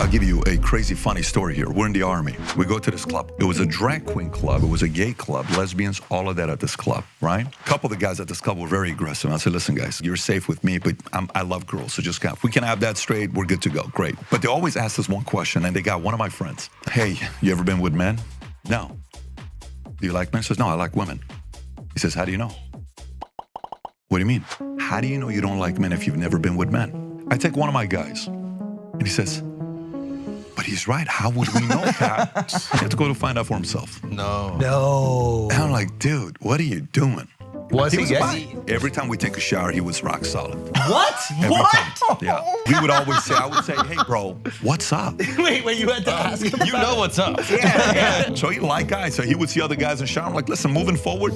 I'll give you a crazy funny story here. We're in the Army. We go to this club. It was a drag queen club. It was a gay club, lesbians, all of that at this club, right? A couple of the guys at this club were very aggressive. I said, listen, guys, you're safe with me, but I love girls, so just if we can have that straight, we're good to go. Great. But they always ask us one question, and they got one of my friends. Hey, you ever been with men? No. Do you like men? He says, no, I like women. He says, how do you know? What do you mean? How do you know you don't like men if you've never been with men? I take one of my guys, and he says, but he's right. How would we know that? He had to go to find out for himself. No. And I'm like, dude, what are you doing? Was he gay? Fine. Every time we take a shower, he was rock solid. What? Every time. Yeah. We would always say, I would say, hey, bro, what's up? Wait, you had to ask him. You know what's up. Yeah. So he liked guys. So he would see other guys in the shower. I'm like, listen, moving forward,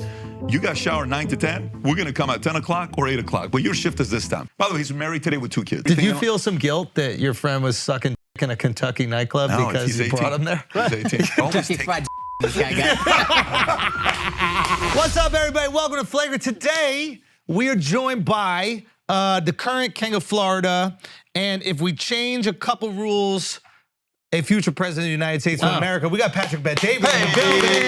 you got shower 9 to 10. We're going to come at 10 o'clock or 8 o'clock. But your shift is this time. By the way, he's married today with 2 kids. Did you feel some guilt that your friend was sucking in a Kentucky nightclub because you brought him there? He's 18. Always take This guy got. What's up, everybody? Welcome to Flagrant. Today, we are joined by the current king of Florida, and if we change a couple rules, a future president of the United States of America. We got Patrick Bet-David in the building.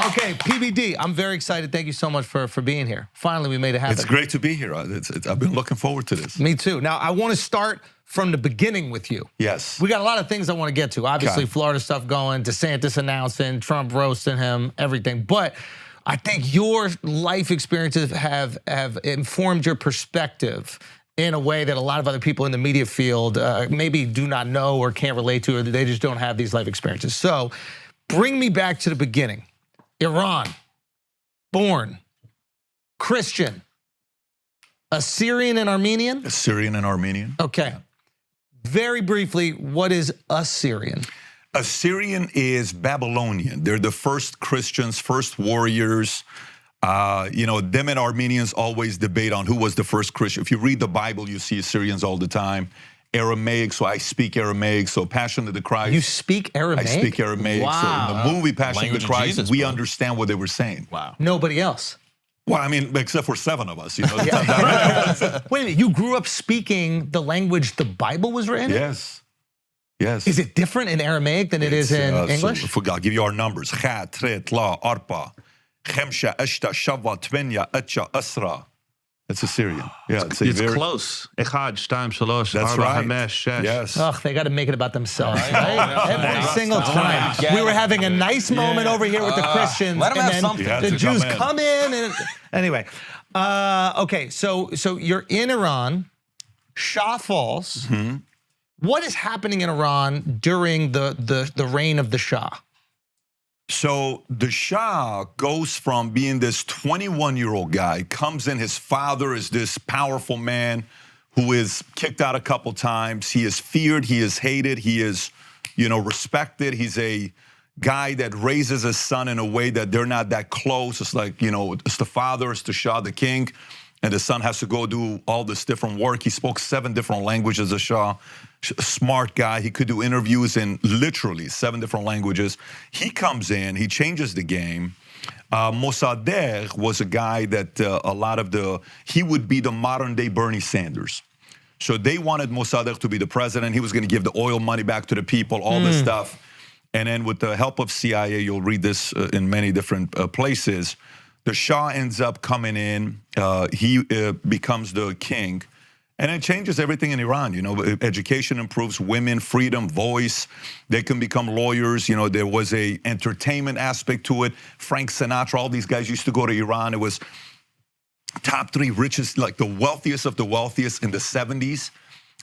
Okay, PBD, I'm very excited. Thank you so much for being here. Finally, we made it happen. It's great to be here. I've been looking forward to this. Me too. Now, I want to start from the beginning with you. Yes. We got a lot of things I want to get to. Obviously, Okay. Florida stuff going, DeSantis announcing, Trump roasting him, everything. But I think your life experiences have informed your perspective in a way that a lot of other people in the media field maybe do not know or can't relate to, or they just don't have these life experiences. So bring me back to the beginning. Iran, born, Christian, Assyrian and Armenian? Assyrian and Armenian. Okay. Very briefly, what is Assyrian? Assyrian is Babylonian. They're the first Christians, first warriors. You know, them and Armenians always debate on who was the first Christian. If you read the Bible, you see Assyrians all the time. Aramaic, so I speak Aramaic. So Passion of the Christ. You speak Aramaic? I speak Aramaic. Wow. So in the movie Passion of the Christ, Jesus, we bro. understand what they were saying. Wow. Nobody else. Well, I mean, except for 7 of us, you know. Wait a minute, you grew up speaking the language the Bible was written in? Yes. Yes. Is it different in Aramaic than it is in English? So, I'll give you our numbers. Kha, Tret, La, Arpa, Khemsha, Eshta, Shava, Tvenya, Etcha, Asra. That's Assyrian. Yeah, It's very close. Echad, Shtaim, Shalosh, That's Arba, right. Hamesh, Shesh. Yes. Ugh, they got to make it about themselves, right? Every single time. We were having a nice moment over here with the Christians, let 'em and have then something. Yeah, the to Jews come in. come in. And anyway, okay, so you're in Iran. Shah falls. Mm-hmm. What is happening in Iran during the reign of the Shah? So the Shah goes from being this 21-year-old guy, comes in, his father is this powerful man who is kicked out a couple times. He is feared, he is hated, he is, you know, respected. He's a guy that raises his son in a way that they're not that close. It's like, you know, it's the father, it's the Shah, the king, and the son has to go do all this different work. He spoke 7 different languages, the Shah. Smart guy. He could do interviews in literally 7 different languages. He comes in, he changes the game. Mossadegh was a guy that he would be the modern day Bernie Sanders. So they wanted Mossadegh to be the president. He was going to give the oil money back to the people, all this stuff. And then with the help of CIA, you'll read this in many different places, the Shah ends up coming in. He becomes the king. And it changes everything in Iran. You know, education improves, women, freedom, voice. They can become lawyers. You know, there was a entertainment aspect to it. Frank Sinatra, all these guys used to go to Iran. It was top 3 richest, like the wealthiest of the wealthiest in the 70s.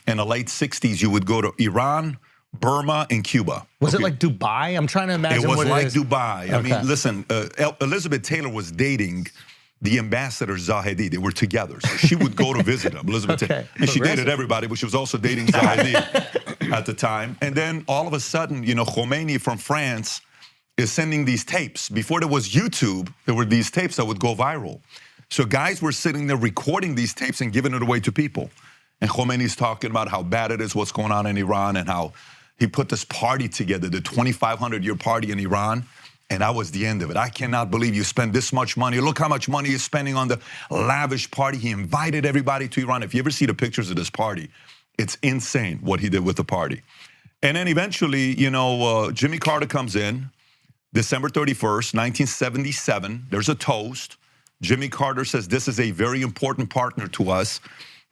In the late 60s, you would go to Iran, Burma, and Cuba. Was it like Dubai? I'm trying to imagine what it is. It was like Dubai. Okay. I mean, listen, Elizabeth Taylor was dating the ambassador Zahedi. They were together. So she would go to visit him, Elizabeth Taylor. And she dated everybody, but she was also dating Zahedi at the time. And then all of a sudden, you know, Khomeini from France is sending these tapes. Before there was YouTube, there were these tapes that would go viral. So guys were sitting there recording these tapes and giving it away to people. And Khomeini's talking about how bad it is, what's going on in Iran, and how he put this party together, the 2,500-year party in Iran. And that was the end of it. I cannot believe you spend this much money. Look how much money he's spending on the lavish party. He invited everybody to Iran. If you ever see the pictures of this party, It's insane what he did with the party. And then eventually, Jimmy Carter comes in, December 31st, 1977. There's a toast. Jimmy Carter says, this is a very important partner to us.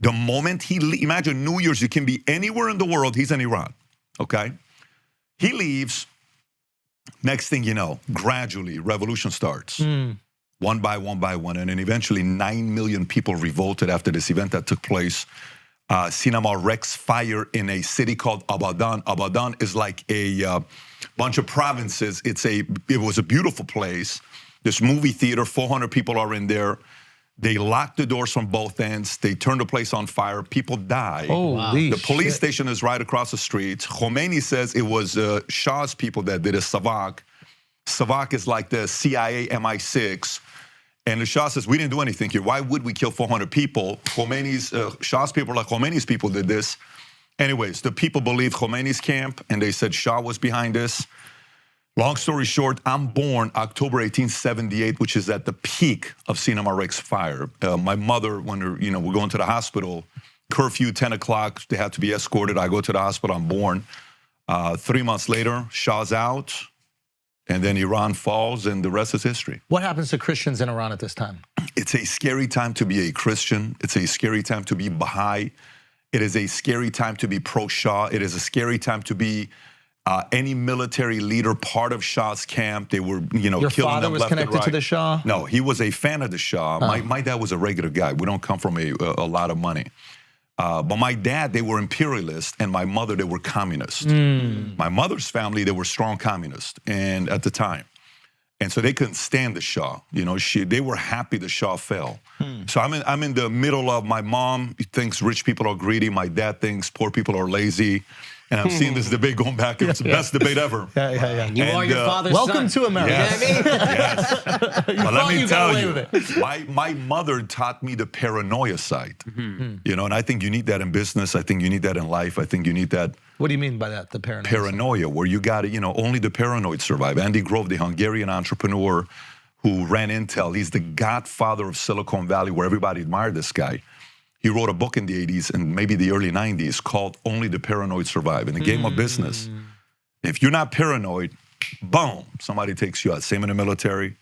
The moment imagine New Year's, you can be anywhere in the world, he's in Iran, okay? He leaves, next thing you know, gradually, revolution starts. One by one, and then eventually 9 million people revolted after this event that took place. Cinema Rex fire in a city called Abadan. Abadan is like a bunch of provinces. It was a beautiful place. This movie theater, 400 people are in there. They lock the doors from both ends. They turn the place on fire. People die. Holy The police shit. station is right across the street. Khomeini says it was Shah's people that did it, Savak. Savak is like the CIA MI6. And the Shah says, we didn't do anything here. Why would we kill 400 people? Shah's people, like Khomeini's people, did this. Anyways, the people believed Khomeini's camp, and they said Shah was behind this. Long story short, I'm born October 1878, which is at the peak of Cinema Rex fire. My mother, when we're going to the hospital, curfew, 10 o'clock, they had to be escorted. I go to the hospital, I'm born. 3 months later, Shah's out. And then Iran falls, and the rest is history. What happens to Christians in Iran at this time? It's a scary time to be a Christian. It's a scary time to be Baha'i. It is a scary time to be pro-Shah. It is a scary time to be any military leader part of Shah's camp. They were, killing them left and right. Your father was connected to the Shah? No, he was a fan of the Shah. My dad was a regular guy. We don't come from a lot of money. But my dad, they were imperialists, and my mother, they were communists. My mother's family, they were strong communists, and at the time. And so they couldn't stand the Shah. They were happy the Shah fell. So I'm in the middle of, my mom thinks rich people are greedy. My dad thinks poor people are lazy. And I'm seeing this debate going back. It's the best debate ever. Yeah. You are your father's Welcome son. to America. Yes. Yes. But let me tell you, it. my mother taught me the paranoia side. And I think you need that in business. I think you need that in life. I think you need that. What do you mean by that, the paranoia? Paranoia, where you got to, only the paranoid survive. Andy Grove, the Hungarian entrepreneur who ran Intel, he's the godfather of Silicon Valley, where everybody admired this guy. He wrote a book in the 80s and maybe the early 90s called Only the Paranoid Survive. In the game of business, if you're not paranoid, boom, somebody takes you out. Same in the military,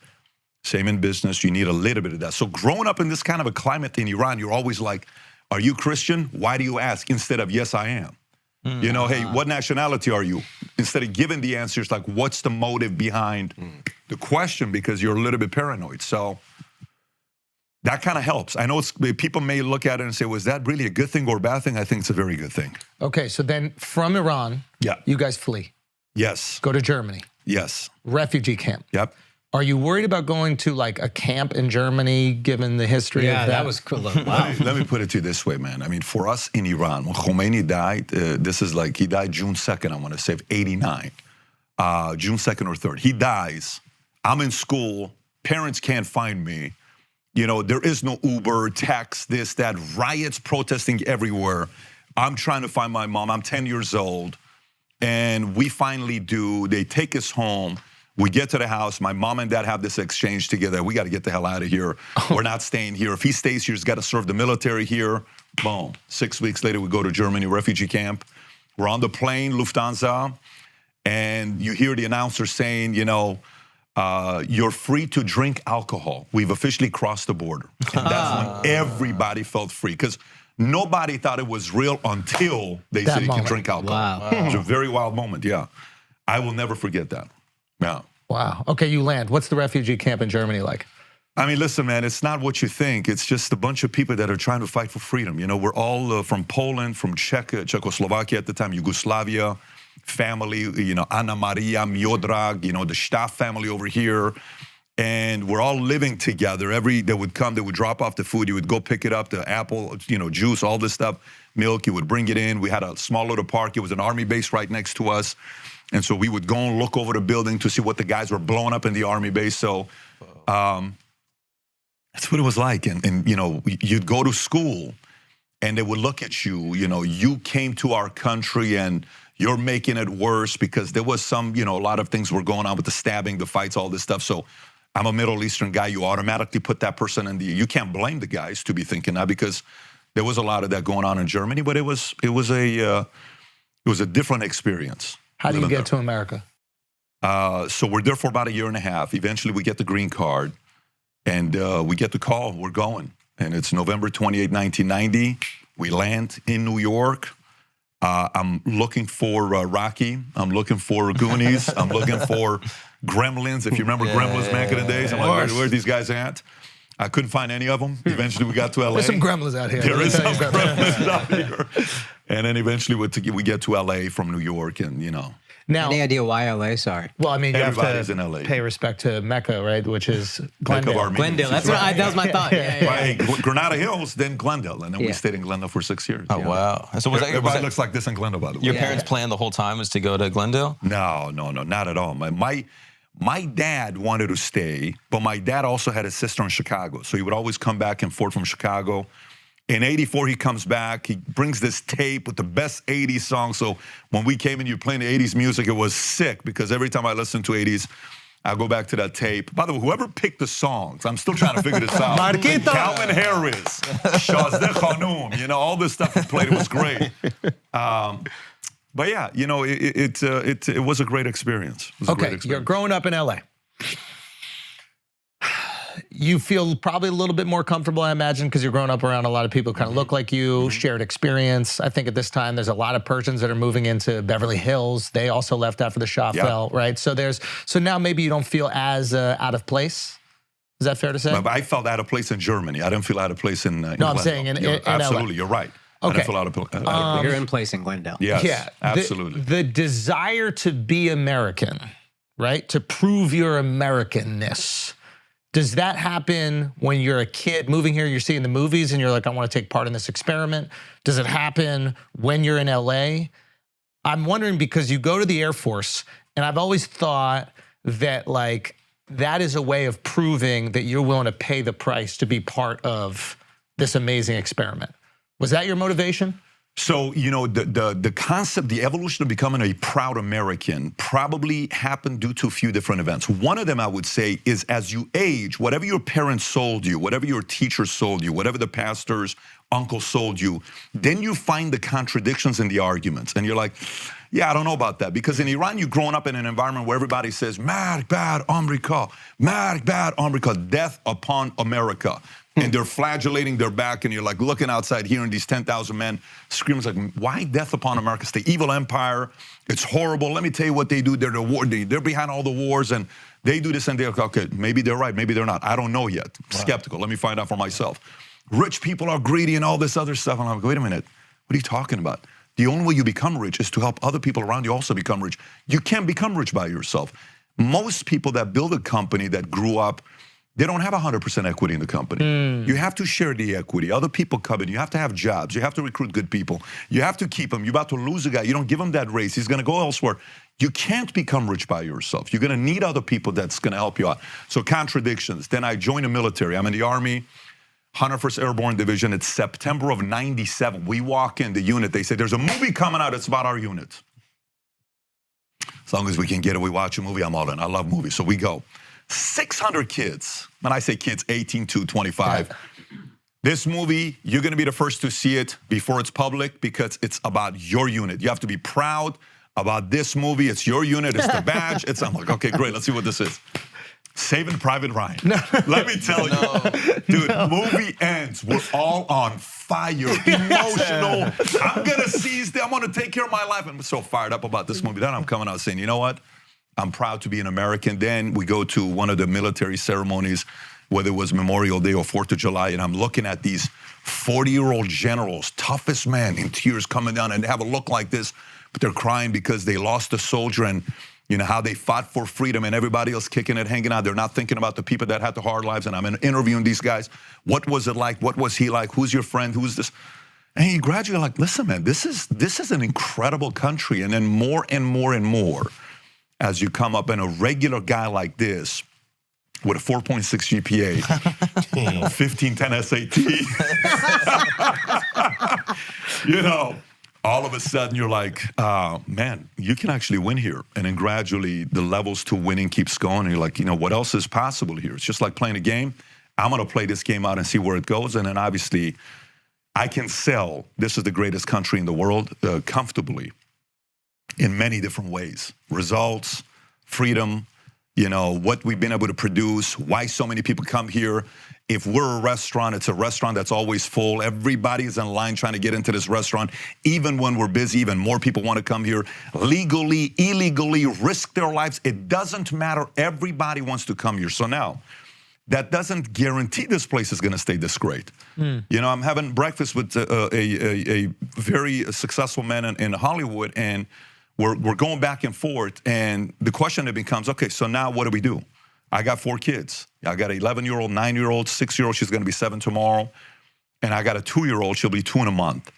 same in business. You need a little bit of that. So growing up in this kind of a climate in Iran, you're always like, are you Christian? Why do you ask? Instead of, yes, I am. Hey, what nationality are you? Instead of giving the answers, like, what's the motive behind the question? Because you're a little bit paranoid. So that kind of helps. I know people may look at it and say, was that really a good thing or a bad thing? I think it's a very good thing. Okay, so then from Iran, you guys flee. Yes. Go to Germany. Yes. Refugee camp. Yep. Are you worried about going to like a camp in Germany, given the history of that? Yeah, that was cool. Wow. Let me put it to you this way, man. I mean, for us in Iran, when Khomeini died, this is like, he died June 2nd, I want to say, of 89. June 2nd or 3rd. He dies. I'm in school. Parents can't find me. There is no Uber, tax, this, that, riots, protesting everywhere. I'm trying to find my mom. I'm 10 years old. And we finally do. They take us home. We get to the house. My mom and dad have this exchange together. We got to get the hell out of here. We're not staying here. If he stays here, he's got to serve the military here. Boom. 6 weeks later, we go to Germany refugee camp. We're on the plane, Lufthansa, and you hear the announcer saying, you're free to drink alcohol. We've officially crossed the border. And that's when everybody felt free, because nobody thought it was real until they said you can drink alcohol. Wow. It was a very wild moment, yeah. I will never forget that. Yeah. Wow. Okay, you land. What's the refugee camp in Germany like? I mean, listen, man, it's not what you think. It's just a bunch of people that are trying to fight for freedom. We're all from Poland, from Czechoslovakia at the time, Yugoslavia, family, Anna Maria, Miodrag, the Staff family over here. And we're all living together. They would come, they would drop off the food, you would go pick it up, the apple, juice, all this stuff, milk, you would bring it in. We had a small little park. It was an army base right next to us. And so we would go and look over the building to see what the guys were blowing up in the army base. So that's what it was like. And you'd go to school and they would look at you, you came to our country and you're making it worse, because there was a lot of things were going on with the stabbing, the fights, all this stuff. So I'm a Middle Eastern guy. You automatically put that person you can't blame the guys to be thinking that, because There was a lot of that going on in Germany, but it was a different experience. How do you get to America? So we're there for about a year and a half. Eventually, we get the green card, and we get the call. We're going, and it's November 28, 1990. We land in New York. I'm looking for Rocky. I'm looking for Goonies. I'm looking for Gremlins. If you remember Gremlins back in the days, I'm like, where are these guys at? I couldn't find any of them. Eventually, we got to LA. There's some gremlins out here. There is some gremlins out here. And then eventually, we get to LA from New York, and Now, Any idea why LA? Sorry. well, I mean, you have Everybody's to in LA. pay respect to Mecca, right? Which is Mecca of Glendale. Armenians. Glendale. That's Right. that was my thought. Yeah. Right, Granada Hills, then Glendale, and then we Yeah. stayed in Glendale for 6 years. Oh, wow. So was Everybody that looks like this in Glendale, by the way. your parents' plan the whole time was to go to Glendale? No, not at all. My dad wanted to stay, but my dad also had a sister in Chicago, so he would always come back and forth from Chicago. In '84, he comes back. He brings this tape with the best '80s songs. So when we came in, you were playing the '80s music. It was sick because every time I listen to '80s, I go back to that tape. By the way, whoever picked the songs, I'm still trying to figure this out. Marquito. Calvin Harris, Shazde Khanum, all this stuff he played. It was great. But yeah, it was a great experience. It was a great Okay, experience. you're growing up in LA. You feel probably a little bit more comfortable, I imagine, because you're growing up around a lot of people who kind of look like you, shared experience. I think at this time there's a lot of Persians that are moving into Beverly Hills. They also left after the Shah fell, right? So now maybe you don't feel as out of place. Is that fair to say? But I felt out of place in Germany. I didn't feel out of place in No, I'm saying in LA. absolutely, you're right. I Okay. didn't feel out of place. You're in place in Glendale. Yes, Yeah, absolutely. The desire to be American, right? To prove your Americanness. Does that happen when you're a kid moving here, you're seeing the movies and you're like, I want to take part in this experiment? Does it happen when you're in LA? I'm wondering because you go to the Air Force, and I've always thought that that is a way of proving that you're willing to pay the price to be part of this amazing experiment. Was that your motivation? So, the concept, the evolution of becoming a proud American probably happened due to a few different events. One of them, I would say, is as you age, whatever your parents sold you, whatever your teachers sold you, whatever the pastor's uncle sold you, then you find the contradictions in the arguments. And you're like, yeah, I don't know about that. Because in Iran, you're growing up in an environment where everybody says, Mark bad America, death upon America. And they're flagellating their back, and you're like looking outside, hearing these 10,000 men scream, like, why death upon America? It's the evil empire. It's horrible. Let me tell you what they do. They're behind all the wars, and they do this, and they're like, okay, maybe they're right, maybe they're not. I don't know yet. Wow. Skeptical. Let me find out for myself. Rich people are greedy and all this other stuff. And I'm like, wait a minute. What are you talking about? The only way you become rich is to help other people around you also become rich. You can't become rich by yourself. Most people that build a company that grew up, they don't have 100% equity in the company. You have to share the equity. Other people come in. You have to have jobs. You have to recruit good people. You have to keep them. You're about to lose a guy. You don't give him that raise. He's going to go elsewhere. You can't become rich by yourself. You're going to need other people that's going to help you out. So contradictions. Then I joined the military. I'm in the Army, 101st Airborne Division. It's September of '97. We walk in the unit. They say, there's a movie coming out. It's about our unit. As long as we can get it, we watch a movie. I'm all in. I love movies. So we go. 600 kids. When I say kids, 18 to 25. Yeah. This movie, you're going to be the first to see it before it's public because it's about your unit. You have to be proud about this movie. It's your unit. It's the badge. I'm like, okay, great. Let's see what this is. Saving Private Ryan. No. Let me tell you, dude, movie ends. We're all on fire, emotional. I'm going to seize them. I'm going to take care of my life. I'm so fired up about this movie. Then I'm coming out saying, you know what? I'm proud to be an American. Then we go to one of the military ceremonies, whether it was Memorial Day or 4th of July, and I'm looking at these 40-year-old generals, toughest men, in tears coming down, and they have a look like this, but they're crying because they lost a soldier and how they fought for freedom, and everybody else kicking it, hanging out. They're not thinking about the people that had the hard lives, and I'm interviewing these guys. What was it like? What was he like? Who's your friend? Who's this? And you gradually like, listen, man, this is an incredible country. And then more and more and more, as you come up, and a regular guy like this with a 4.6 GPA, 1510 SAT, all of a sudden you're like, man, you can actually win here. And then gradually the levels to winning keeps going. And you're like, what else is possible here? It's just like playing a game. I'm going to play this game out and see where it goes. And then obviously I can sell, this is the greatest country in the world, comfortably in many different ways. Results, freedom, you know, what we've been able to produce, why so many people come here. If we're a restaurant, it's a restaurant that's always full. Everybody's in line trying to get into this restaurant. Even when we're busy, even more people want to come here. Legally, illegally, risk their lives. It doesn't matter. Everybody wants to come here. So now, that doesn't guarantee this place is going to stay this great. You know, I'm having breakfast with a very successful man in Hollywood, and we're going back and forth. And the question that becomes, okay, so now what do we do? I got 4 kids. I got an 11-year-old, 9-year-old, 6-year-old. She's going to be 7 tomorrow. And I got a 2-year-old. She'll be 2 in a month.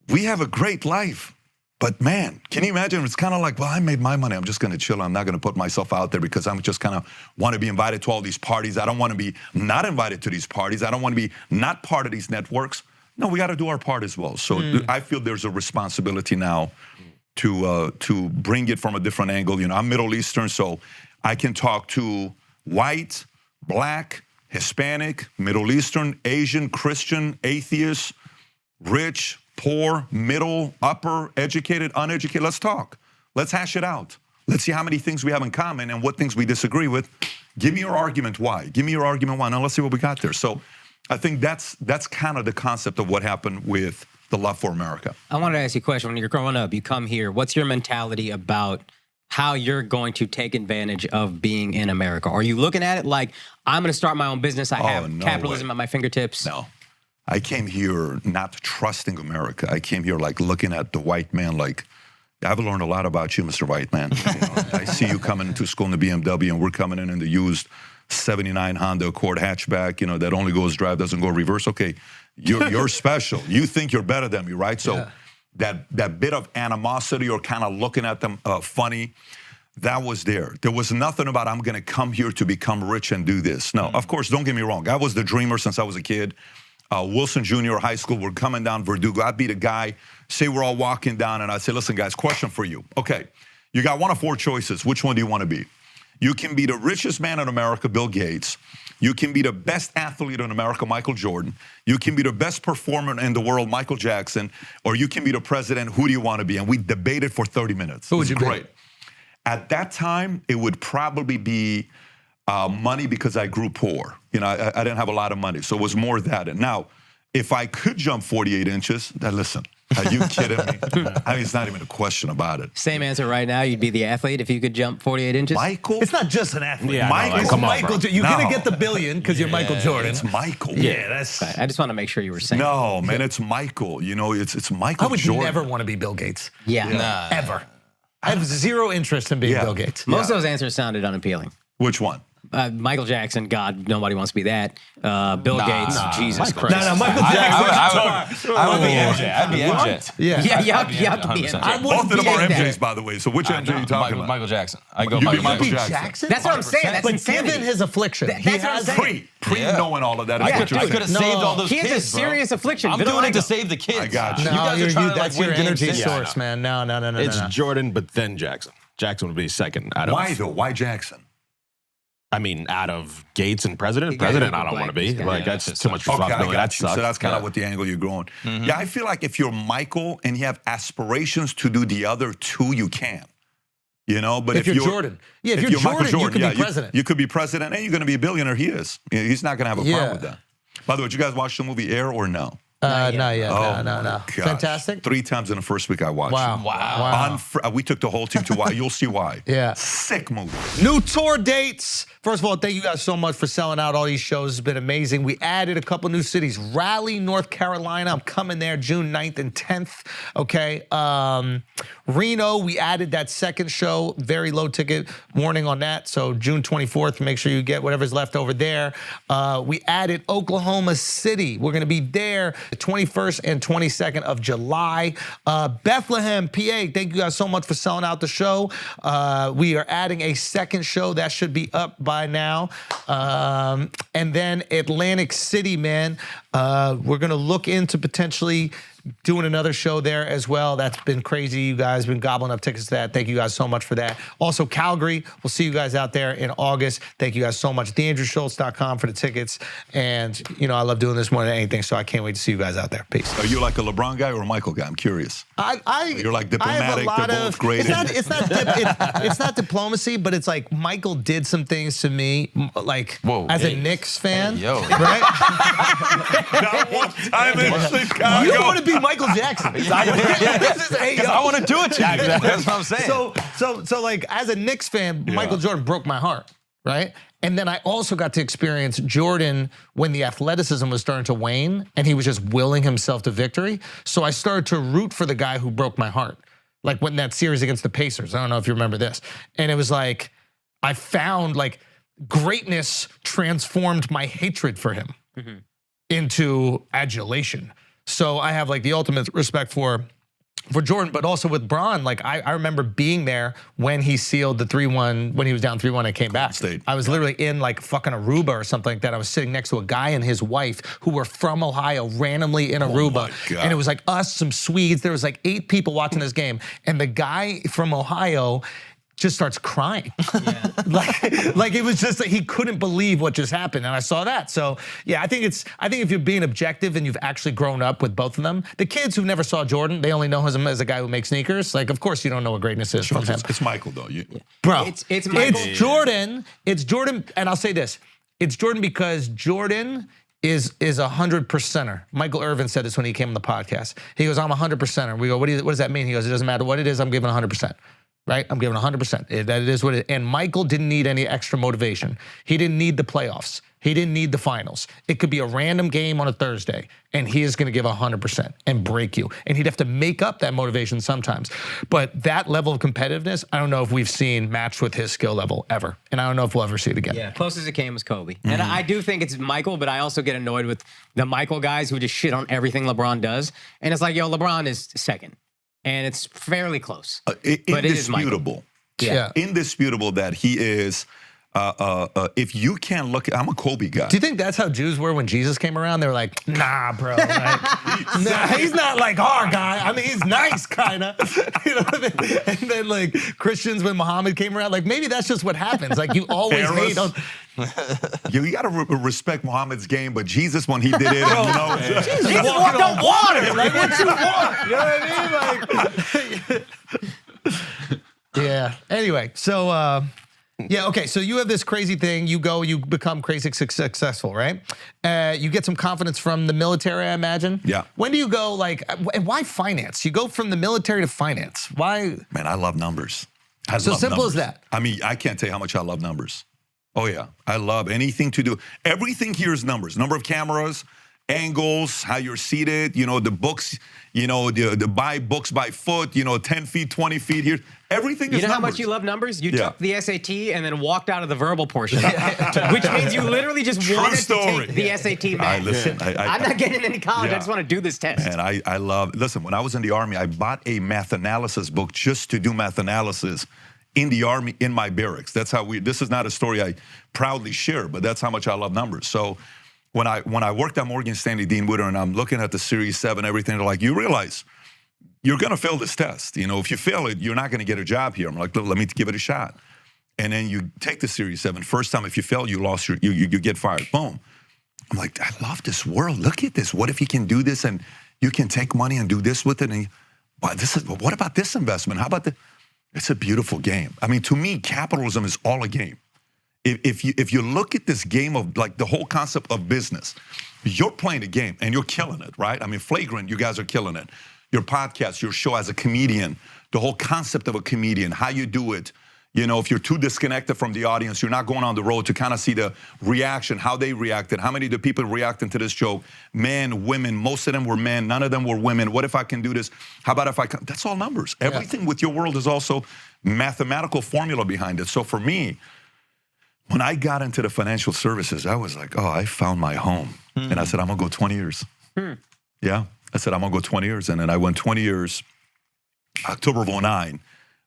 We have a great life. But man, can you imagine? It's kind of like, well, I made my money. I'm just going to chill. I'm not going to put myself out there because I'm just kind of want to be invited to all these parties. I don't want to be not invited to these parties. I don't want to be not part of these networks. No, we got to do our part as well. So I feel there's a responsibility now to bring it from a different angle. You know, I'm Middle Eastern, so I can talk to white, black, Hispanic, Middle Eastern, Asian, Christian, atheist, rich, poor, middle, upper, educated, uneducated. Let's talk. Let's hash it out. Let's see how many things we have in common and what things we disagree with. Give me your argument why. Give me your argument why. Now let's see what we got there. So I think that's kind of the concept of what happened with the Love for America. I wanted to ask you a question. When you're growing up, you come here. What's your mentality about how you're going to take advantage of being in America? Are you looking at it like, I'm going to start my own business. I have capitalism at my fingertips. No. I came here not trusting America. I came here like looking at the white man like, I've learned a lot about you, Mr. White Man. You know, I see you coming into school in the BMW and we're coming in the used 79 Honda Accord hatchback, you know, that only goes drive, doesn't go reverse. Okay, you're special. You think you're better than me, right? So that bit of animosity or kind of looking at them funny, that was there. There was nothing about I'm going to come here to become rich and do this. No, of course, don't get me wrong. I was the dreamer since I was a kid. Wilson Junior High School, we're coming down Verdugo. I'd be the guy, say we're all walking down, and I'd say, listen, guys, question for you. Okay, you got one of 4 choices. Which one do you want to be? You can be the richest man in America, Bill Gates. You can be the best athlete in America, Michael Jordan. You can be the best performer in the world, Michael Jackson. Or you can be the president. Who do you want to be? And we debated for 30 minutes. Who would you be? Great. At that time, it would probably be money because I grew poor. You know, I didn't have a lot of money, so it was more that. And now, if I could jump 48 inches, then listen, are you kidding me? I mean, it's not even a question about it. Same answer right now. You'd be the athlete if you could jump 48 inches. Michael? It's not just an athlete. Yeah, Michael, It's come on, Michael. bro. You're No. going to get the billion because you're Michael Jordan. It's Michael. Yeah, that's... I just want to make sure you were saying. No, man, it's Michael. You know, it's Michael I would Jordan. never want to be Bill Gates. Yeah. Nah. Ever. I have zero interest in being Bill Gates. Most of those answers sounded unappealing. Which one? Michael Jackson, God, nobody wants to be that. Bill Gates, Jesus Christ. No, Michael Jackson. I would be MJ. I'd be MJ. Yeah, you have to be 100%. him. Both of them are that. MJs, by the way. So which MJ are you talking about? Michael Jackson. I go You'd be Michael Michael Jackson. Jackson. That's what I'm saying. That's But insanity. given his affliction, That's he what I'm has saying. Pre-knowing all of that. is I what could you're have saying. saved all those He kids, has a serious affliction. I'm doing it vitiligo. to save the kids. I got you. No, You guys are trying to that's like your win energy games. source, man. No. It's Jordan, but then Jackson. Jackson would be second. Out of, Why though? Why Jackson? I mean, out of Gates and president. You gotta President, be I don't want to be. black. Like, Yeah, that's that's too much Okay, I responsibility. That got you. sucks. So that's kind of what the angle you're going. Yeah, I feel like if you're Michael and you have aspirations to do the other two, you can. You know, but If you're Jordan. Yeah, if you're Michael Jordan, you could be president. You could be president and you're going to be a billionaire. He is. He's not going to have a problem with that. By the way, did you guys watch the movie Air or no? Not yet. Oh, No. my gosh. Fantastic. 3 times in the first week I watched Wow. it. Wow. We took the whole team to watch. You'll see why. Yeah. Sick movie. New tour dates. First of all, thank you guys so much for selling out all these shows. It's been amazing. We added a couple new cities. Raleigh, North Carolina. I'm coming there June 9th and 10th. Okay. Reno, we added that second show. Very low ticket warning on that. So June 24th, make sure you get whatever's left over there. We added Oklahoma City. We're going to be there the 21st and 22nd of July. Bethlehem, PA. Thank you guys so much for selling out the show. We are adding a second show that should be up by now. And then Atlantic City, man. We're going to look into potentially doing another show there as well. That's been crazy. You guys been gobbling up tickets to that. Thank you guys so much for that. Also, Calgary, we'll see you guys out there in August. Thank you guys so much. DeAndrewSchultz.com for the tickets. And, you know, I love doing this more than anything, so I can't wait to see you guys out there. Peace. Are you like a LeBron guy or a Michael guy? I'm curious. You're like diplomatic, they're both great. It's not diplomacy, but it's like Michael did some things to me, like as a Knicks fan, right? Not one time in Chicago. You don't want to be Michael Jackson. I want to do it, Jackson. That's what I'm saying. So like as a Knicks fan, Michael Jordan broke my heart, right? And then I also got to experience Jordan when the athleticism was starting to wane and he was just willing himself to victory. So I started to root for the guy who broke my heart. Like when that series against the Pacers, I don't know if you remember this. And it was like, I found like greatness transformed my hatred for him into adulation. So I have like the ultimate respect for Jordan, but also with Bron, like I remember being there when he sealed the 3-1, when he was down 3-1 and came back. I was literally in like fucking Aruba or something like that. I was sitting next to a guy and his wife who were from Ohio, randomly in Aruba. And it was like us, some Swedes. There was like 8 people watching this game. And the guy from Ohio just starts crying. like it was just like he couldn't believe what just happened, and I saw that. So yeah, I think if you're being objective and you've actually grown up with both of them, the kids who never saw Jordan, they only know him as a guy who makes sneakers. Like, of course you don't know what greatness is from him. It's Michael though. Bro, it's Michael. It's Jordan. It's Jordan, and I'll say this: it's Jordan because Jordan is 100%er. Michael Irvin said this when he came on the podcast. He goes, "I'm 100%er." We go, what does that mean? He goes, "It doesn't matter what it is. I'm giving 100%." Right? I'm giving 100%. That is what it is. And Michael didn't need any extra motivation. He didn't need the playoffs. He didn't need the finals. It could be a random game on a Thursday, and he is going to give 100% and break you. And he'd have to make up that motivation sometimes. But that level of competitiveness, I don't know if we've seen matched with his skill level ever. And I don't know if we'll ever see it again. Yeah, closest it came was Kobe. And I do think it's Michael, but I also get annoyed with the Michael guys who just shit on everything LeBron does. And it's like, yo, LeBron is second. And it's fairly close. Indisputable. Indisputable that he is, if you can't look at, I'm a Kobe guy. Do you think that's how Jews were when Jesus came around? They were like, nah, bro. Like, nah, he's not like our guy. I mean, he's nice, kind of. You know what I mean? And then like Christians when Muhammad came around, like maybe that's just what happens. Like you always hate on. You got to respect Muhammad's game, but Jesus, when he did it, Jesus walked on water. Like, what you want? You know what I mean? Like, yeah. Anyway, so yeah, okay. So you have this crazy thing. You go, you become crazy successful, right? You get some confidence from the military, I imagine. Yeah. When do you go? Like, and why finance? You go from the military to finance. Why? Man, I love numbers. So simple as that. I mean, I can't tell you how much I love numbers. Oh yeah, I love anything to do. Everything here is numbers. Number of cameras, angles, how you're seated, you know, the books, you know, the buy books by foot, you know, 10 feet, 20 feet here. Everything is numbers. You know how much you love numbers? You took the SAT and then walked out of the verbal portion, which means you literally just wanted to take the SAT math. Listen, I'm not getting into college. I just want to do this test. And I love, listen, when I was in the Army, I bought a math analysis book just to do math analysis in the Army, in my barracks. That's how this is not a story I proudly share, but that's how much I love numbers. So when I worked at Morgan Stanley Dean Witter and I'm looking at the Series 7, everything, they're like, you realize you're gonna fail this test. You know, if you fail it, you're not gonna get a job here. I'm like, let me give it a shot. And then you take the Series 7. First time, if you fail, you lost you get fired. Boom. I'm like, I love this world. Look at this. What if you can do this and you can take money and do this with it? And what about this investment? How about the? It's a beautiful game. I mean, to me, capitalism is all a game. If you look at this game of like the whole concept of business, you're playing a game and you're killing it, right? I mean, Flagrant, you guys are killing it. Your podcast, your show as a comedian, the whole concept of a comedian, how you do it. You know, if you're too disconnected from the audience, you're not going on the road to kind of see the reaction, how they reacted, how many of the people reacting to this joke, men, women, most of them were men, none of them were women. What if I can do this? How about if I can? That's all numbers. Everything with your world is also mathematical formula behind it. So for me, when I got into the financial services, I was like, oh, I found my home. And I said, I'm gonna go 20 years. Yeah, I said, I'm gonna go 20 years. And then I went 20 years, October of 2009.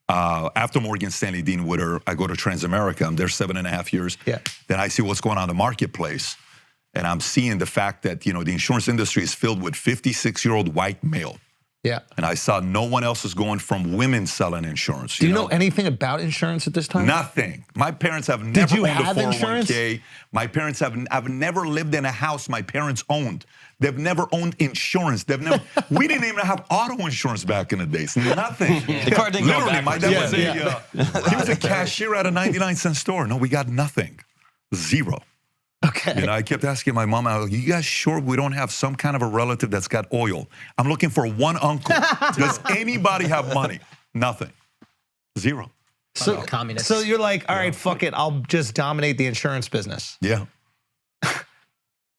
After Morgan Stanley Dean Witter, I go to Transamerica. I'm there 7.5 years. Yeah. Then I see what's going on in the marketplace. and I'm seeing the fact that, the insurance industry is filled with 56-year-old white male. Yeah. And I saw no one else is going from women selling insurance. Do you know anything about insurance at this time? Nothing. My parents have never owned a 401k. Insurance? My parents have never lived in a house my parents owned. They've never owned insurance. We didn't even have auto insurance back in the days. Nothing. The car didn't go Literally, my dad backwards. he was a cashier at a 99-cent store. No, we got nothing. Zero. Okay. I kept asking my mom, you guys sure we don't have some kind of a relative that's got oil? I'm looking for one uncle. Does anybody have money? Nothing. Zero. So, communists. so you're like, all right, fuck it. I'll just dominate the insurance business. Yeah.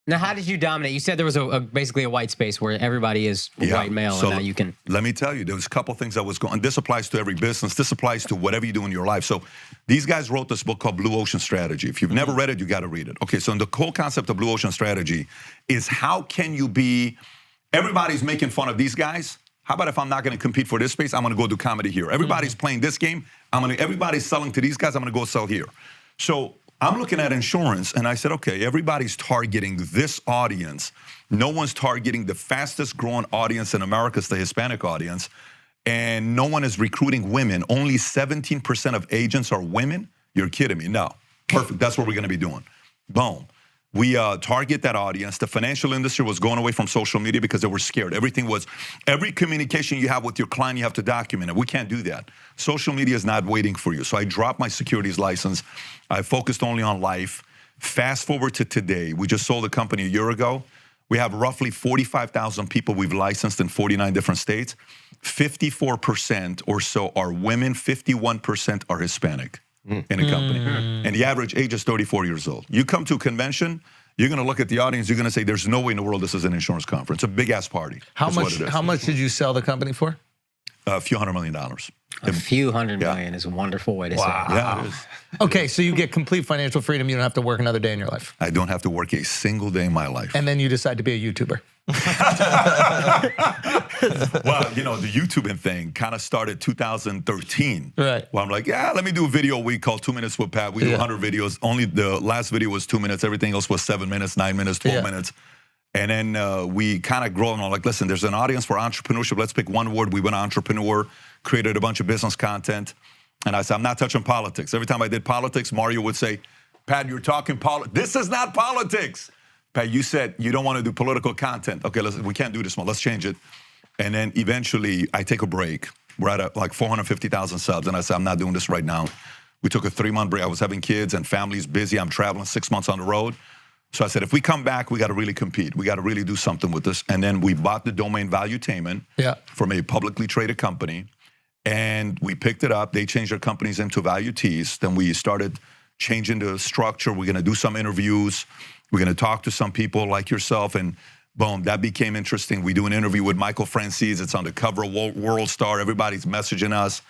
Now, how did you dominate? You said there was basically a white space where everybody is white male, So and now you can. Let me tell you, there was a couple things that was going. This applies to every business. This applies to whatever you do in your life. So these guys wrote this book called Blue Ocean Strategy. If you've never read it, you got to read it. Okay, so the whole concept of Blue Ocean Strategy is how can you be? Everybody's making fun of these guys. How about if I'm not going to compete for this space, I'm going to go do comedy here. Everybody's playing this game. Everybody's selling to these guys. I'm going to go sell here. So I'm looking at insurance, and I said, okay, everybody's targeting this audience. No one's targeting the fastest growing audience in America, it's the Hispanic audience, and no one is recruiting women. Only 17% of agents are women? You're kidding me. No. Perfect. That's what we're going to be doing. Boom. We target that audience. The financial industry was going away from social media because they were scared. Every communication you have with your client, you have to document it. We can't do that. Social media is not waiting for you. So I dropped my securities license. I focused only on life. Fast forward to today. We just sold a company a year ago. We have roughly 45,000 people we've licensed in 49 different states. 54% or so are women. 51% are Hispanic. In a company. And the average age is 34 years old. You come to a convention, you're going to look at the audience, you're going to say, there's no way in the world this is an insurance conference. It's a big-ass party. How much did you sell the company for? A few $100 million. A few $100 million is a wonderful way to say it. Yeah, it is. Okay, so you get complete financial freedom. You don't have to work another day in your life. I don't have to work a single day in my life. And then you decide to be a YouTuber. Well, the YouTubing thing kind of started 2013. Right. Well, I'm like, let me do a video a week called 2 Minutes with Pat. We do 100 videos. Only the last video was 2 minutes. Everything else was 7 minutes, 9 minutes, 12 minutes. And then we kind of grow and I'm like, listen, there's an audience for entrepreneurship. Let's pick one word. We went entrepreneur, created a bunch of business content. And I said, I'm not touching politics. Every time I did politics, Mario would say, Pat, you're talking politics. This is not politics. Pat, you said you don't want to do political content. Okay, we can't do this one. Let's change it. And then eventually I take a break. We're at like 450,000 subs. And I said, I'm not doing this right now. We took a 3-month break. I was having kids and family's busy. I'm traveling 6 months on the road. So I said, if we come back, we got to really compete. We got to really do something with this. And then we bought the domain Valuetainment from a publicly traded company. And we picked it up. They changed their companies into Valuetees. Then we started changing the structure. We're going to do some interviews. We're going to talk to some people like yourself. And boom, that became interesting. We do an interview with Michael Francis. It's on the cover of World Star. Everybody's messaging us.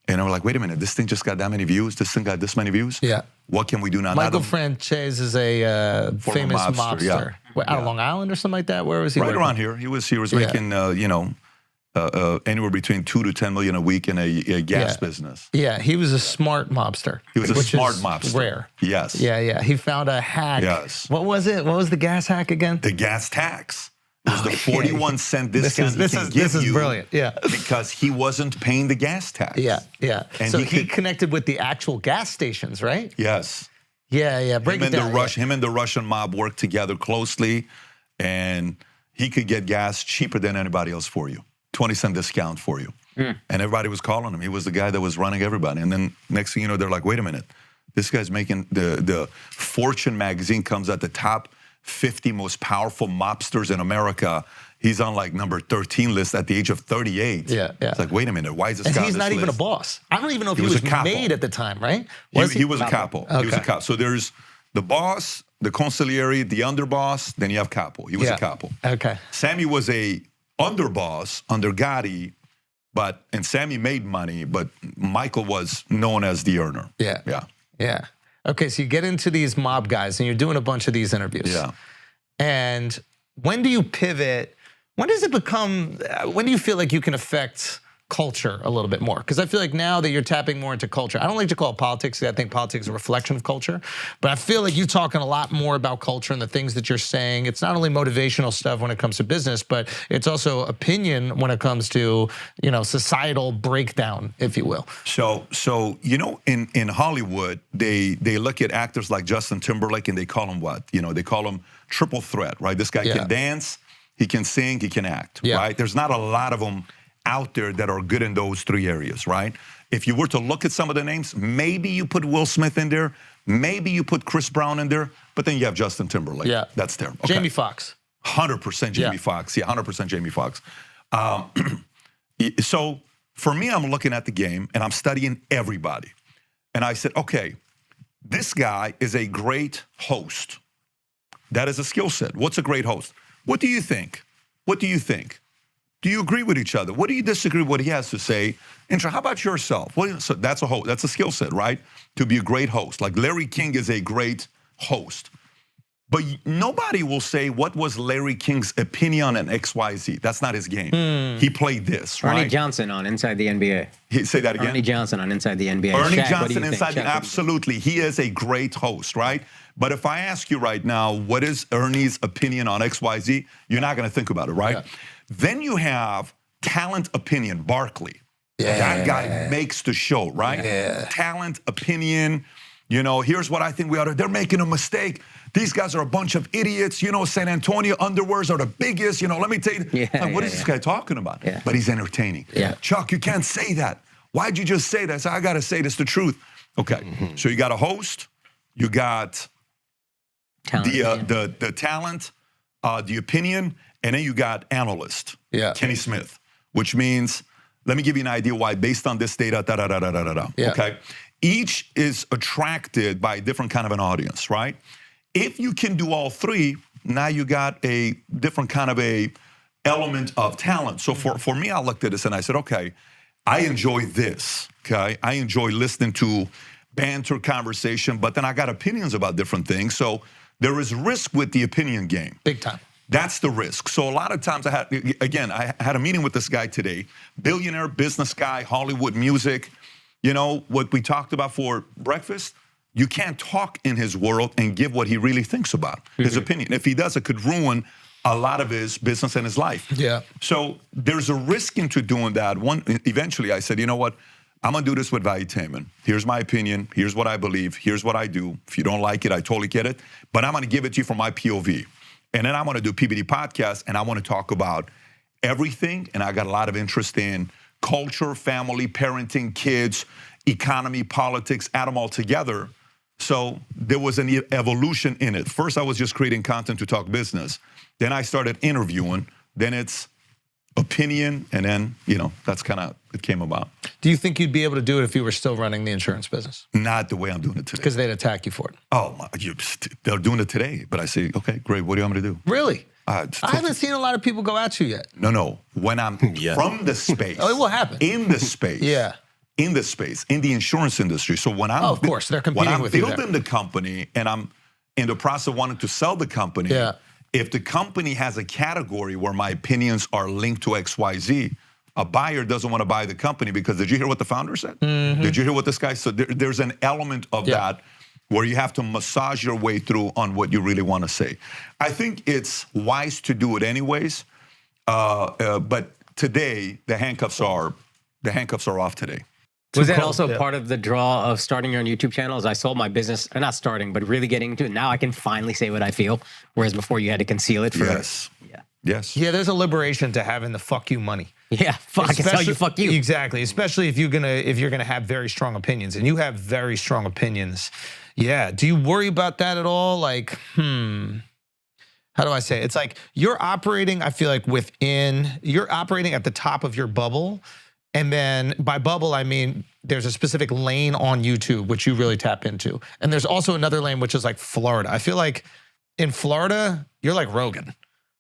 And we're like, wait a minute, this thing just got that many views? This thing got this many views? Yeah. What can we do now? Michael Francis is a famous mobster. Yeah. Out of Long Island or something like that? Where was he? Right around here. He was making, anywhere between 2 to 10 million a week in a gas business. Yeah, he was a smart mobster. He was a smart mobster. Rare. Yes. Yeah. He found a hack. Yes. What was it? What was the gas hack again? The gas tax. It was the 41-cent discount This is brilliant. Yeah. Because he wasn't paying the gas tax. Yeah. And so he connected with the actual gas stations, right? Yes. Yeah. Break it down. Him and the Russian mob worked together closely, and he could get gas cheaper than anybody else for you. 20-cent discount for you. And everybody was calling him. He was the guy that was running everybody. And then next thing you know, they're like, wait a minute. This guy's making the Fortune magazine comes at the top 50 most powerful mobsters in America. He's on like number 13 list at the age of 38. Yeah. It's like, wait a minute, why is this guy on he's this not even list? a boss. I don't even know if he was made at the time, right? He was a capo. Okay. He was a capo. So there's the boss, the consigliere, the underboss, then you have capo. He was a capo. Okay. Sammy was a underboss under Gotti, and Sammy made money, but Michael was known as the earner. Yeah. Okay, so you get into these mob guys and you're doing a bunch of these interviews. Yeah. And when do you pivot? When does it become, when do you feel like you can affect culture a little bit more? Because I feel like now that you're tapping more into culture, I don't like to call it politics. I think politics is a reflection of culture, but I feel like you're talking a lot more about culture and the things that you're saying. It's not only motivational stuff when it comes to business, but it's also opinion when it comes to, you know, societal breakdown, if you will. So you know, in Hollywood, they look at actors like Justin Timberlake and they call him what? You know, they call him triple threat, right? This guy can dance, he can sing, he can act, right? There's not a lot of them out there that are good in those three areas, right? If you were to look at some of the names, maybe you put Will Smith in there, maybe you put Chris Brown in there, but then you have Justin Timberlake. Yeah. That's there. Okay. Jamie Foxx. 100% Jamie Foxx. Yeah, 100% Jamie Foxx. So for me, I'm looking at the game and I'm studying everybody. And I said, okay, this guy is a great host. That is a skill set. What's a great host? What do you think? What do you think? Do you agree with each other? What do you disagree with what he has to say? Intro, how about yourself? So that's a host. That's a skill set, right? To be a great host. Like Larry King is a great host. But nobody will say, what was Larry King's opinion on XYZ? That's not his game. He played this, right? Ernie Johnson on Inside the NBA. Say that again? Ernie Johnson on Inside the NBA. Ernie Shaq, Johnson inside, absolutely. He is a great host, right? But if I ask you right now, what is Ernie's opinion on XYZ? You're not going to think about it, right? Yeah. Then you have talent opinion, Barkley. Yeah. That guy makes the show, right? Yeah. Talent opinion, you know, here's what I think we ought to, they're making a mistake. These guys are a bunch of idiots. You know, San Antonio underwears are the biggest. You know, let me tell you. What is this guy talking about? Yeah. But he's entertaining. Yeah. Chuck, you can't say that. Why'd you just say that? I said, I got to say this the truth. Okay. So you got a host. You got the talent, the opinion, and then you got analyst, Kenny Smith, which means, let me give you an idea why based on this data, okay? Each is attracted by a different kind of an audience, right? If you can do all three, now you got a different kind of a element of talent. So for me, I looked at this and I said, okay, I enjoy this, okay? I enjoy listening to banter conversation, but then I got opinions about different things. So there is risk with the opinion game. Big time. That's the risk. So a lot of times I had a meeting with this guy today, billionaire, business guy, Hollywood music. You know, what we talked about for breakfast, you can't talk in his world and give what he really thinks about, his opinion. If he does, it could ruin a lot of his business and his life. Yeah. So there's a risk into doing that. Eventually I said, you know what? I'm gonna do this with valuetainment. Here's my opinion, here's what I believe, here's what I do. If you don't like it, I totally get it. But I'm gonna give it to you from my POV. And then I'm gonna do PBD podcast and I wanna talk about everything. And I got a lot of interest in culture, family, parenting, kids, economy, politics, add them all together. So there was an evolution in it. First, I was just creating content to talk business. Then I started interviewing. Then it's opinion. And then, you know, that's kind of, it came about. Do you think you'd be able to do it if you were still running the insurance business? Not the way I'm doing it today. Because they'd attack you for it. Oh, they're doing it today. But I say, okay, great. What do you want me to do? Really? I haven't seen a lot of people go at you yet. No. When I'm from the space. Oh, it will happen. In the space. In the space, in the insurance industry. So when I'm, of course, they're competing with you there. When I'm building the company and I'm in the process of wanting to sell the company, if the company has a category where my opinions are linked to XYZ, a buyer doesn't want to buy the company because did you hear what the founder said? Did you hear what this guy said? There's an element of that where you have to massage your way through on what you really want to say. I think it's wise to do it anyways, but today the handcuffs are off today. Was that also part of the draw of starting your own YouTube channel? As I sold my business, or not starting, but really getting into it. Now I can finally say what I feel, whereas before you had to conceal it for. Yes. Yeah, there's a liberation to having the fuck you money. Yeah, I can tell you fuck you. Exactly, especially if you're gonna have very strong opinions, and you have very strong opinions. Yeah, do you worry about that at all? Like, how do I say it? It's like you're operating, I feel like you're operating at the top of your bubble. And then by bubble, I mean, there's a specific lane on YouTube, which you really tap into. And there's also another lane, which is like Florida. I feel like in Florida, you're like Rogan.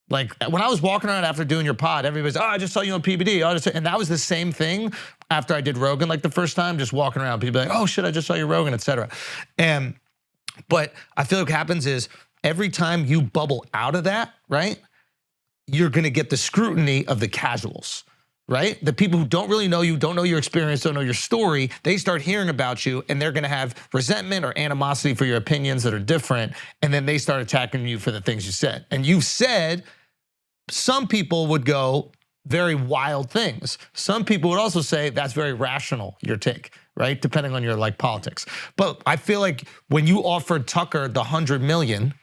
Like when I was walking around after doing your pod, everybody's, I just saw you on PBD. And that was the same thing after I did Rogan, like the first time, just walking around, people like, oh shit, I just saw you Rogan, et cetera. But I feel like what happens is every time you bubble out of that, right, you're gonna get the scrutiny of the casuals. right? The people who don't really know you, don't know your experience, don't know your story, they start hearing about you and they're gonna have resentment or animosity for your opinions that are different, and then they start attacking you for the things you said. And you've said, some people would go, very wild things. Some people would also say that's very rational, your take, right? Depending on your politics. But I feel like when you offered Tucker the 100 million,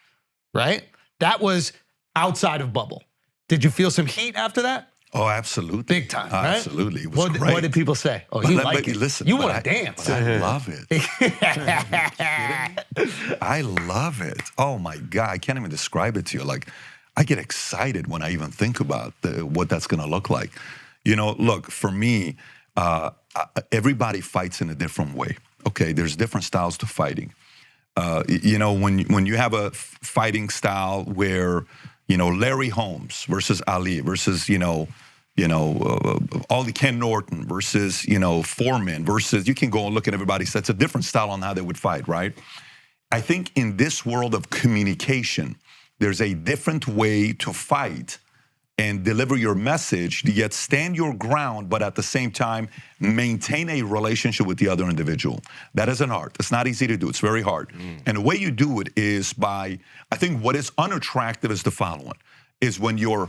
right? That was outside of bubble. Did you feel some heat after that? Oh, absolutely. Big time, right? Absolutely. It was great. What did people say? Oh, you like it. Listen, you want to dance. I love it. I love it. Oh my God, I can't even describe it to you. Like, I get excited when I even think about what that's gonna look like. You know, look, for me, everybody fights in a different way, okay? There's different styles to fighting. You know, when you have a fighting style where, you know, Larry Holmes versus Ali versus, all the Ken Norton versus, Foreman versus, you can go and look at everybody, so it's a different style on how they would fight, right? I think in this world of communication, there's a different way to fight and deliver your message, to yet stand your ground, but at the same time, maintain a relationship with the other individual. That is an art. It's not easy to do. It's very hard. And the way you do it is by, I think what is unattractive is the following, is when you're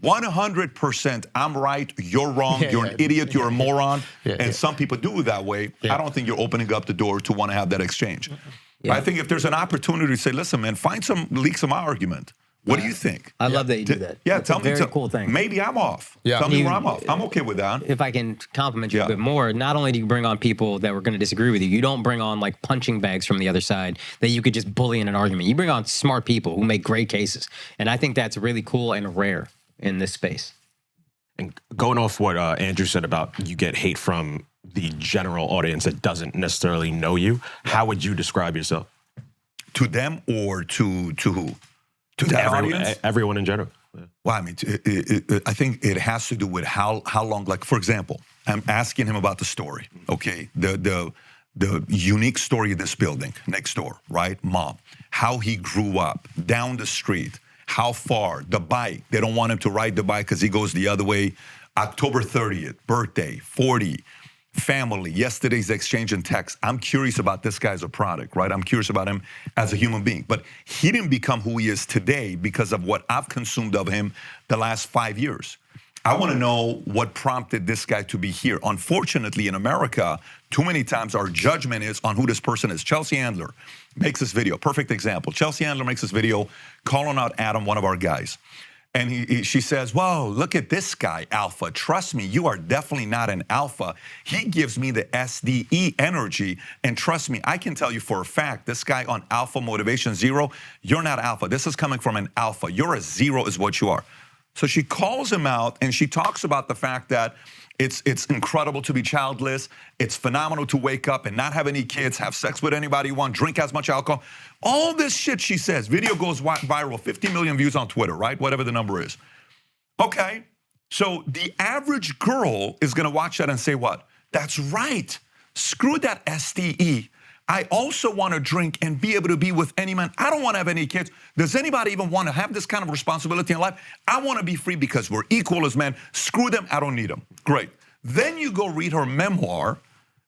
100% I'm right, you're wrong, you're an idiot, you're a moron, and some people do it that way. I don't think you're opening up the door to want to have that exchange. I think if there's an opportunity to say, listen, man, leak some argument. What do you think? I love that you do that. Yeah, That's tell me. a very cool thing. Maybe I'm off. Tell me where I'm off. I'm okay with that. If I can compliment you a bit more, not only do you bring on people that were going to disagree with you, you don't bring on like punching bags from the other side that you could just bully in an argument. You bring on smart people who make great cases. And I think that's really cool and rare in this space. And going off what Andrew said about you get hate from the general audience that doesn't necessarily know you, how would you describe yourself? To them or to who? To the audience? Everyone in general. Yeah. Well, I mean, I think it has to do with how long, like, for example, I'm asking him about the story, okay? The unique story of this building next door, right? Mom, how he grew up, down the street, how far, the bike. They don't want him to ride the bike because he goes the other way. October 30th, birthday, 40, family, yesterday's exchange in text. I'm curious about this guy as a product, right? I'm curious about him as a human being. But he didn't become who he is today because of what I've consumed of him the last 5 years. I want to know what prompted this guy to be here. Unfortunately, in America, too many times our judgment is on who this person is. Chelsea Handler makes this video, perfect example. Chelsea Handler makes this video calling out Adam, one of our guys. And she says, whoa, look at this guy, alpha. Trust me, you are definitely not an alpha. He gives me the SDE energy. And trust me, I can tell you for a fact, this guy on alpha motivation 0, you're not alpha. This is coming from an alpha. You're a 0 is what you are. So she calls him out and she talks about the fact that it's incredible to be childless. It's phenomenal to wake up and not have any kids, have sex with anybody you want, drink as much alcohol. All this shit she says. Video goes viral, 50 million views on Twitter, right? Whatever the number is. Okay, so the average girl is gonna watch that and say what? That's right, screw that STE. I also wanna drink and be able to be with any man. I don't wanna have any kids. Does anybody even wanna have this kind of responsibility in life? I wanna be free because we're equal as men. Screw them, I don't need them. Great. Then you go read her memoir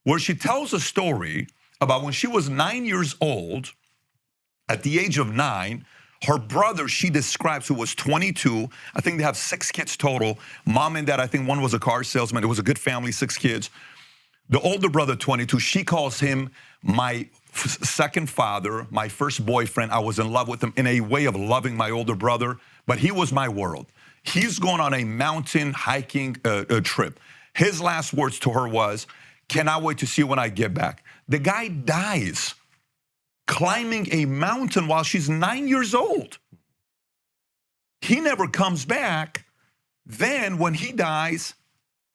where she tells a story about when she was 9 years old. At the age of 9, her brother, she describes, who was 22, I think they have 6 kids total. Mom and dad, I think one was a car salesman. It was a good family, 6 kids. The older brother, 22, she calls him my second father, my first boyfriend. I was in love with him in a way of loving my older brother, but he was my world. He's going on a mountain hiking trip. His last words to her was, cannot wait to see you when I get back. The guy dies climbing a mountain while she's 9 years old. He never comes back. Then when he dies,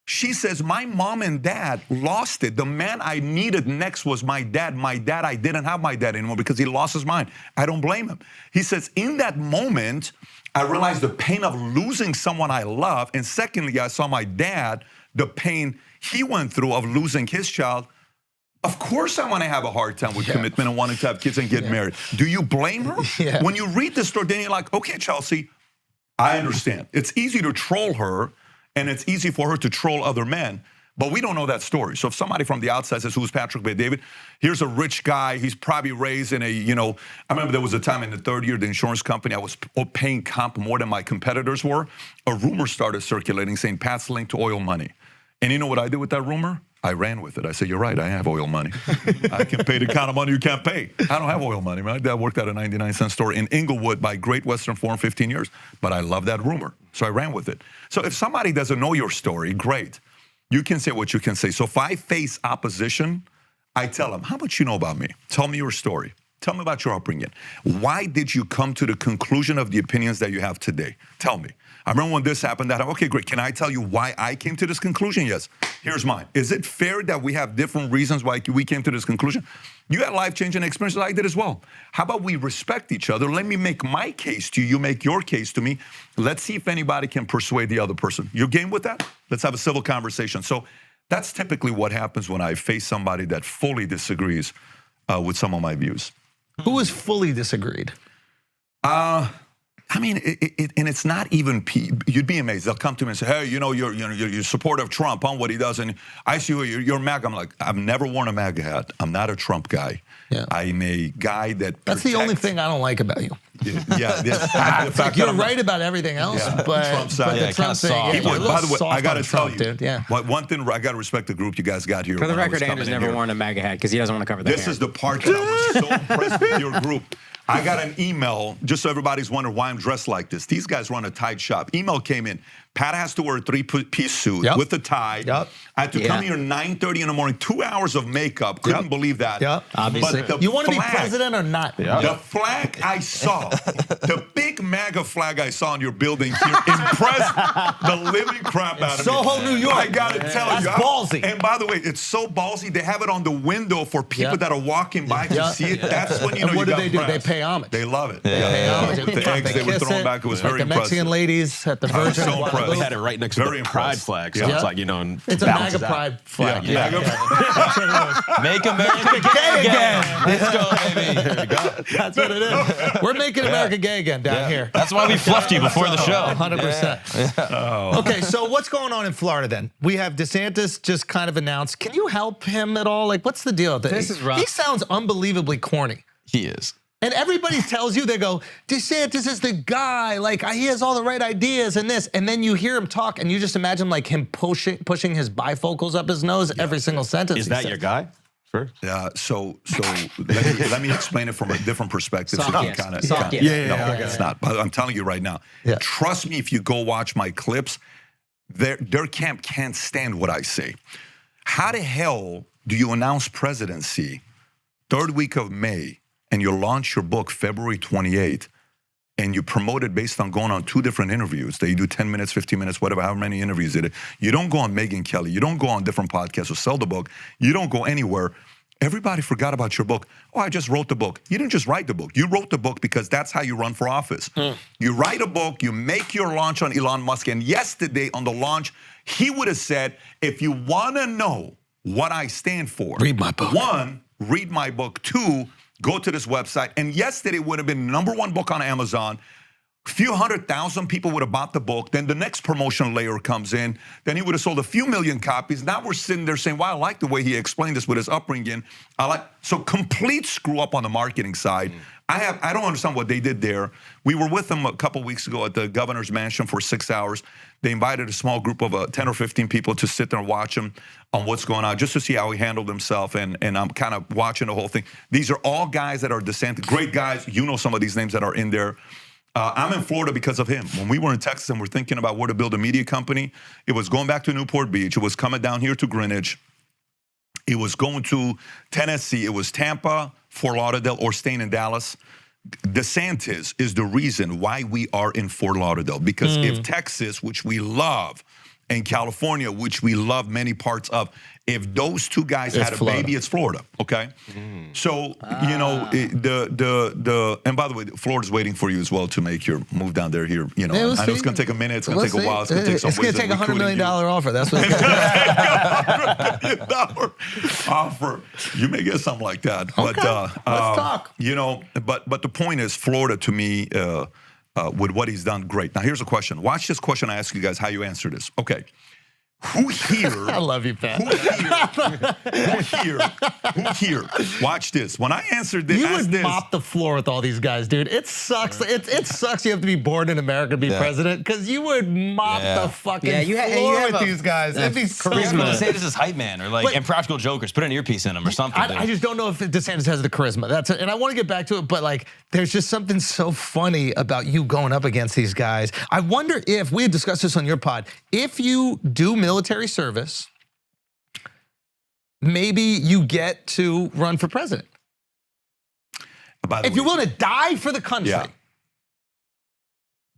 she says, my mom and dad lost it. The man I needed next was my dad. My dad, I didn't have my dad anymore because he lost his mind. I don't blame him. He says, in that moment, I realized the pain of losing someone I love. And secondly, I saw my dad, the pain he went through of losing his child. Of course I want to have a hard time with commitment and wanting to have kids and get married. Do you blame her? When you read the story, then you're like, okay, Chelsea, I understand. It's easy to troll her and it's easy for her to troll other men. But we don't know that story. So if somebody from the outside says, who's Patrick Bet-David? Here's a rich guy. He's probably raised in a, I remember there was a time in the third year of the insurance company, I was paying comp more than my competitors were. A rumor started circulating saying Pat's linked to oil money. And you know what I did with that rumor? I ran with it. I said, you're right, I have oil money. I can pay the kind of money you can't pay. I don't have oil money. My dad worked at a 99-cent store in Inglewood by Great Western for 15 years. But I love that rumor. So I ran with it. So if somebody doesn't know your story, great. You can say what you can say. So if I face opposition, I tell them, how much you know about me? Tell me your story. Tell me about your upbringing. Why did you come to the conclusion of the opinions that you have today? Tell me. I remember when this happened, that, okay, great. Can I tell you why I came to this conclusion? Yes. Here's mine. Is it fair that we have different reasons why we came to this conclusion? You had life-changing experiences, I did as well. How about we respect each other? Let me make my case to you. You make your case to me. Let's see if anybody can persuade the other person. You're game with that? Let's have a civil conversation. So that's typically what happens when I face somebody that fully disagrees with some of my views. Who has fully disagreed? I mean, and it's not even, you'd be amazed. They'll come to me and say, hey, you're supportive of Trump on what he does. And I see you're MAGA. I'm like, I've never worn a MAGA hat. I'm not a Trump guy. Yeah. I'm a guy that That's the only thing I don't like about you. Yeah. The fact You're right about everything else, but Trump side. the Trump thing, by the way, I got to tell you, dude. Yeah. One thing, I got to respect the group you guys got here. For the record, Andrew's never worn a MAGA hat because he doesn't want to cover the This hair. is the part that I was so impressed with your group. I got an email, just so everybody's wondering why I'm dressed like this. These guys run a tight shop. Email came in. Pat has to wear a three-piece suit with a tie. I had to come here 9:30 in the morning, 2 hours of makeup. Couldn't believe that. Obviously. But You want to be president or not? the flag I saw, the big MAGA flag I saw in your building here impressed the living crap out of me. Soho, New York. I got to tell you. That's ballsy. And by the way, it's so ballsy, they have it on the window for people that are walking by to see it. That's when you know And what you do they got do? They press. pay homage. They love it. They pay homage. The eggs they were kiss throwing it, back, it was like very the Mexican impressive. ladies at the I was Virgin. so impressed. They had it right next to Very the pride impressed. flag, so it's like, It's a MAGA pride flag. MAGA Make America gay again. Let's go, baby. There you go. That's what it is. We're making America gay again down here. That's why we fluffed you before the show. 100%. Okay, so what's going on in Florida then? We have DeSantis just kind of announced. Can you help him at all? Like, what's the deal? This is rough. He sounds unbelievably corny. He is. And everybody tells you, they go, DeSantis is the guy, like he has all the right ideas and this. And then you hear him talk and you just imagine like him pushing his bifocals up his nose every single sentence. Is that your guy? First? So let me explain it from a different perspective. It's not. But I'm telling you right now. Trust me, if you go watch my clips, their camp can't stand what I say. How the hell do you announce presidency third week of May and you launch your book February 28th and you promote it based on going on 2 different interviews? They do 10 minutes, 15 minutes, whatever, however many interviews it is. You don't go on Megyn Kelly. You don't go on different podcasts or sell the book. You don't go anywhere. Everybody forgot about your book. Oh, I just wrote the book. You didn't just write the book. You wrote the book because that's how you run for office. You write a book, you make your launch on Elon Musk, and yesterday on the launch, he would have said, if you want to know what I stand for, read my book. 1, read my book. 2, go to this website. And yesterday would have been #1 book on Amazon. A few 100,000 people would have bought the book. Then the next promotion layer comes in. Then he would have sold a few million copies. Now we're sitting there saying, wow, I like the way he explained this with his upbringing. So complete screw up on the marketing side. I don't understand what they did there. We were with them a couple weeks ago at the governor's mansion for 6 hours. They invited a small group of 10 or 15 people to sit there and watch him on what's going on, just to see how he handled himself. And I'm kind of watching the whole thing. These are all guys that are DeSantis, great guys. You know some of these names that are in there. I'm in Florida because of him. When we were in Texas and we're thinking about where to build a media company, it was going back to Newport Beach. It was coming down here to Greenwich. It was going to Tennessee. It was Tampa, Fort Lauderdale, or staying in Dallas. DeSantis is the reason why we are in Fort Lauderdale. Because if Texas, which we love, and California, which we love many parts of, if those 2 guys had a baby, it's Florida, okay? So, you know, and by the way, Florida's waiting for you as well to make your move down there here. You know, I know it's going to take a minute. It's going to take a while. It's going to take some It's going to take a $100 million offer. That's what it's going to $100 million offer. You may get something like that. Okay. But, let's talk. You know, but the point is, Florida to me, with what he's done, great. Now, here's a question. Watch this question. I ask you guys how you answer this. Okay. Who here? I love you, Pat. Who here? Watch this. When I answered this, you would mop the floor with all these guys, dude. It sucks. It sucks. You have to be born in America to be president because you would mop the fucking floor with these guys. It'd be charisma. Say this is hype man or like impractical jokers. Put an earpiece in them or something. I just don't know if DeSantis has the charisma. That's it. And I want to get back to it, but like, there's just something so funny about you going up against these guys. I wonder if we had discussed this on your pod. If you do military service, maybe you get to run for president. If you're willing to die for the country,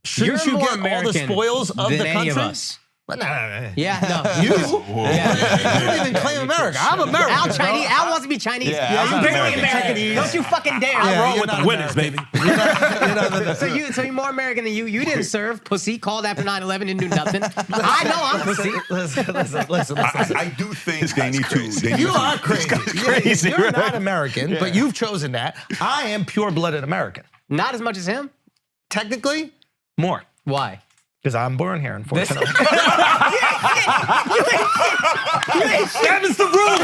shouldn't you get all the spoils of the country? Any of us. Yeah, no. You don't even claim America. I'm American. Al wants to be Chinese. I'm barely American. Don't you fucking dare. I'm wrong with the winners, baby. So you're more American than you. You didn't serve, pussy. Called after 9/11, didn't do nothing. I know I'm pussy. Listen. I do think they need to. You are crazy. You're not American, but you've chosen that. I am pure-blooded American. Not as much as him? Technically, more. Why? Because I'm born here, unfortunately. That is the rules.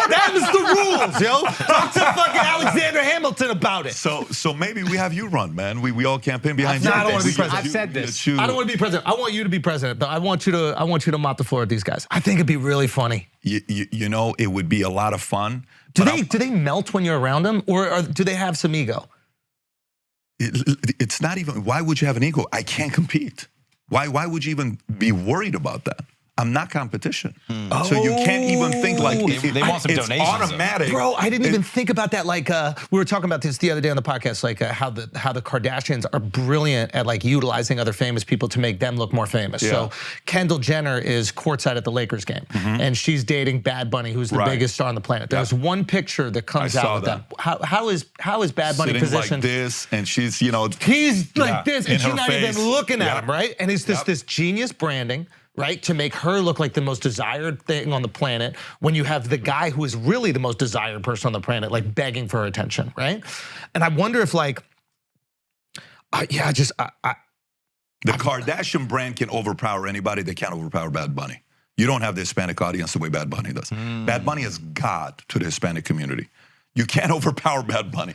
That is the rules, yo. Talk to fucking Alexander Hamilton about it. So maybe we have you run, man. We all campaign behind you. I don't want to be president. I've said this. I don't want to be president. I want you to be president, though. I want you to mop the floor with these guys. I think it'd be really funny. You know, it would be a lot of fun. Do they melt when you're around them, or do they have some ego? It's not even. Why would you have an ego? I can't compete. Why would you even be worried about that? I'm not competition. So you can't even think like they want some donations. It's automatic. Bro, I didn't even think about that. Like we were talking about this the other day on the podcast, like how the Kardashians are brilliant at like utilizing other famous people to make them look more famous. Yeah. So Kendall Jenner is courtside at the Lakers game, and she's dating Bad Bunny, who's the biggest star on the planet. There's one picture that comes out with them. How is Bad Bunny sitting positioned like this, and she's he's like this, and she's not even looking at him, right? And it's this genius branding, right? To make her look like the most desired thing on the planet when you have the guy who is really the most desired person on the planet, like begging for her attention, right? And I wonder if like, the Kardashian brand can overpower anybody. They can't overpower Bad Bunny. You don't have the Hispanic audience the way Bad Bunny does. Bad Bunny is God to the Hispanic community. You can't overpower Bad Bunny.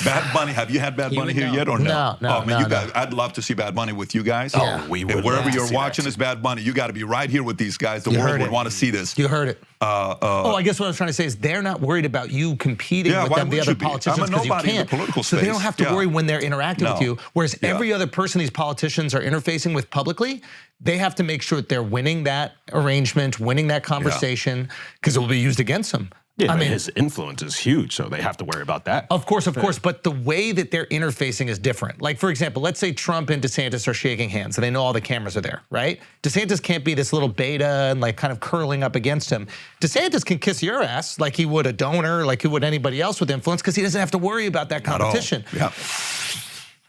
Bad Bunny, have you had Bad Bunny here yet or no? No, you guys, I'd love to see Bad Bunny with you guys. Yeah. We would. And wherever you're watching this Bad Bunny, you got to be right here with these guys. The world would want to see this. You heard it. I guess what I was trying to say is they're not worried about you competing with them, the other politicians, because you can't. So they don't have to worry when they're interacting with you. Whereas every other person these politicians are interfacing with publicly, they have to make sure that they're winning that arrangement, winning that conversation, because it will be used against them. Yeah, I mean, his influence is huge, so they have to worry about that. Of course, but the way that they're interfacing is different. Like, for example, let's say Trump and DeSantis are shaking hands, and they know all the cameras are there, right? DeSantis can't be this little beta and like kind of curling up against him. DeSantis can kiss your ass like he would a donor, like he would anybody else with influence, because he doesn't have to worry about that competition. Yeah.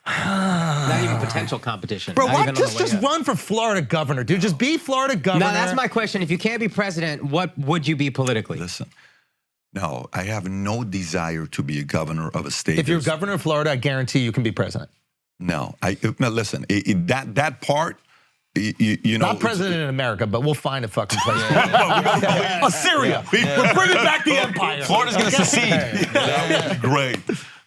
Not even potential competition. Bro, why just run for Florida governor, dude? Just be Florida governor. No, that's my question. If you can't be president, what would you be politically? Listen. No, I have no desire to be a governor of a state. If you're governor of Florida, I guarantee you can be president. No, listen, that part, you know. Not president in America, but we'll find a fucking place. Assyria. We're bringing back the empire. Florida's going to secede. That would be great.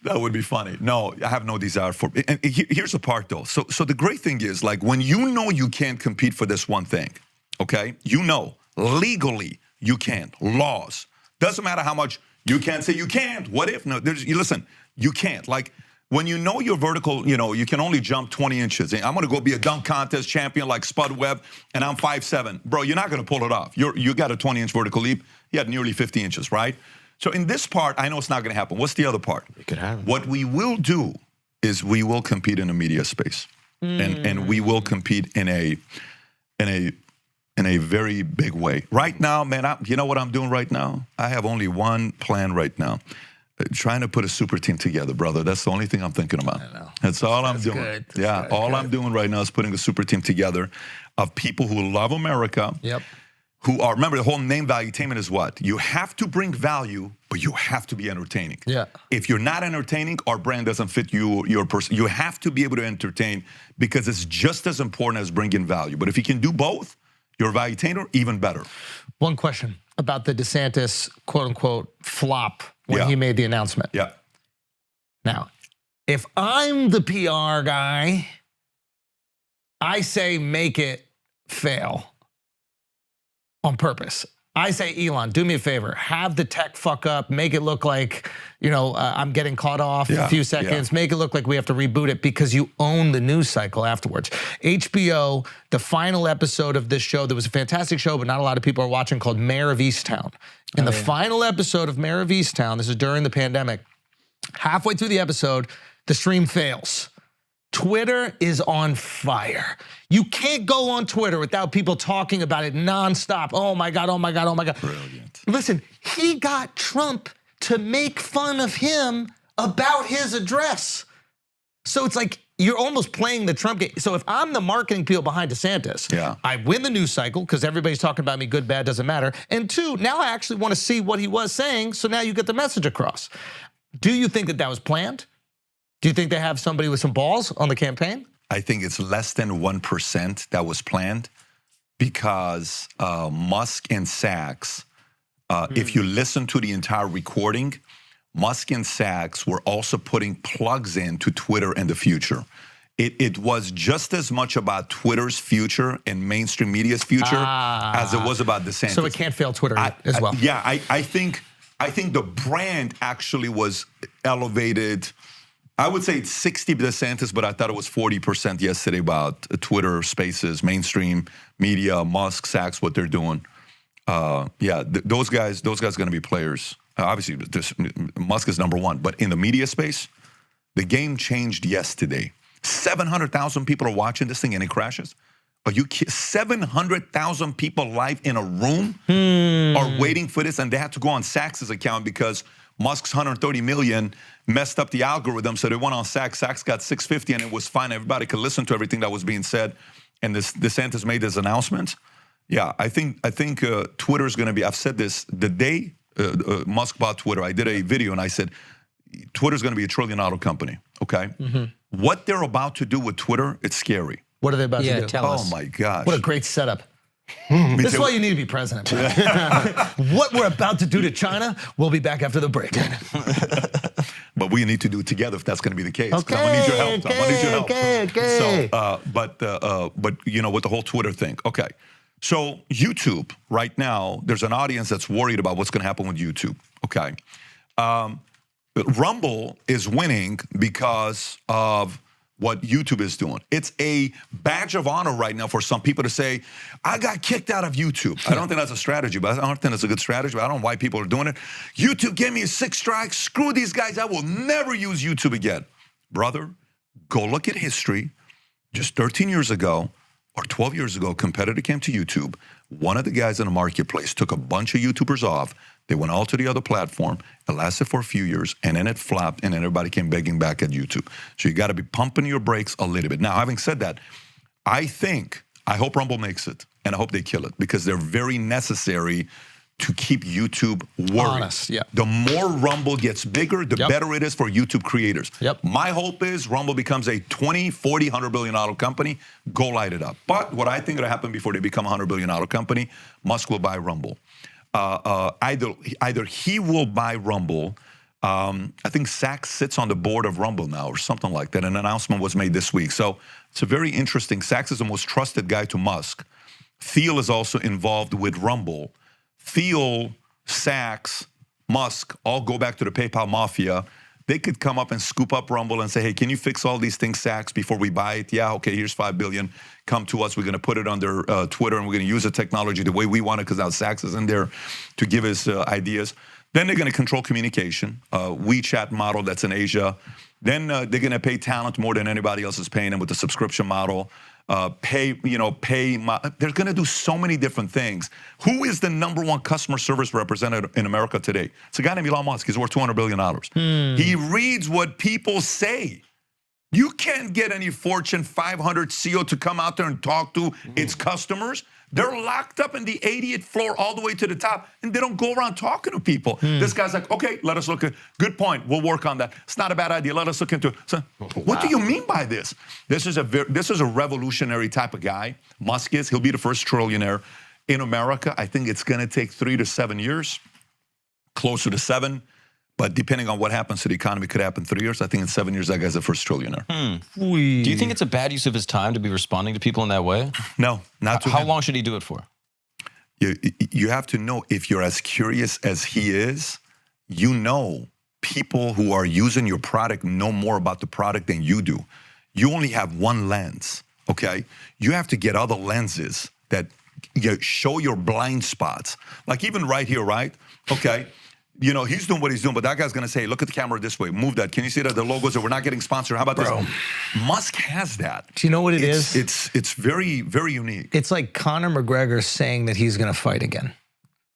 That would be funny. No, I have no desire for it. And here's the part, though. So the great thing is, like, when you know you can't compete for this one thing, okay? You know, legally, you can't. Laws. Doesn't matter how much you can't say you can't. What if? No, listen, you can't. Like, when you know you're vertical, you can only jump 20 inches. I'm going to go be a dunk contest champion like Spud Webb, and I'm 5'7". Bro, you're not going to pull it off. You got a 20-inch vertical leap. He had nearly 50 inches, right? So in this part, I know it's not going to happen. What's the other part? It could happen. What we will do is we will compete in a media space. And we will compete in a very big way. Right now, man, you know what I'm doing right now? I have only one plan right now. Trying to put a super team together, brother. That's the only thing I'm thinking about. I know. That's all I'm doing. All I'm doing right now is putting a super team together of people who love America. Yep. who are, remember the whole name valuetainment is what? You have to bring value, but you have to be entertaining. Yeah. If you're not entertaining, our brand doesn't fit you, your person. You have to be able to entertain because it's just as important as bringing value. But if you can do both, you're a valuetainer, even better. One question about the DeSantis quote unquote flop when he made the announcement. Yeah. Now, if I'm the PR guy, I say make it fail on purpose. I say, Elon, do me a favor, have the tech fuck up, make it look like, you know, I'm getting caught off a few seconds, make it look like we have to reboot it because you own the news cycle afterwards. HBO, the final episode of this show, that was a fantastic show, but not a lot of people are watching, called Mayor of Easttown. In the final episode of Mayor of Easttown, this is during the pandemic, halfway through the episode, the stream fails. Twitter is on fire. You can't go on Twitter without people talking about it nonstop. Oh my God, oh my God, oh my God. Brilliant. Listen, he got Trump to make fun of him about his address. So it's like you're almost playing the Trump game. So if I'm the marketing people behind DeSantis, I win the news cycle because everybody's talking about me, good, bad, doesn't matter. And two, now I actually want to see what he was saying, so now you get the message across. Do you think that that was planned? Do you think they have somebody with some balls on the campaign? I think it's less than 1% that was planned because Musk and Sachs, if you listen to the entire recording, Musk and Sachs were also putting plugs into Twitter in the future. It was just as much about Twitter's future and mainstream media's future as it was about DeSantis. So it can't fail Twitter as well. I think the brand actually was elevated. I would say it's 60 DeSantis, but I thought it was 40% yesterday about Twitter Spaces, mainstream media, Musk, Sachs, what they're doing. Those guys are going to be players. Obviously, Musk is number one, but in the media space, the game changed yesterday. 700,000 people are watching this thing and it crashes. Are you kidding? 700,000 people live in a room are waiting for this, and they had to go on Sachs's account because Musk's 130 million messed up the algorithm, so they went on Sachs. Sachs got 650, and it was fine. Everybody could listen to everything that was being said, and DeSantis made this announcement. Yeah, I think Twitter's going to be. I've said this the day Musk bought Twitter. I did a video and I said Twitter's going to be a $1 trillion company. Okay, what they're about to do with Twitter, it's scary. What are they about to do? Tell us. Oh my gosh! What a great setup. This is why you need to be president. What we're about to do to China, we'll be back after the break. But we need to do it together if that's going to be the case. I'm going to need your help. I'm going to need your help. Okay. So, but you know, with the whole Twitter thing. Okay. So YouTube right now, there's an audience that's worried about what's going to happen with YouTube. Okay. Rumble is winning because of what YouTube is doing. It's a badge of honor right now for some people to say, I got kicked out of YouTube. I don't think that's a strategy, but I don't think that's a good strategy, but I don't know why people are doing it. YouTube gave me a 6 strikes. Screw these guys. I will never use YouTube again. Brother, go look at history. Just 13 years ago or 12 years ago, a competitor came to YouTube. One of the guys in the marketplace took a bunch of YouTubers off. They went all to the other platform. It lasted for a few years, and then it flopped, and then everybody came begging back at YouTube. So you got to be pumping your brakes a little bit. Now, having said that, I hope Rumble makes it, and I hope they kill it, because they're very necessary to keep YouTube worried. Honest, yeah. The more Rumble gets bigger, the better it is for YouTube creators. My hope is Rumble becomes a 20, 40, $100 billion company. Go light it up. But what I think will happen before they become a $100 billion company, Musk will buy Rumble. Either he will buy Rumble. I think Sachs sits on the board of Rumble now or something like that. An announcement was made this week. So it's a very interesting. Sachs is the most trusted guy to Musk. Thiel is also involved with Rumble. Thiel, Sachs, Musk all go back to the PayPal mafia. They could come up and scoop up Rumble and say, hey, can you fix all these things, Sachs, before we buy it? Yeah, okay, here's $5 billion. Come to us. We're going to put it under Twitter, and we're going to use the technology the way we want it, because now Sachs is in there to give us ideas. Then they're going to control communication, WeChat model that's in Asia. Then they're going to pay talent more than anybody else is paying them with the subscription model. They're going to do so many different things. Who is the #1 customer service representative in America today? It's a guy named Elon Musk. He's worth $200 billion. He reads what people say. You can't get any Fortune 500 CEO to come out there and talk to its customers. They're locked up in the 80th floor all the way to the top, and they don't go around talking to people. This guy's like, okay, let us look at, good point, we'll work on that. It's not a bad idea, let us look into it. So, what do you mean by this? This is a revolutionary type of guy. Musk is, he'll be the first trillionaire in America. I think it's gonna take 3 to 7 years, closer to 7. But depending on what happens to the economy, could happen 3 years. I think in 7 years, that guy's the first trillionaire. Do you think it's a bad use of his time to be responding to people in that way? No, not to How him. long should he do it for? You have to know, if you're as curious as he is, you know people who are using your product know more about the product than you do. You only have one lens, okay? You have to get other lenses that show your blind spots. Like even right here, right? Okay. You know, he's doing what he's doing, but that guy's gonna say, look at the camera this way, move that. Can you see that the logos are, we're not getting sponsored? How about this? Musk has that. Do you know what it is? It's very, very unique. It's like Conor McGregor saying that he's gonna fight again.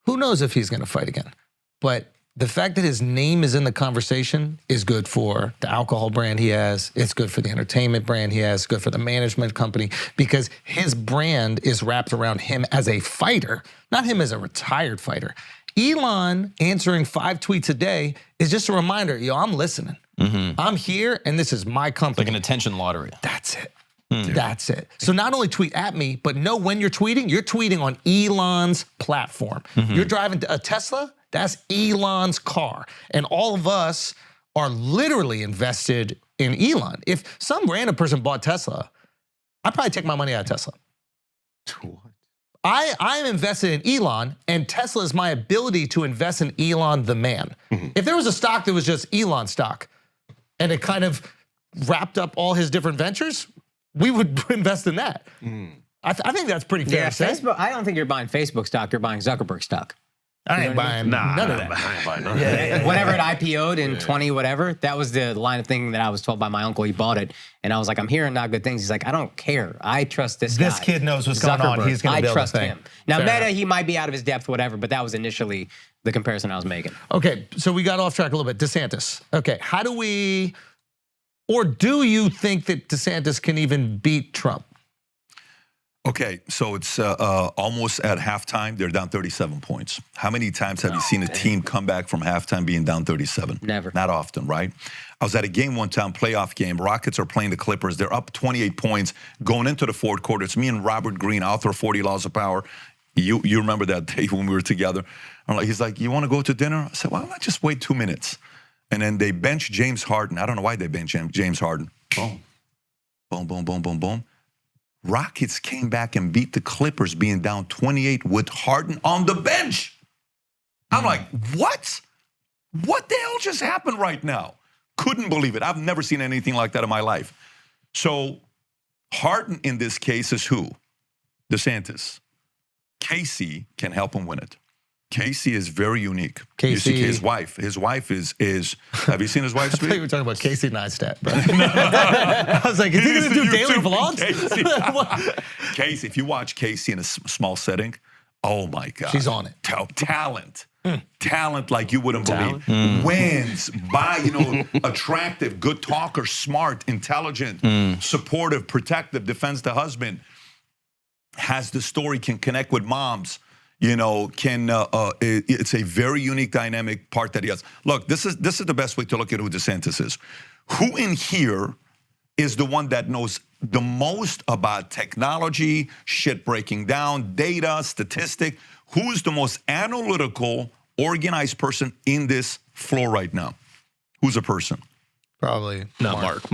Who knows if he's gonna fight again? But the fact that his name is in the conversation is good for the alcohol brand he has. It's good for the entertainment brand he has. It's good for the management company, because his brand is wrapped around him as a fighter, not him as a retired fighter. Elon answering 5 tweets a day is just a reminder, yo, I'm listening. I'm here and this is my company. Like an attention lottery. That's it. That's it. So not only tweet at me, but know when you're tweeting on Elon's platform. You're driving a Tesla, that's Elon's car. And all of us are literally invested in Elon. If some random person bought Tesla, I'd probably take my money out of Tesla. I am invested in Elon, and Tesla is my ability to invest in Elon the man. If there was a stock that was just Elon stock, and it kind of wrapped up all his different ventures, we would invest in that. I think that's pretty fair to say. Facebook. I don't think you're buying Facebook stock. You're buying Zuckerberg stock. I ain't buying none of that. I ain't buying none of that. Whenever it IPO'd in 20 whatever, that was the line of thinking that I was told by my uncle. He bought it, and I was like, I'm hearing not good things. He's like, I don't care. I trust this guy. This kid knows what's going on. He's going to build I trust the thing. him. Now, Fair Meta, enough. he might be out of his depth, whatever, but that was initially the comparison I was making. Okay, so we got off track a little bit. DeSantis. Okay, how do we, or do you think that DeSantis can even beat Trump? Okay, so it's almost at halftime. They're down 37 points. How many times have you seen a team come back from halftime being down 37? Never. Not often, right? I was at a game one time, playoff game. Rockets are playing the Clippers. They're up 28 points going into the fourth quarter. It's me and Robert Greene, author of 40 Laws of Power. You remember that day when we were together. He's like, you want to go to dinner? I said, well, let's just wait 2 minutes. And then they bench James Harden. I don't know why they bench James Harden. Boom. Boom, boom, boom, boom, boom. Rockets came back and beat the Clippers being down 28 with Harden on the bench. I'm like, what? What the hell just happened right now? Couldn't believe it. I've never seen anything like that in my life. So Harden in this case is who? DeSantis. Casey can help him win it. Casey is very unique. Casey, his wife is. Have you seen his wife I thought speak? you were talking about Casey Neistat, bro. I was like, is he going to do daily vlogs? Casey, if you watch Casey in a small setting, oh my God. She's on it. Talent. Talent like you wouldn't believe. Wins by, attractive, good talker, smart, intelligent, supportive, protective, defends the husband, has the story, can connect with moms. It's a very unique dynamic part that he has. Look, this is the best way to look at who DeSantis is. Who in here is the one that knows the most about technology, shit breaking down, data, statistic? Who's the most analytical, organized person in this floor right now? Who's a person? Probably. No, Mark.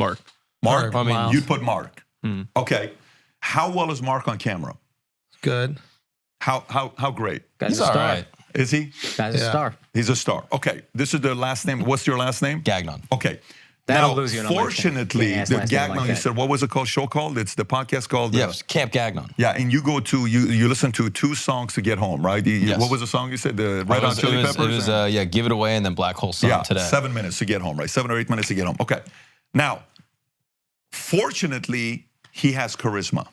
Mark? I mean, You'd put Mark. Okay. How well is Mark on camera? Good. How great? Guy's a star. Right. Is he? Guy's a star. He's a star. Okay, this is the last name. What's your last name? Gagnon. Okay. That'll Now, lose you. Fortunately, the Gagnon, you said, what was it called? Show called? It's the podcast called? Yes, Camp Gagnon. Yeah, and you go to, you listen to 2 songs to get home, right? Yes. What was the song you said? The Red Hot Chili Peppers? It was Give It Away and then Black Hole Sun today. 7 minutes to get home, right? 7 or 8 minutes to get home. Okay. Now, fortunately, he has charisma.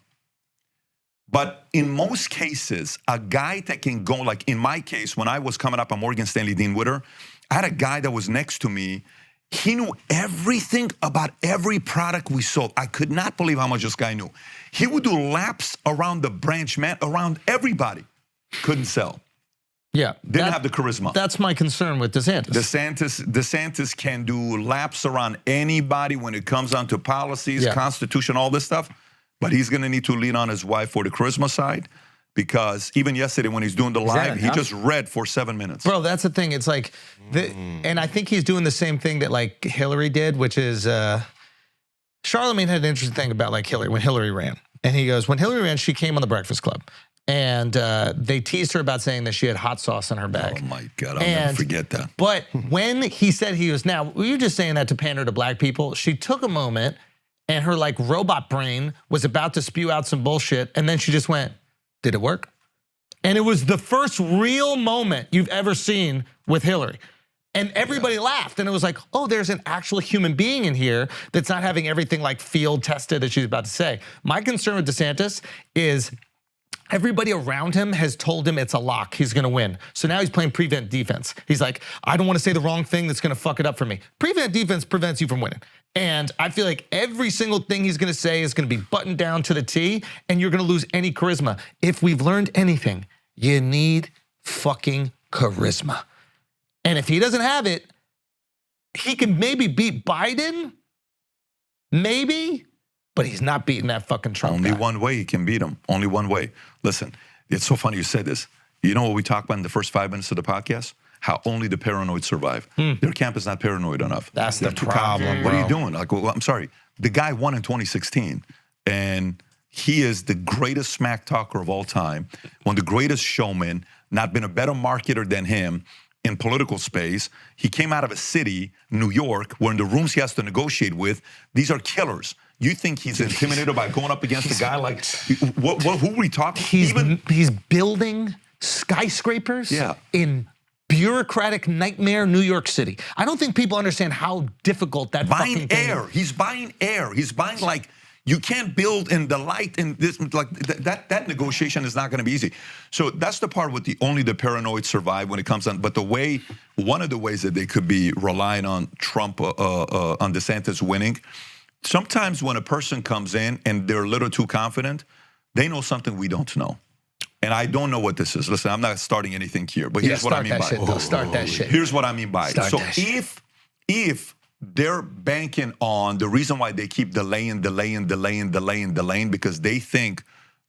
But in most cases, a guy that can go, like in my case, when I was coming up at Morgan Stanley Dean Witter, I had a guy that was next to me. He knew everything about every product we sold. I could not believe how much this guy knew. He would do laps around the branch, man, around everybody. Couldn't sell. Yeah. Didn't have the charisma. That's my concern with DeSantis. DeSantis can do laps around anybody when it comes down to policies, Constitution, all this stuff. But he's going to need to lean on his wife for the charisma side. Because even yesterday when he's doing the live, he just read for 7 minutes. Bro, that's the thing. It's like, and I think he's doing the same thing that like Hillary did, which is, Charlemagne had an interesting thing about like Hillary, when Hillary ran. And he goes, when Hillary ran, she came on the Breakfast Club. And they teased her about saying that she had hot sauce in her bag. Oh my God, I'll never forget that. But when he said he was, now, were you just saying that to pander to black people? She took a moment and her like robot brain was about to spew out some bullshit. And then she just went, did it work? And it was the first real moment you've ever seen with Hillary. And everybody laughed. And it was like, oh, there's an actual human being in here that's not having everything like field tested that she's about to say. My concern with DeSantis is everybody around him has told him it's a lock. He's going to win. So now he's playing prevent defense. He's like, I don't want to say the wrong thing that's going to fuck it up for me. Prevent defense prevents you from winning. And I feel like every single thing he's going to say is going to be buttoned down to the T, and you're going to lose any charisma. If we've learned anything, you need fucking charisma. And if he doesn't have it, he can maybe beat Biden, maybe, but he's not beating that fucking Trump Only guy. one way he can beat him. Only one way. Listen, it's so funny you said this. You know what we talked about in the first 5 minutes of the podcast? How only the paranoid survive. Their camp is not paranoid enough. That's They're the too problem, confident. What are you doing? Like, well, I'm sorry. The guy won in 2016, and he is the greatest smack talker of all time, one of the greatest showmen, not been a better marketer than him in political space. He came out of a city, New York, where in the rooms he has to negotiate with, these are killers. You think he's intimidated by going up against a guy like, who are we talking? He's building skyscrapers in bureaucratic nightmare New York City. I don't think people understand how difficult that fucking thing air. He's buying air. He's buying like, you can't build in the light and this, like that negotiation is not going to be easy. So that's the part with only the paranoid survive when it comes on. But one of the ways that they could be relying on Trump, on DeSantis winning, sometimes when a person comes in and they're a little too confident, they know something we don't know. And I don't know what this is. Listen, I'm not starting anything here, but here's what I mean by it. Start that shit. Here's what I mean by it. So if they're banking on the reason why they keep delaying, because they think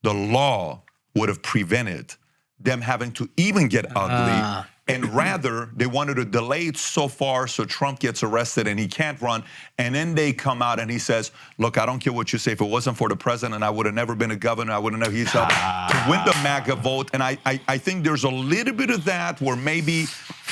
the law would have prevented them having to even get ugly. And rather, they wanted to delay it so far so Trump gets arrested and he can't run. And then they come out and he says, look, I don't care what you say. If it wasn't for the president, I would have never been a governor. I wouldn't have. He's helped to win the MAGA vote. And I think there's a little bit of that where maybe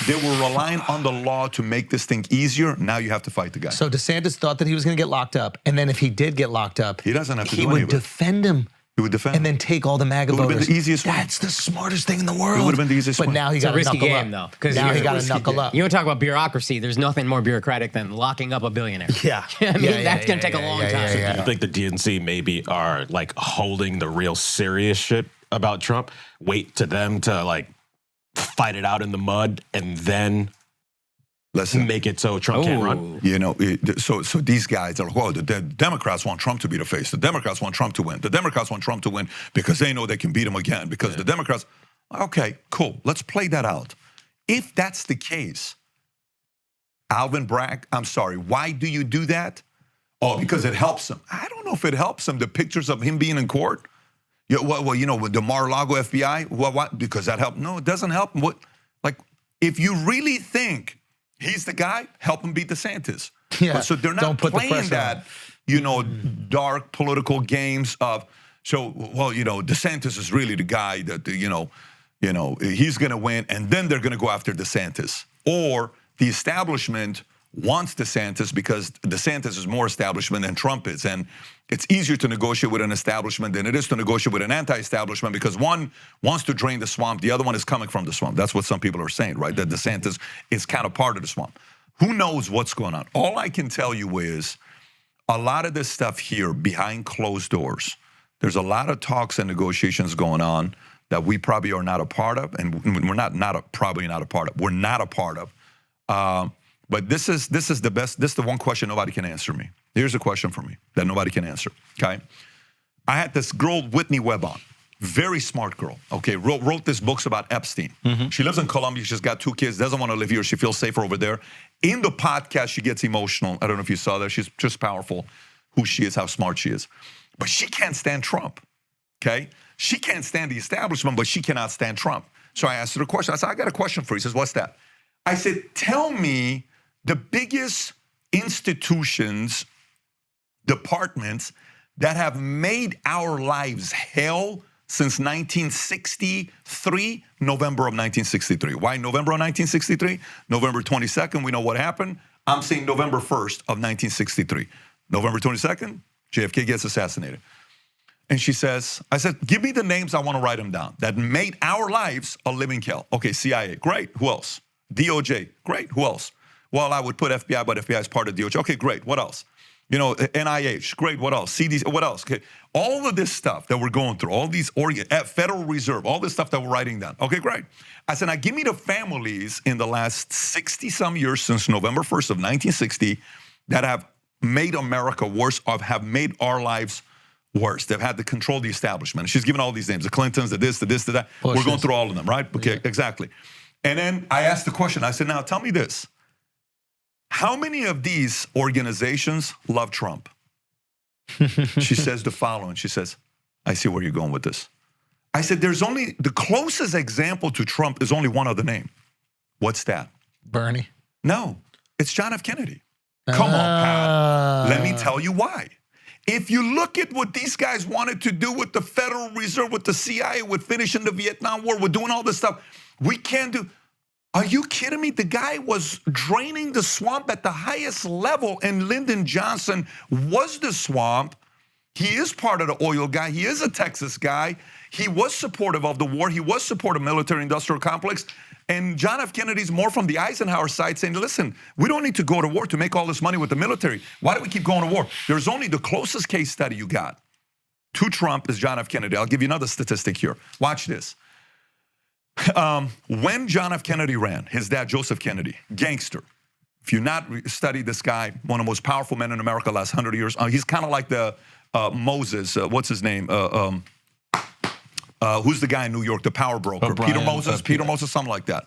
they were relying on the law to make this thing easier. Now you have to fight the guy. So DeSantis thought that he was going to get locked up. And then if he did get locked up, he doesn't have to he would defend him. He would defend. And then take all the MAGA voters. It would have been the easiest one. That's the smartest thing in the world. It would have been the easiest but one. Now he got to risky knuckle game, up. though. Now he got to knuckle up. You want to talk about bureaucracy? There's nothing more bureaucratic than locking up a billionaire. Yeah. I mean, that's going to take a long time. Do you think the DNC maybe are like holding the real serious shit about Trump? Wait to them to like fight it out in the mud and then make it so Trump can't run? You know, so these guys are like, oh, the Democrats want Trump to be the face. The Democrats want Trump to win. The Democrats want Trump to win because they know they can beat him again. Because the Democrats, okay, cool. Let's play that out. If that's the case, Alvin Bragg, I'm sorry, why do you do that? Oh, because it helps him. I don't know if it helps him, the pictures of him being in court. Yeah, well, you know, with the Mar-a-Lago FBI, what? Because that helped? No, it doesn't help him. What? Like, if you really think he's the guy, help him beat DeSantis. Yeah, so they're not playing that, you know, dark political games of, well, you know, DeSantis is really the guy that, you know, he's going to win, and then they're going to go after DeSantis. Or the establishment wants DeSantis because DeSantis is more establishment than Trump is. And it's easier to negotiate with an establishment than it is to negotiate with an anti-establishment because one wants to drain the swamp, the other one is coming from the swamp. That's what some people are saying, right? That DeSantis is kind of part of the swamp. Who knows what's going on? All I can tell you is a lot of this stuff here behind closed doors, there's a lot of talks and negotiations going on that we probably are not a part of, and we're not probably not a part of. We're not a part of. But this is the best. This is the one question nobody can answer me. Here's a question for me that nobody can answer. Okay, I had this girl Whitney Webb on, very smart girl. Okay, wrote this books about Epstein. She lives in Colombia. She's got 2 kids. Doesn't want to live here. She feels safer over there. In the podcast, she gets emotional. I don't know if you saw that. She's just powerful. Who she is, how smart she is, but she can't stand Trump. Okay, she can't stand the establishment, but she cannot stand Trump. So I asked her a question. I said, I got a question for you. He says, what's that? I said, tell me the biggest institutions, departments that have made our lives hell since 1963, November of 1963. Why November of 1963? November 22nd, we know what happened. I'm saying November 1st of 1963. November 22nd, JFK gets assassinated. And she says, I said, give me the names, I want to write them down, that made our lives a living hell. Okay, CIA, great, who else? DOJ, great, who else? Well, I would put FBI, but FBI is part of DOJ. Okay, great, what else? You know, NIH, great, what else? CDC, what else? Okay, all of this stuff that we're going through, all these, Federal Reserve, all this stuff that we're writing down. Okay, great. I said, now give me the families in the last 60-some years since November 1st of 1960 that have made America worse, or have made our lives worse. They've had to control the establishment. She's given all these names, the Clintons, the this, the this, the that. We're going through all of them, right? Okay, exactly. And then I asked the question, I said, now tell me this. How many of these organizations love Trump? She says the following. She says, I see where you're going with this. I said, there's only, the closest example to Trump is only one other name. What's that? Bernie. No, it's John F. Kennedy. Come on, Pat. Let me tell you why. If you look at what these guys wanted to do with the Federal Reserve, with the CIA, with finishing the Vietnam War, with doing all this stuff, we can't do. Are you kidding me? The guy was draining the swamp at the highest level, and Lyndon Johnson was the swamp. He is part of the oil guy. He is a Texas guy. He was supportive of the war. He was supportive of military-industrial complex. And John F. Kennedy's more from the Eisenhower side saying, listen, we don't need to go to war to make all this money with the military. Why do we keep going to war? There's only the closest case study you got to Trump is John F. Kennedy. I'll give you another statistic here. Watch this. When John F. Kennedy ran, his dad, Joseph Kennedy, gangster. If you not studied this guy, one of the most powerful men in America the last 100 years, he's kind of like the Moses, what's his name? Who's the guy in New York, the power broker? Peter Moses, something like that.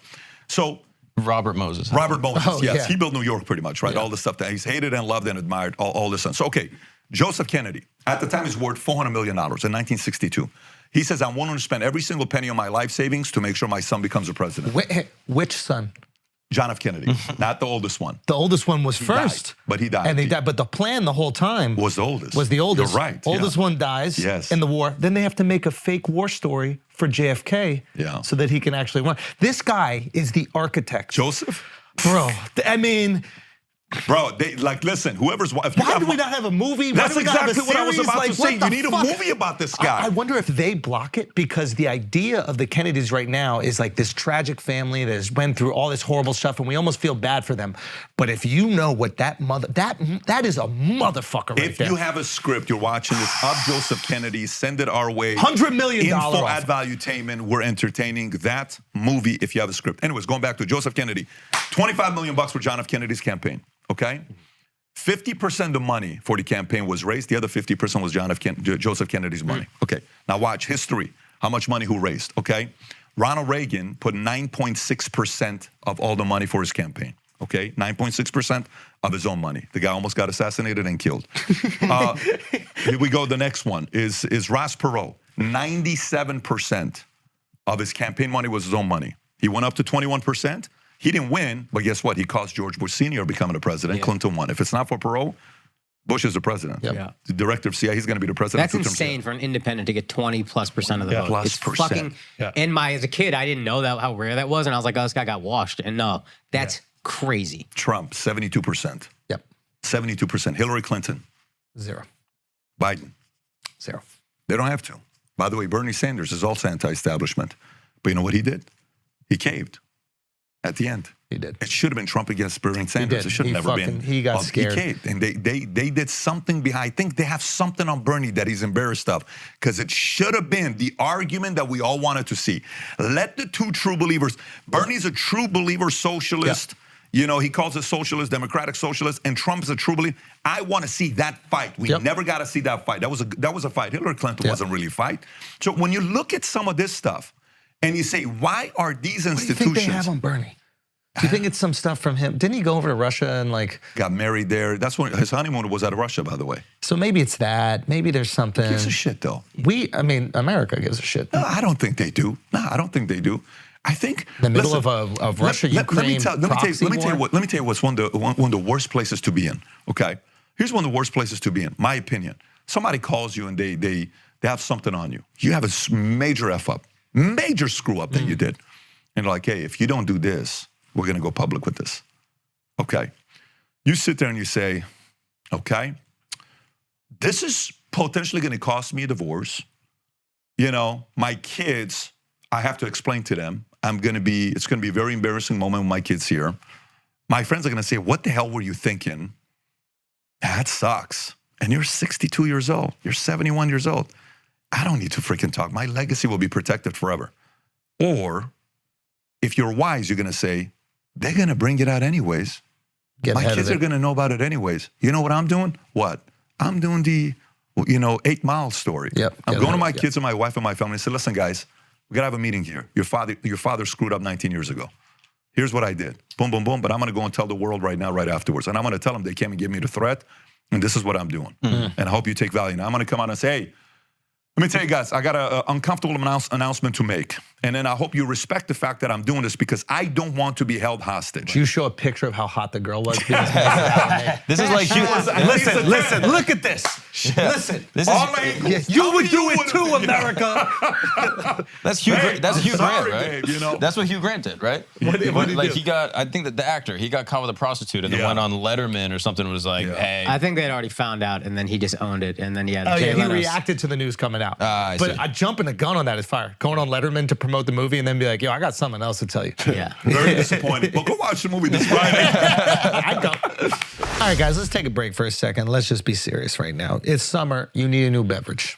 So Robert Moses. Robert Moses, yes. Yeah. He built New York pretty much, right? Yeah. All the stuff that he's hated and loved and admired, all this stuff. So, okay, Joseph Kennedy, at the time he's worth $400 million in 1962. He says, I'm willing to spend every single penny of my life savings to make sure my son becomes a president. Which son? John F. Kennedy, not the oldest one. The oldest one was first. Died, but he died. And they died. But the plan the whole time was the oldest. Was the oldest. You're right. Oldest one dies in the war. Then they have to make a fake war story for JFK so that he can actually run. This guy is the architect. Joseph? Bro, I mean... Bro, listen, whoever's... Why do we not have a movie? That's exactly what I was about to say. You need a movie about this guy. I wonder if they block it, because the idea of the Kennedys right now is like this tragic family that has went through all this horrible stuff, and we almost feel bad for them. But if you know what that is a motherfucker right there. If you have a script, you're watching this, of Joseph Kennedy, send it our way. $100 million Info at Valuetainment. We're entertaining that movie if you have a script. Anyways, going back to Joseph Kennedy, $25 million for John F. Kennedy's campaign. Okay, 50% of the money for the campaign was raised. The other 50% was Joseph Kennedy's money. Okay, now watch history. How much money who raised? Okay, Ronald Reagan put 9.6% of all the money for his campaign. Okay, 9.6% of his own money. The guy almost got assassinated and killed. Here we go. The next one is Ross Perot. 97% of his campaign money was his own money. He went up to 21%. He didn't win, but guess what? He caused George Bush Sr. becoming the president. Clinton won. If it's not for Perot, Bush is the president. The director of CIA, he's going to be the president. That's insane for an independent to get 20+% of the vote. Plus it's percent. Fucking, as a kid, I didn't know how rare that was, and I was like, oh, this guy got washed. And no, that's crazy. Trump, 72%. Yep. 72%. Hillary Clinton. 0. Biden. 0. They don't have to. By the way, Bernie Sanders is also anti-establishment. But you know what he did? He caved. At the end. He did. It should have been Trump against Bernie Sanders. It should have never been. He got scared. He caved. And they did something behind. I think they have something on Bernie that he's embarrassed of. Because it should have been the argument that we all wanted to see. Let the two true believers. Bernie's a true believer socialist. You know, he calls us socialist, democratic socialist, and Trump is a true believer. I want to see that fight. We never got to see that fight. That was a fight. Hillary Clinton wasn't really a fight. So when you look at some of this stuff and you say, why are these institutions? What do you think they have on Bernie? Do you think it's some stuff from him? Didn't he go over to Russia and like got married there? That's when his honeymoon was out of Russia, by the way. So maybe it's that. Maybe there's something. Who gives a shit though? I mean, America gives a shit. No, I don't think they do. No, I don't think they do. I think in the middle of Russia, Ukraine. Let me tell you what's one of the worst places to be in. Okay, here's one of the worst places to be in. My opinion. Somebody calls you and they have something on you. You have a major f up, major screw up that you did, and they're like, hey, if you don't do this, we're going to go public with this. Okay. You sit there and you say, okay, this is potentially going to cost me a divorce. You know, my kids, I have to explain to them. It's going to be a very embarrassing moment with my kids here. My friends are going to say, what the hell were you thinking? That sucks. And you're 62 years old. You're 71 years old. I don't need to freaking talk. My legacy will be protected forever. Or if you're wise, you're going to say, they're going to bring it out anyways. My kids are going to know about it anyways. You know what I'm doing? What? I'm doing the, 8 Mile story. Yep. I'm going to my kids and my wife and my family and say, listen, guys, we got to have a meeting here. Your father screwed up 19 years ago. Here's what I did. Boom, boom, boom. But I'm going to go and tell the world right now, right afterwards. And I'm going to tell them they came and give me the threat. And this is what I'm doing. And I hope you take value. Now I'm going to come out and say, hey, let me tell you guys, I got an uncomfortable announcement to make. And then I hope you respect the fact that I'm doing this because I don't want to be held hostage. You show a picture of how hot the girl was. This is like, listen, look at this. Listen, you would do it too, America. That's Hugh Grant, right? Babe, That's what Hugh Grant did, right? What did he do? He got, I think that the actor, he got caught with a prostitute and then went on Letterman or something and was like, hey. I think they'd already found out and then he just owned it and then he had he reacted to the news coming out. But jumping the gun on that is fire. Going on Letterman to promote the movie and then be like, yo, I got something else to tell you. Yeah. Very disappointed. But go watch the movie this Friday. I don't. All right, guys, let's take a break for a second. Let's just be serious right now. It's summer. You need a new beverage.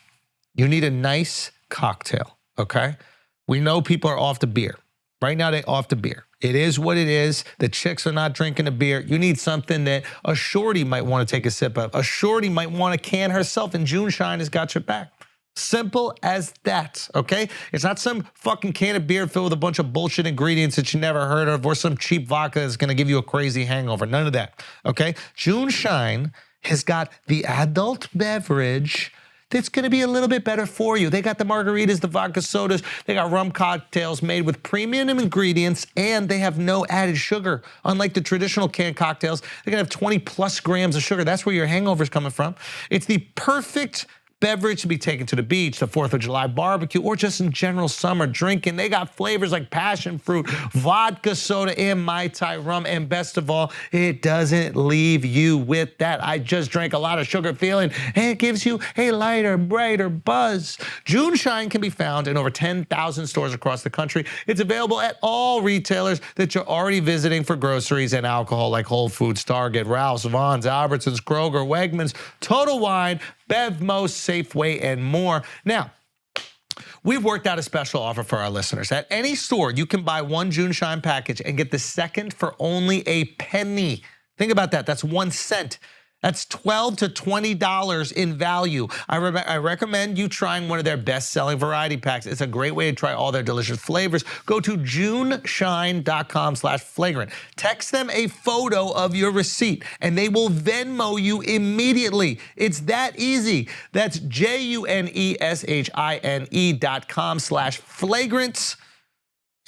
You need a nice cocktail, okay? We know people are off the beer. Right now, they're off the beer. It is what it is. The chicks are not drinking a beer. You need something that a shorty might want to take a sip of. A shorty might want to can herself, and June Shine has got your back. Simple as that, okay? It's not some fucking can of beer filled with a bunch of bullshit ingredients that you never heard of or some cheap vodka that's gonna give you a crazy hangover. None of that, okay? June Shine has got the adult beverage that's gonna be a little bit better for you. They got the margaritas, the vodka sodas, they got rum cocktails made with premium ingredients, and they have no added sugar. Unlike the traditional canned cocktails, they're gonna have 20 plus grams of sugar. That's where your hangover's coming from. It's the perfect beverage to be taken to the beach, the 4th of July barbecue, or just in general summer drinking. They got flavors like passion fruit, vodka soda, and Mai Tai rum. And best of all, it doesn't leave you with that I just drank a lot of sugar feeling, and it gives you a lighter, brighter buzz. June Shine can be found in over 10,000 stores across the country. It's available at all retailers that you're already visiting for groceries and alcohol like Whole Foods, Target, Ralph's, Vons, Albertsons, Kroger, Wegmans, Total Wine, Bevmo, Safeway, and more. Now, we've worked out a special offer for our listeners. At any store, you can buy one June Shine package and get the second for only a penny. Think about that. That's 1 cent. That's $12 to $20 in value. I recommend you trying one of their best-selling variety packs. It's a great way to try all their delicious flavors. Go to juneshine.com/flagrant. Text them a photo of your receipt, and they will Venmo you immediately. It's that easy. That's JUNESHINE.com/flagrant.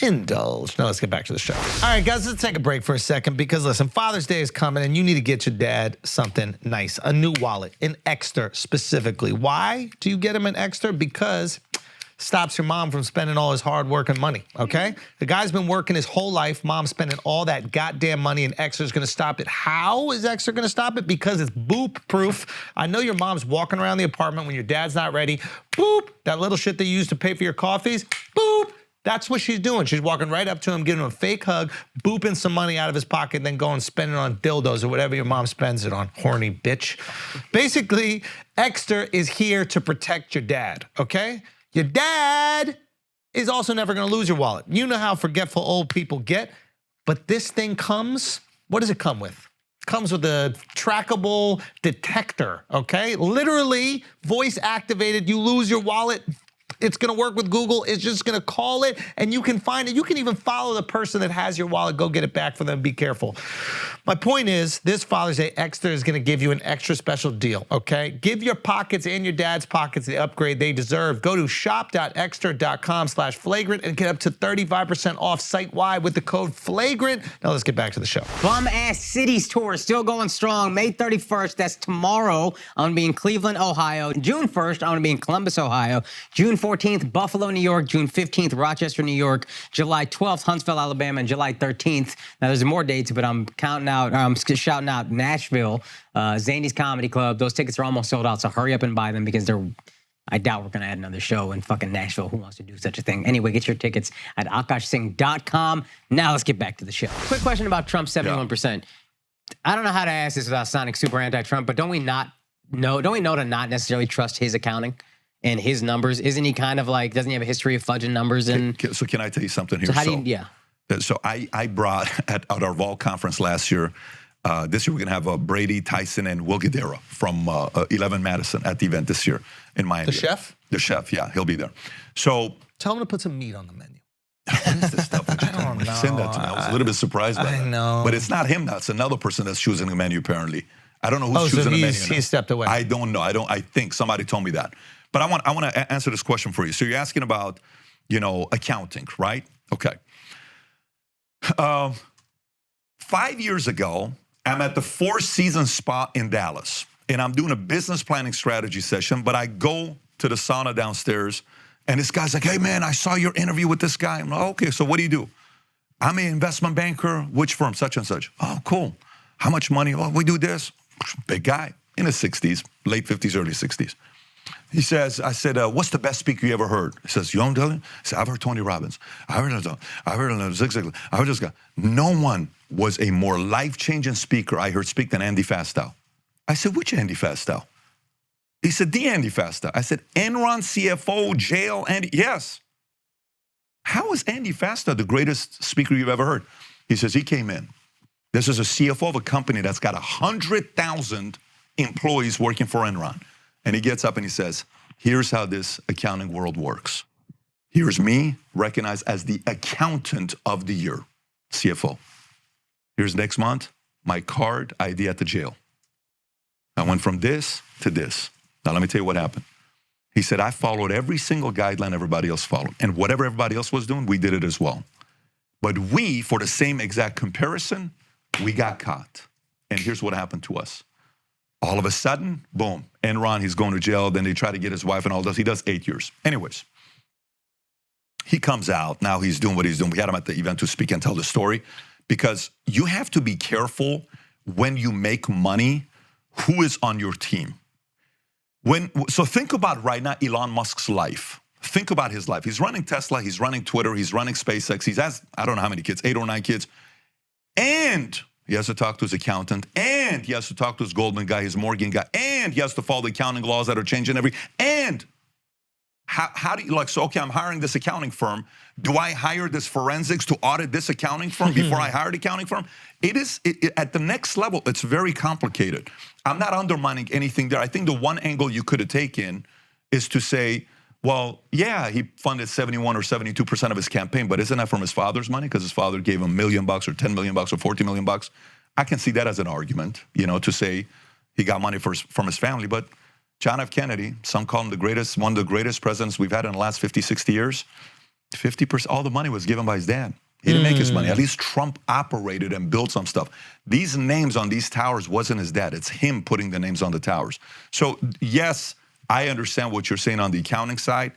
Indulge. Now let's get back to the show. All right, guys, let's take a break for a second because listen, Father's Day is coming and you need to get your dad something nice, a new wallet, an Extra specifically. Why do you get him an Extra? Because stops your mom from spending all his hard work and money, okay? The guy's been working his whole life, mom's spending all that goddamn money, and Extra's gonna stop it. How is Extra gonna stop it? Because it's boop proof. I know your mom's walking around the apartment when your dad's not ready. Boop, that little shit they use to pay for your coffees, boop. That's what she's doing. She's walking right up to him, giving him a fake hug, booping some money out of his pocket, then going and spending it on dildos or whatever your mom spends it on, horny bitch. Basically, Extra is here to protect your dad, okay? Your dad is also never gonna lose your wallet. You know how forgetful old people get, but this thing comes What does it come with? It comes with a trackable detector, okay? Literally voice activated. You lose your wallet, it's gonna work with Google. It's just gonna call it and you can find it. You can even follow the person that has your wallet, go get it back for them, be careful. My point is, this Father's Day, Extra is gonna give you an extra special deal, okay? Give your pockets and your dad's pockets the upgrade they deserve. Go to shop.extra.com/flagrant and get up to 35% off site-wide with the code FLAGRANT. Now let's get back to the show. Bum Ass Cities Tour is still going strong. May 31st, that's tomorrow. I'm gonna be in Cleveland, Ohio. June 1st, I'm gonna be in Columbus, Ohio. June 14th, Buffalo, New York. June 15th, Rochester, New York. July 12th, Huntsville, Alabama. And July 13th, now there's more dates, but I'm shouting out Nashville, Zany's Comedy Club. Those tickets are almost sold out, so hurry up and buy them because I doubt we're gonna add another show in fucking Nashville. Who wants to do such a thing? Anyway, get your tickets at akashsingh.com. Now let's get back to the show. Quick question about Trump's 71%. I don't know how to ask this without sounding super anti-Trump, but don't we know to not necessarily trust his accounting and his numbers? Isn't he kind of like, doesn't he have a history of fudging numbers? So can I tell you something here? So how do you, yeah. So I brought at our Vol conference last year, this year we're gonna have Brady, Tyson, and Will Guidara from 11 Madison at the event this year in Miami. The chef? The chef, yeah, he'll be there. So tell him to put some meat on the menu. what is this stuff? I don't know. Send that to me. I was a little bit surprised by that. I know. But it's not him now. It's another person that's choosing the menu apparently. I don't know who's choosing the menu now. He stepped away. I don't know. I think somebody told me that. But I want to answer this question for you. So you're asking about, accounting, right? Okay. 5 years ago, I'm at the Four Seasons Spa in Dallas, and I'm doing a business planning strategy session, but I go to the sauna downstairs, and this guy's like, hey, man, I saw your interview with this guy. I'm like, okay, so what do you do? I'm an investment banker. Which firm? Such and such. Oh, cool. How much money? Oh, we do this. Big guy in his 60s, late 50s, early 60s. He says, I said, what's the best speaker you ever heard? He says, you don't tell him? I said, I've heard Tony Robbins. I heard Zig Ziglar. I heard this guy. No one was a more life-changing speaker I heard speak than Andy Fastow. I said, which Andy Fastow? He said, the Andy Fastow. I said, Enron, CFO, jail, Andy. Yes. How is Andy Fastow the greatest speaker you've ever heard? He says, he came in. This is a CFO of a company that's got 100,000 employees working for Enron. And he gets up and he says, here's how this accounting world works. Here's me recognized as the accountant of the year, CFO. Here's next month, my card ID at the jail. I went from this to this. Now let me tell you what happened. He said, I followed every single guideline everybody else followed. And whatever everybody else was doing, we did it as well. But we, for the same exact comparison, we got caught. And here's what happened to us. All of a sudden, boom, Enron, he's going to jail. Then they try to get his wife and all this. He does 8 years. Anyways, he comes out. Now he's doing what he's doing. We had him at the event to speak and tell the story because you have to be careful when you make money, who is on your team. So think about right now Elon Musk's life. Think about his life. He's running Tesla. He's running Twitter. He's running SpaceX. He has, I don't know how many kids, 8 or 9 kids. And he has to talk to his accountant, and he has to talk to his Goldman guy, his Morgan guy, and he has to follow the accounting laws that are changing and how do you, so okay, I'm hiring this accounting firm. Do I hire this forensics to audit this accounting firm before I hire the accounting firm? At the next level, it's very complicated. I'm not undermining anything there. I think the one angle you could have taken is to say, well, yeah, he funded 71 or 72% of his campaign, but isn't that from his father's money? Because his father gave him $1 million or $10 million or $40 million. I can see that as an argument, to say he got money from his family. But John F. Kennedy, some call him one of the greatest presidents we've had in the last 50, 60 years. 50%, all the money was given by his dad. He didn't make his money. At least Trump operated and built some stuff. These names on these towers wasn't his dad. It's him putting the names on the towers. So yes, I understand what you're saying on the accounting side,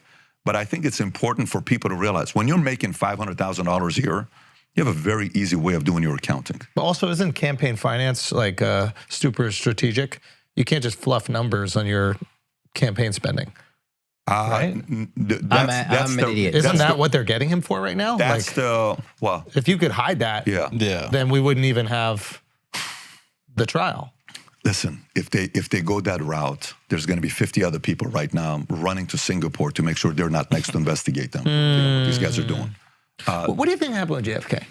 but I think it's important for people to realize when you're making $500,000 a year, you have a very easy way of doing your accounting. But also, isn't campaign finance like super strategic? You can't just fluff numbers on your campaign spending. Right? I'm an idiot. Isn't that what they're getting him for right now? If you could hide that, then we wouldn't even have the trial. Listen, if they go that route, there's going to be 50 other people right now running to Singapore to make sure they're not next to investigate them. What these guys are doing. What do you think happened with JFK?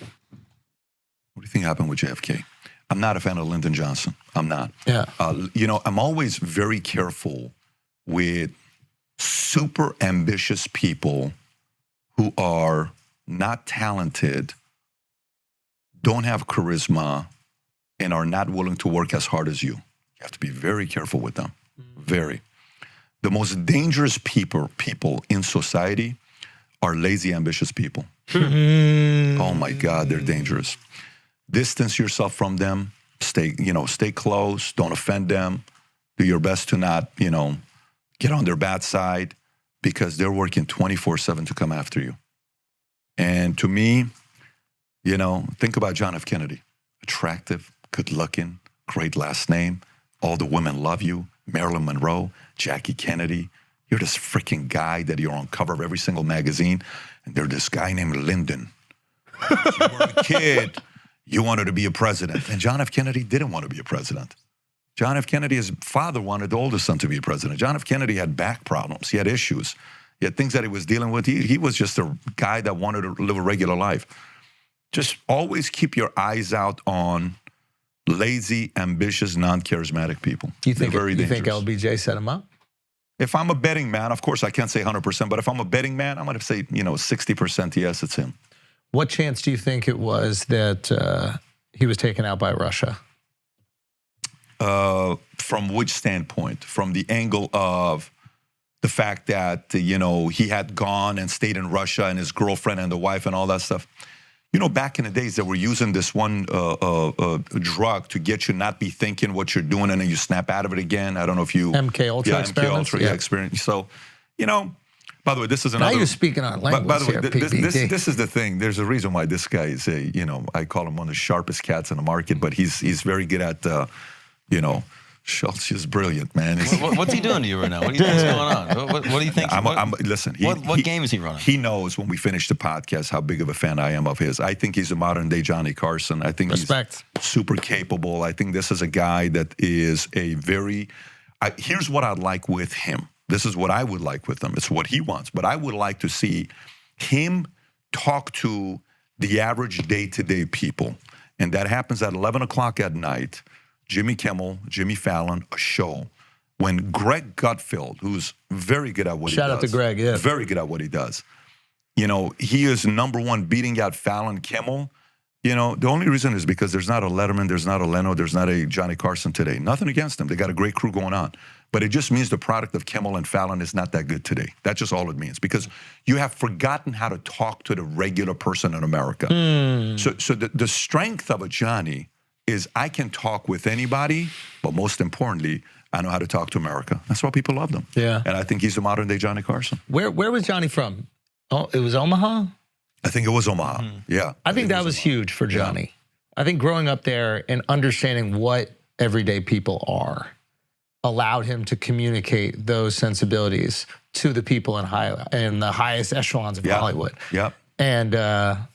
What do you think happened with JFK? I'm not a fan of Lyndon Johnson. I'm not. Yeah. You know, I'm always very careful with super ambitious people who are not talented, don't have charisma, and are not willing to work as hard as you. You have to be very careful with them. Very. The most dangerous people in society are lazy, ambitious people. Oh my God, they're dangerous. Distance yourself from them. Stay close. Don't offend them. Do your best to not, get on their bad side, because they're working 24/7 to come after you. And to me, think about John F. Kennedy. Attractive, good-looking, great last name. All the women love you. Marilyn Monroe, Jackie Kennedy. You're this freaking guy that you're on cover of every single magazine. And there's this guy named Lyndon. You were a kid. You wanted to be a president. And John F. Kennedy didn't want to be a president. John F. Kennedy, his father wanted the oldest son to be a president. John F. Kennedy had back problems. He had issues. He had things that he was dealing with. He was just a guy that wanted to live a regular life. Just always keep your eyes out on lazy, ambitious, non-charismatic people. You think LBJ set him up? If I'm a betting man, of course I can't say 100%, but if I'm a betting man, I'm going to say, 60% yes, it's him. What chance do you think it was that he was taken out by Russia? From which standpoint? From the angle of the fact that, he had gone and stayed in Russia, and his girlfriend and the wife and all that stuff. Back in the days, they were using this one drug to get you not be thinking what you're doing, and then you snap out of it again. I don't know if you... MK Ultra experiments? MK Ultra experience. So, by the way, this is another... Now you're speaking on language by the way, here, this is the thing. There's a reason why this guy is I call him one of the sharpest cats in the market, but he's very good at, Schultz is brilliant, man. What's he doing to you right now? What do you think's going on? What do you think? Listen, what game is he running? He knows when we finish the podcast how big of a fan I am of his. I think he's a modern-day Johnny Carson. I think he's super capable. I think this is a guy that is a very... here's what I'd like with him. This is what I would like with him. It's what he wants. But I would like to see him talk to the average day-to-day people. And that happens at 11 o'clock at night. Jimmy Kimmel, Jimmy Fallon, a show. When Greg Gutfeld, who's very good at what he does. Shout out to Greg, yeah. Very good at what he does. He is number one beating out Fallon, Kimmel. The only reason is because there's not a Letterman, there's not a Leno, there's not a Johnny Carson today. Nothing against them. They got a great crew going on. But it just means the product of Kimmel and Fallon is not that good today. That's just all it means. Because you have forgotten how to talk to the regular person in America. So the strength of a Johnny is I can talk with anybody, but most importantly, I know how to talk to America. That's why people love them. Yeah. And I think he's the modern day Johnny Carson. Where was Johnny from? Oh, it was Omaha? I think it was Omaha. Yeah. I think that was huge for Johnny. Yeah. I think growing up there and understanding what everyday people are allowed him to communicate those sensibilities to the people in the highest echelons of Hollywood. Yep. And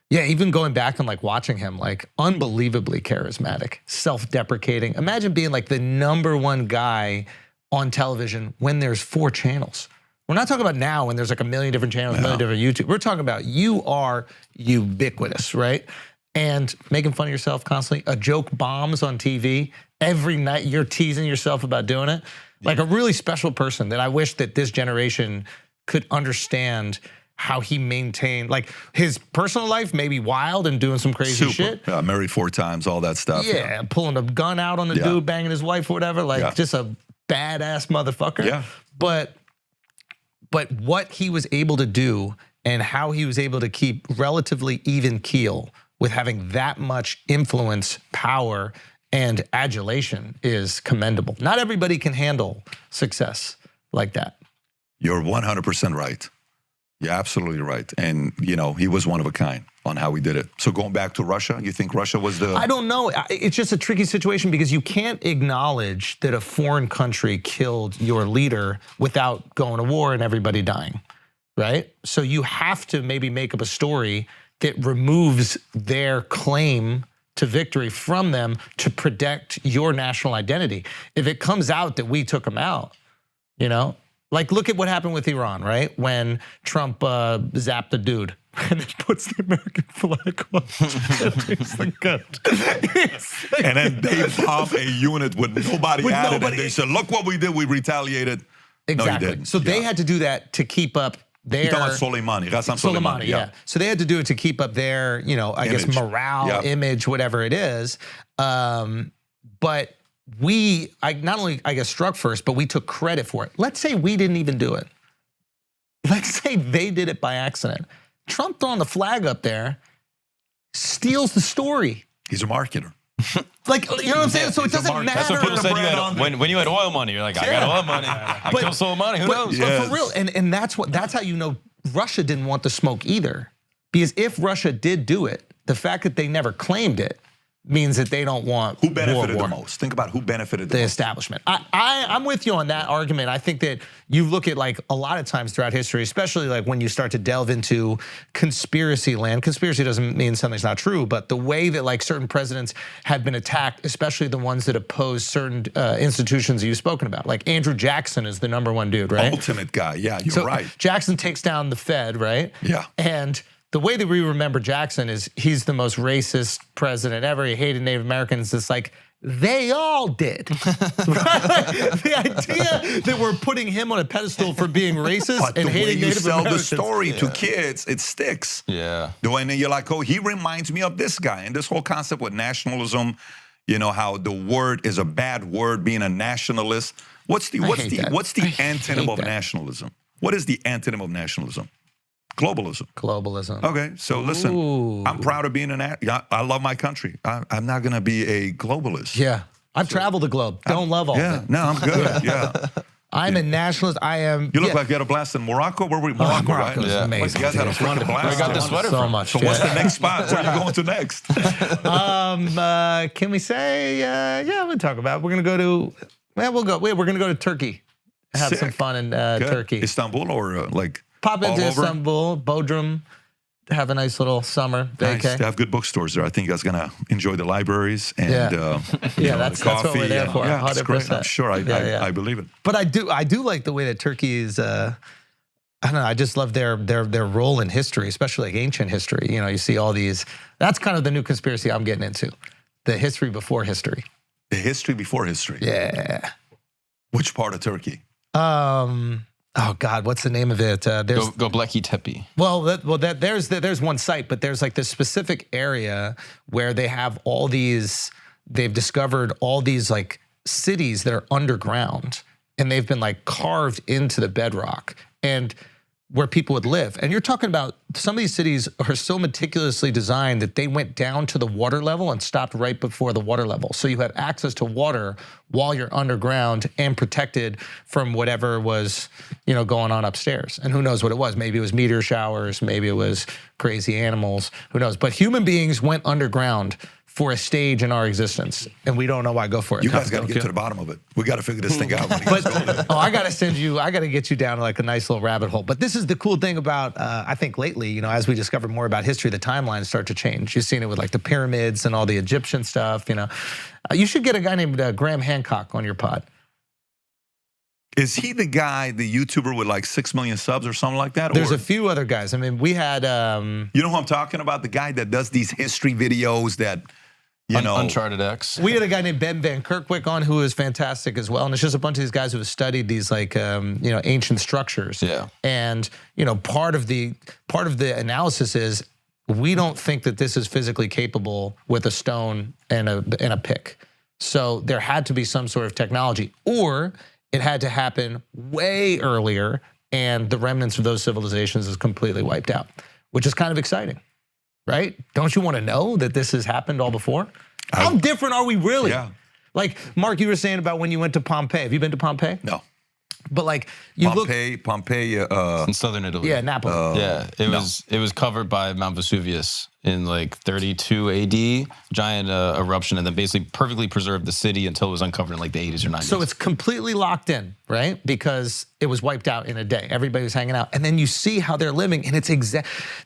even going back and watching him, unbelievably charismatic, self-deprecating. Imagine being the #1 guy on television when there's 4 channels. We're not talking about now when there's a million different channels, a million different YouTube. We're talking about you are ubiquitous, right? And making fun of yourself constantly. A joke bombs on TV. Every night you're teasing yourself about doing it. Like a really special person that I wish that this generation could understand how he maintained, his personal life may be wild and doing some crazy shit. Married 4 times, all that stuff. Yeah, pulling a gun out on the dude, banging his wife or whatever, just a badass motherfucker. Yeah. But what he was able to do and how he was able to keep relatively even keel with having that much influence, power, and adulation is commendable. Not everybody can handle success like that. You're 100% right. You're absolutely right. And, he was one of a kind on how he did it. So going back to Russia, you think Russia was the... I don't know. It's just a tricky situation because you can't acknowledge that a foreign country killed your leader without going to war and everybody dying, right? So you have to maybe make up a story that removes their claim to victory from them to protect your national identity. If it comes out that we took them out, look at what happened with Iran, right? When Trump zapped the dude and then puts the American flag on. He's like, good. And then they bomb a unit with nobody at it. And they said, look what we did. We retaliated. Exactly. No, you didn't. So they had to do that to keep up their... You're talking about Soleimani. Soleimani, yeah. So they had to do it to keep up their, you know, I guess morale, image, whatever it is. But we, not only, I guess, struck first, but we took credit for it. Let's say we didn't even do it. Let's say they did it by accident. Trump throwing the flag up there steals the story. He's a marketer. Like, you know what I'm saying? So it doesn't matter. That's what people said. When you had oil money, you're like, I got oil money. I kill Soleimani. Who knows? But for real, and that's how you know Russia didn't want the smoke either. Because if Russia did do it, the fact that they never claimed it means that they don't want who benefited the most. Think about who benefited the most. Establishment. I'm with you on that argument. I think that you look at like a lot of times throughout history, especially like when you start to delve into conspiracy land. Conspiracy doesn't mean something's not true, but the way that like certain presidents have been attacked, especially the ones that oppose certain institutions that you've spoken about. Like Andrew Jackson is the #1 dude, right? Ultimate guy. Yeah, you're right. Jackson takes down the Fed, right? Yeah. And the way that we remember Jackson is he's the most racist president ever. He hated Native Americans. It's like, they all did. The idea that we're putting him on a pedestal for being racist and hating Native Americans. But the way you sell the story to kids, it sticks. Yeah. And then you're like, oh, he reminds me of this guy. And this whole concept with nationalism, you know, how the word is a bad word, being a nationalist. What's the antonym of nationalism? What is the antonym of nationalism? Globalism. Globalism. Okay, so listen, I'm proud of being I love my country. I'm not going to be a globalist. Yeah, I've traveled the globe. Don't love all that. Yeah, no, I'm good. Yeah. I'm a nationalist. I am. You look like you had a blast in Morocco. Where were we? Morocco, right? Yeah. Amazing. You guys had a blast. I got the sweater so from. much. So what's the next spot? Where are you going to next? Can we say? Yeah, we'll talk about it. We're gonna go to. Well, we'll go. We're gonna go to Turkey. Have some fun in Turkey. Istanbul or like. Pop into Istanbul, Bodrum, have a nice little summer vacay. Nice. They have good bookstores there. I think you guys are gonna enjoy the libraries and that's what we're there for. Yeah, 100%. it's great. I'm sure. I believe it. But I do like the way that Turkey is. I don't know. I just love their role in history, especially like ancient history. You know, you see all these. That's kind of the new conspiracy I'm getting into. The history before history. The history before history. Yeah. Which part of Turkey? Oh God, what's the name of it? There's Göbekli Tepe. Well, there's one site, but there's like this specific area where they have all these. They've discovered all these like cities that are underground, and they've been like carved into the bedrock, and where people would live. And you're talking about some of these cities are so meticulously designed that they went down to the water level and stopped right before the water level. So you have access to water while you're underground and protected from whatever was, you know, going on upstairs. And who knows what it was? Maybe it was meteor showers, maybe it was crazy animals, who knows? But human beings went underground for a stage in our existence, and we don't know why. Go for it. You guys got to get to the bottom of it. We got to figure this thing out. I got to get you down to like a nice little rabbit hole. But this is the cool thing about, I think lately, you know, as we discover more about history, the timelines start to change. You've seen it with like the pyramids and all the Egyptian stuff, you know. You should get a guy named Graham Hancock on your pod. Is he the guy, the YouTuber with like 6 million subs or something like that? There's a few other guys. I mean, we had... you know who I'm talking about? The guy that does these history videos that... You know, Uncharted X. We had a guy named Ben Van Kerkwyk on who is fantastic as well, and it's just a bunch of these guys who have studied these like you know, ancient structures. Yeah. And you know, part of the analysis is we don't think that this is physically capable with a stone and a pick. So there had to be some sort of technology, or it had to happen way earlier, and the remnants of those civilizations is completely wiped out, which is kind of exciting. Right? Don't you want to know that this has happened all before? How different are we really? Yeah. Like, Mark, you were saying about when you went to Pompeii. Have you been to Pompeii? No. But like, you Pompeii, in southern Italy. Yeah, Napoli. Yeah, it was covered by Mount Vesuvius in like 32 AD, giant eruption, and then basically perfectly preserved the city until it was uncovered in like the 80s or 90s. So it's completely locked in, right? Because it was wiped out in a day. Everybody was hanging out. And then you see how they're living, and it's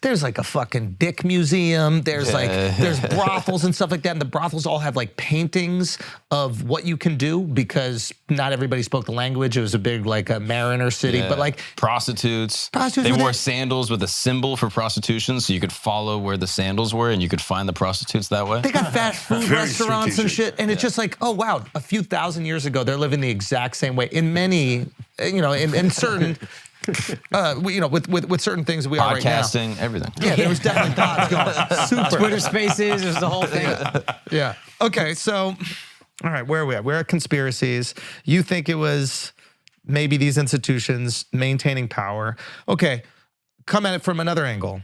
there's like a fucking dick museum. There's there's brothels and stuff like that. And the brothels all have like paintings of what you can do because not everybody spoke the language. It was a big like a mariner city, but like prostitutes. They wore sandals with a symbol for prostitution, so you could follow where the sandals were and you could find the prostitutes that way. They got fast food restaurants and shit. And it's just like, oh wow, a few thousand years ago, they're living the exact same way. In many, in certain, with certain things that we are right now. Podcasting, everything. Yeah, there was definitely pods going. Super. Twitter Spaces, there's the whole thing. Yeah. Okay, so, all right, where are we at? We're at conspiracies. You think it was maybe these institutions maintaining power. Okay, come at it from another angle.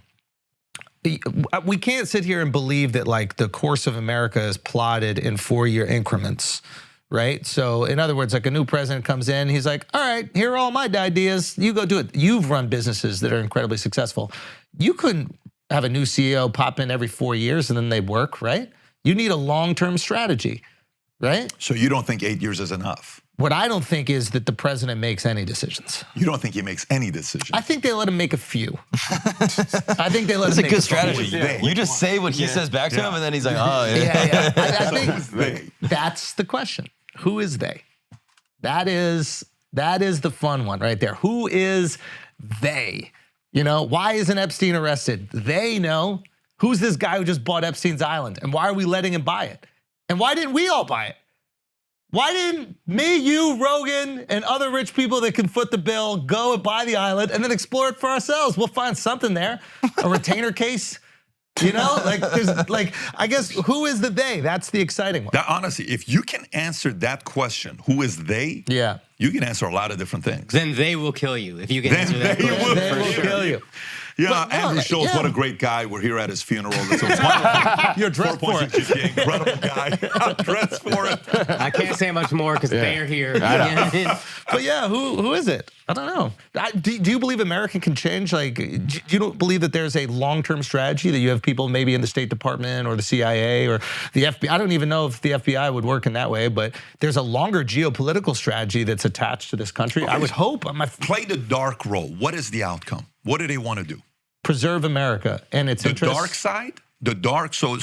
We can't sit here and believe that like the course of America is plotted in 4-year increments. Right? So in other words, like a new president comes in, he's like, all right, here are all my ideas. You go do it. You've run businesses that are incredibly successful. You couldn't have a new CEO pop in every 4 years and then they work, right? You need a long-term strategy, right? So you don't think 8 years is enough? What I don't think is that the president makes any decisions. You don't think he makes any decisions? I think they let him make a few. I think they let That's him a make good a strategy. few. You just say what he says back to him, and then he's like, oh, Yeah. I So think that's the question. Who is they? That is the fun one right there. Who is they? Why isn't Epstein arrested? They know. Who's this guy who just bought Epstein's island? And why are we letting him buy it? And why didn't we all buy it? Why didn't me, you, Rogan, and other rich people that can foot the bill go and buy the island and then explore it for ourselves? We'll find something there. A retainer case. I guess who is the they? That's the exciting one. Honestly, if you can answer that question, who is they? Yeah. You can answer a lot of different things. Then they will kill you if you can answer that question. They will kill you. Yeah, Andrew Schultz, what a great guy. We're here at his funeral. That's wonderful. You're dressed for it. GPA, incredible guy. I'm dressed for it. I can't say much more because they're here. But yeah, who is it? I don't know. Do you believe America can change? Like, do you don't believe that there's a long-term strategy that you have people maybe in the State Department or the CIA or the FBI? I don't even know if the FBI would work in that way, but there's a longer geopolitical strategy that's attached to this country. Okay. I would hope. Play the dark role. What is the outcome? What do they want to do? Preserve America and its interests. The dark side? The dark, so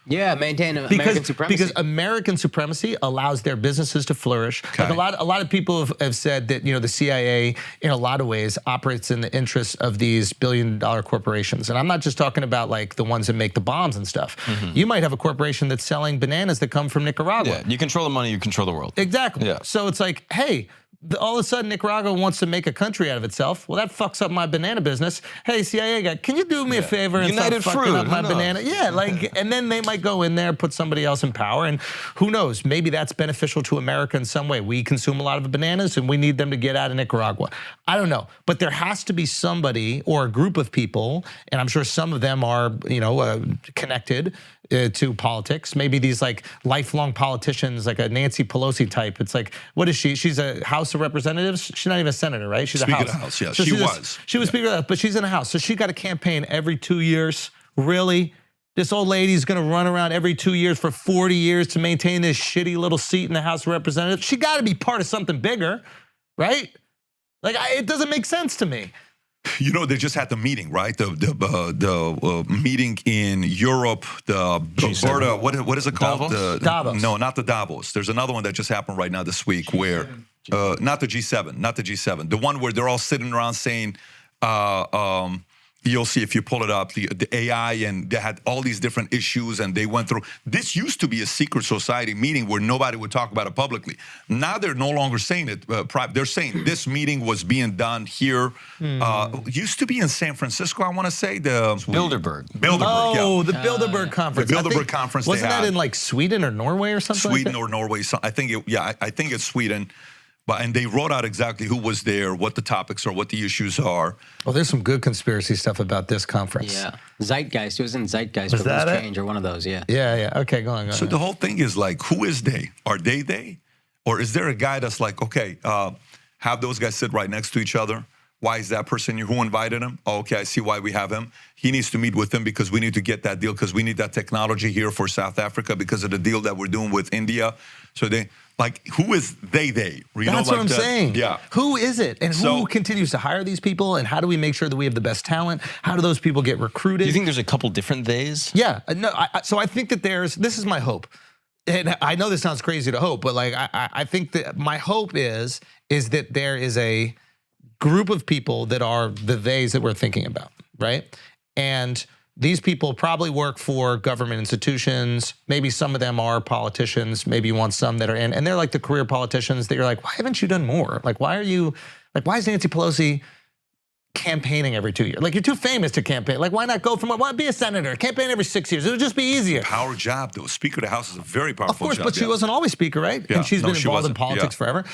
yeah, maintain American supremacy. Because American supremacy allows their businesses to flourish. Okay. Like a lot of people have said that the CIA in a lot of ways operates in the interests of these billion-dollar corporations. And I'm not just talking about like the ones that make the bombs and stuff. Mm-hmm. You might have a corporation that's selling bananas that come from Nicaragua. Yeah, you control the money, you control the world. Exactly. Yeah. So it's like, hey, all of a sudden Nicaragua wants to make a country out of itself. Well, that fucks up my banana business. Hey, CIA guy, can you do me a favor and stop fucking up my banana? Yeah, and then they might go in there, put somebody else in power, and who knows, maybe that's beneficial to America in some way. We consume a lot of bananas and we need them to get out of Nicaragua. I don't know, but there has to be somebody or a group of people, and I'm sure some of them are, connected to politics. Maybe these like lifelong politicians, like a Nancy Pelosi type. It's like, what is she? She's a House of Representatives. She's not even a senator, right? She's Speaker a House. of the House, yeah, So she was. She was Speaker of the House, but she's in a House. So she got a campaign every 2 years. Really? This old lady's gonna run around every 2 years for 40 years to maintain this shitty little seat in the House of Representatives? She gotta be part of something bigger, right? Like, it doesn't make sense to me. They just had the meeting, right? The meeting in Europe, the Berta, what is it called? Davos. No, not the Davos. There's another one that just happened right now this week where, not the G7, the one where they're all sitting around saying, you'll see if you pull it up, the AI, and they had all these different issues, and they went through. This used to be a secret society meeting where nobody would talk about it publicly. Now they're no longer saying it private. They're saying this meeting was being done here. Used to be in San Francisco, I want to say. The Bilderberg. Oh, the Bilderberg conference. The Bilderberg conference. Wasn't that in like Sweden or Norway or something? Sweden like or Norway. I think it's Sweden. And they wrote out exactly who was there, what the topics are, what the issues are. Well, there's some good conspiracy stuff about this conference. Yeah. Zeitgeist. It was in Zeitgeist. Was that Change or one of those, yeah. Yeah. Okay, go on. So the whole thing is like, who is they? Are they? Or is there a guy that's like, okay, have those guys sit right next to each other? Why is that person here? Who invited him? Oh, okay, I see why we have him. He needs to meet with them because we need to get that deal because we need that technology here for South Africa because of the deal that we're doing with India. So they, like, who is they? You That's what I'm saying. Yeah. Who is it? And who continues to hire these people? And how do we make sure that we have the best talent? How do those people get recruited? Do you think there's a couple different theys? Yeah. No. So I think that this is my hope. And I know this sounds crazy to hope, but like I think that my hope is that there is a group of people that are the theys that we're thinking about, right? And these people probably work for government institutions. Maybe some of them are politicians. Maybe you want some that are in, and they're like the career politicians that you're like, why haven't you done more? Like, why is Nancy Pelosi campaigning every 2 years? Like, you're too famous to campaign. Like, why not go from, why be a senator? Campaign every 6 years. It would just be easier. Power job, though. Speaker of the House is a very powerful job. Of course, but she wasn't always speaker, right? Yeah. And she's been involved in politics forever.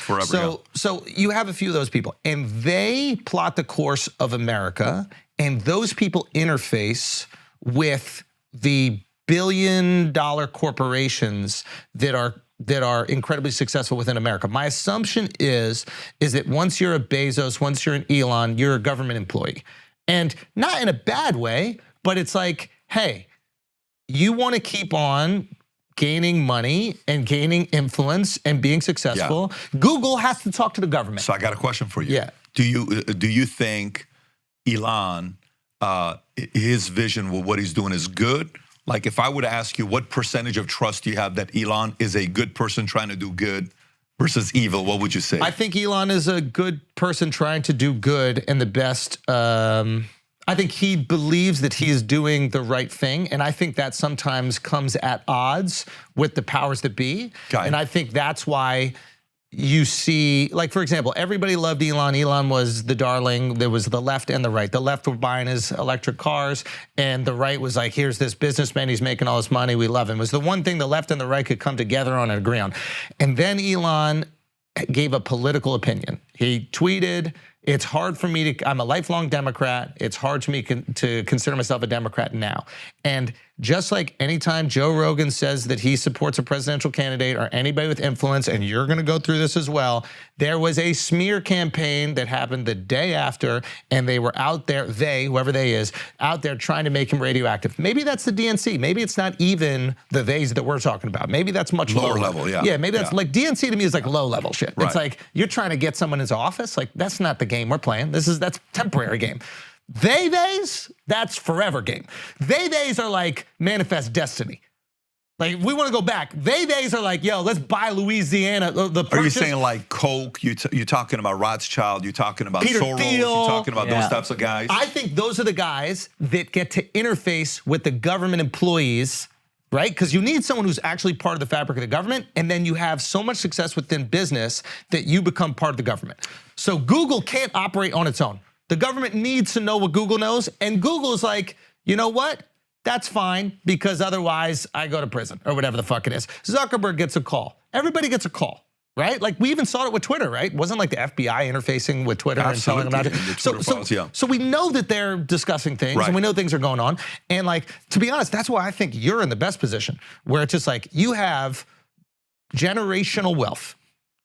So you have a few of those people, and they plot the course of America, and those people interface with the billion-dollar corporations that are incredibly successful within America. My assumption is that once you're a Bezos, once you're an Elon, you're a government employee. And not in a bad way, but it's like, hey, you want to keep on gaining money and gaining influence and being successful. Yeah. Google has to talk to the government. So I got a question for you. Yeah. Do you think Elon, his vision with what he's doing is good? Like, if I were to ask you what percentage of trust do you have that Elon is a good person trying to do good versus evil, what would you say? I think Elon is a good person trying to do good and the best. I think he believes that he is doing the right thing. And I think that sometimes comes at odds with the powers that be. And I think that's why you see, like, for example, everybody loved Elon. Elon was the darling. There was the left and the right. The left were buying his electric cars, and the right was like, here's this businessman. He's making all this money. We love him. It was the one thing the left and the right could come together on and agree on. And then Elon gave a political opinion. He tweeted, it's hard for me to, I'm a lifelong Democrat. It's hard for me to consider myself a Democrat now. And just like anytime Joe Rogan says that he supports a presidential candidate or anybody with influence, and you're gonna go through this as well, there was a smear campaign that happened the day after, and they were out there, whoever they is, out there trying to make him radioactive. Maybe that's the DNC. Maybe it's not even the theys that we're talking about. Maybe that's much lower level. Yeah, maybe that's like DNC to me is like low level shit. Right. It's like you're trying to get someone into office. Like, that's not the game we're playing. That's temporary game. Theys, that's forever game. Theys are like manifest destiny. Like, we want to go back. Theys are like, yo, let's buy Louisiana. Are you saying like Coke? You're talking about Rothschild. You're talking about Peter Soros. Thiel. You're talking about those types of guys. I think those are the guys that get to interface with the government employees, right? Because you need someone who's actually part of the fabric of the government, and then you have so much success within business that you become part of the government. So Google can't operate on its own. The government needs to know what Google knows, and Google's like, you know what? That's fine, because otherwise I go to prison or whatever the fuck it is. Zuckerberg gets a call. Everybody gets a call, right? Like, we even saw it with Twitter, right? Wasn't like the FBI interfacing with Twitter and telling them about it. So we know that they're discussing things, and we know things are going on. And like, to be honest, that's why I think you're in the best position, where it's just like you have generational wealth.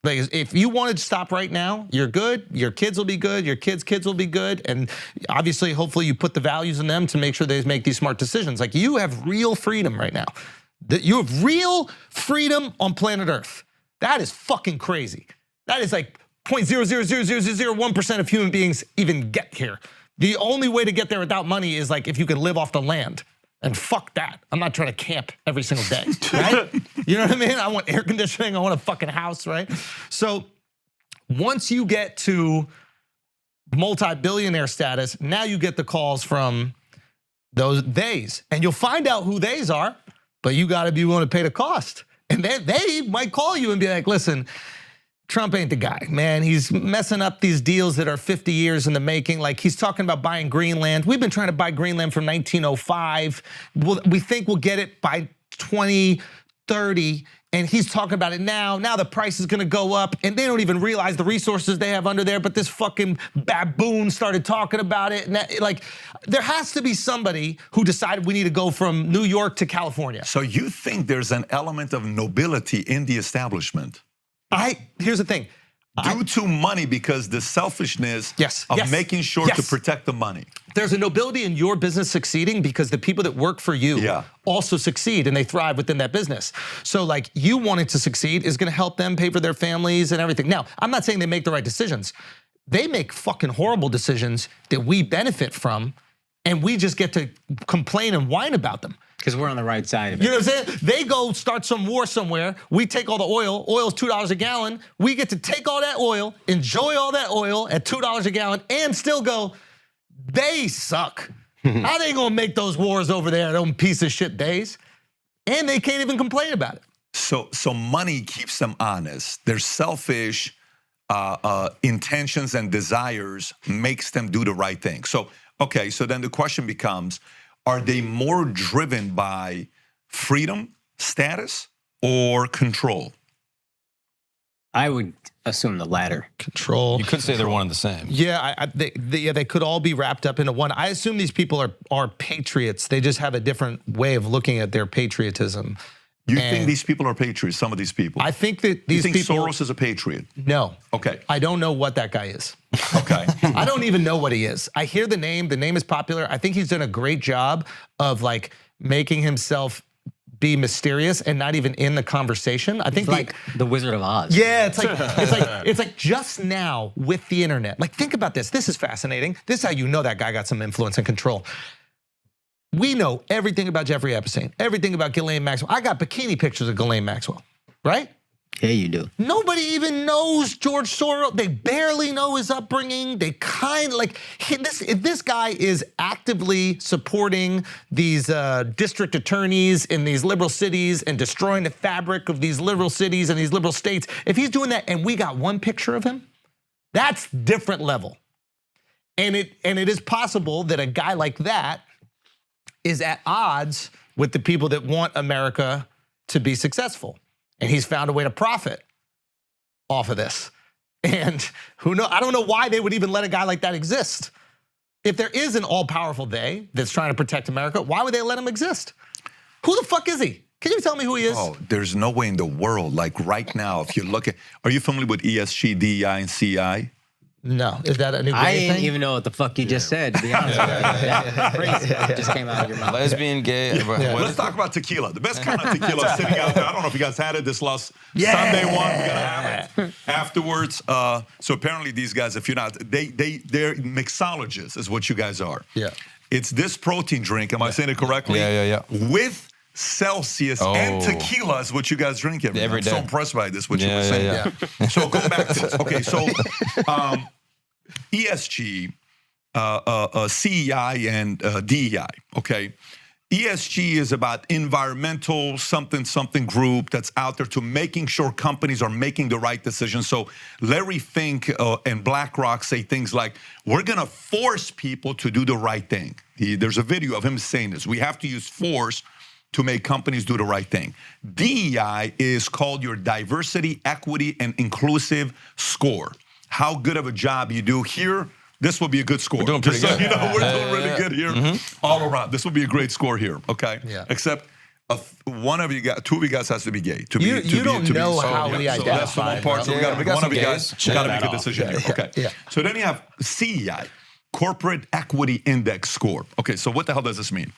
Like, if you wanted to stop right now, you're good. Your kids will be good. Your kids' kids will be good. And obviously, hopefully, you put the values in them to make sure they make these smart decisions. Like, you have real freedom right now. You have real freedom on planet Earth. That is fucking crazy. That is like 0.0000001% of human beings even get here. The only way to get there without money is like if you can live off the land. And fuck that. I'm not trying to camp every single day, right? You know what I mean? I want air conditioning. I want a fucking house, right? So once you get to multi-billionaire status, now you get the calls from those theys. And you'll find out who theys are, but you gotta be willing to pay the cost. And then they might call you and be like, listen, Trump ain't the guy, man. He's messing up these deals that are 50 years in the making. Like, he's talking about buying Greenland. We've been trying to buy Greenland from 1905. We think we'll get it by 2030. And he's talking about it now. Now the price is gonna go up, and they don't even realize the resources they have under there, but this fucking baboon started talking about it. And that, like, there has to be somebody who decided we need to go from New York to California. So you think there's an element of nobility in the establishment? Here's the thing. due to money because the selfishness of making sure to protect the money. There's a nobility in your business succeeding because the people that work for you also succeed and they thrive within that business. So like you wanting to succeed is gonna help them pay for their families and everything. Now, I'm not saying they make the right decisions. They make fucking horrible decisions that we benefit from, and we just get to complain and whine about them. Because we're on the right side of it. You know what I'm saying? They go start some war somewhere. We take all the oil. Oil's $2 a gallon. We get to take all that oil, enjoy all that oil at $2 a gallon, and still go, they suck. How they gonna make those wars over there, them piece of shit days? And they can't even complain about it. So money keeps them honest. Their selfish intentions and desires makes them do the right thing. So, okay, so then the question becomes, are they more driven by freedom, status, or control? I would assume the latter. Control. You could say they're one and the same. Yeah, they could all be wrapped up into one. I assume these people are patriots. They just have a different way of looking at their patriotism. You think these people are patriots, some of these people? I think that these people... You think people, Soros is a patriot? No. Okay. I don't know what that guy is. Okay. I don't even know what he is. I hear the name is popular. I think he's done a great job of like making himself be mysterious and not even in the conversation. I think like the Wizard of Oz. Yeah, it's like just now with the internet. Like think about this. This is fascinating. This is how you know that guy got some influence and control. We know everything about Jeffrey Epstein, everything about Ghislaine Maxwell. I got bikini pictures of Ghislaine Maxwell, right? Yeah, you do. Nobody even knows George Soros. They barely know his upbringing. They kind of like, if this guy is actively supporting these district attorneys in these liberal cities and destroying the fabric of these liberal cities and these liberal states, if he's doing that and we got one picture of him, that's different level. And it is possible that a guy like that is at odds with the people that want America to be successful. And he's found a way to profit off of this. And who knows, I don't know why they would even let a guy like that exist. If there is an all-powerful they that's trying to protect America, why would they let him exist? Who the fuck is he? Can you tell me who he is? Oh, there's no way in the world, like right now, if you look at, are you familiar with ESG, DEI, and CI? No, is that a new I thing? didn't even know what the fuck you just said, to be honest with you. That's crazy. It just came out of your mouth. Lesbian, gay. Let's talk about tequila. The best kind of tequila sitting out there. I don't know if you guys had it this last Sunday one. We're gonna have it afterwards. So apparently these guys, if you're not, they're mixologists is what you guys are. Yeah. It's this protein drink, am I saying it correctly? Yeah. With Celsius and tequila is what you guys drink every day. I'm so impressed by this, what you were saying. Yeah. So going back to this. Okay, so ESG, CEI, and DEI, okay? ESG is about environmental something group that's out there to making sure companies are making the right decisions. So Larry Fink and BlackRock say things like, we're gonna force people to do the right thing. There's a video of him saying this. We have to use force to make companies do the right thing. DEI is called your diversity, equity, and inclusive score. How good of a job you do here, this will be a good score. We're doing pretty good. You know, we're doing really good here all around. This will be a great score here, okay? Yeah. Except one of you guys, two of you guys has to be gay. You don't know how we identify. So that's the one part. So one of you guys got to make a decision here, okay? Yeah. So then you have CEI, Corporate Equity Index Score. Okay, so what the hell does this mean?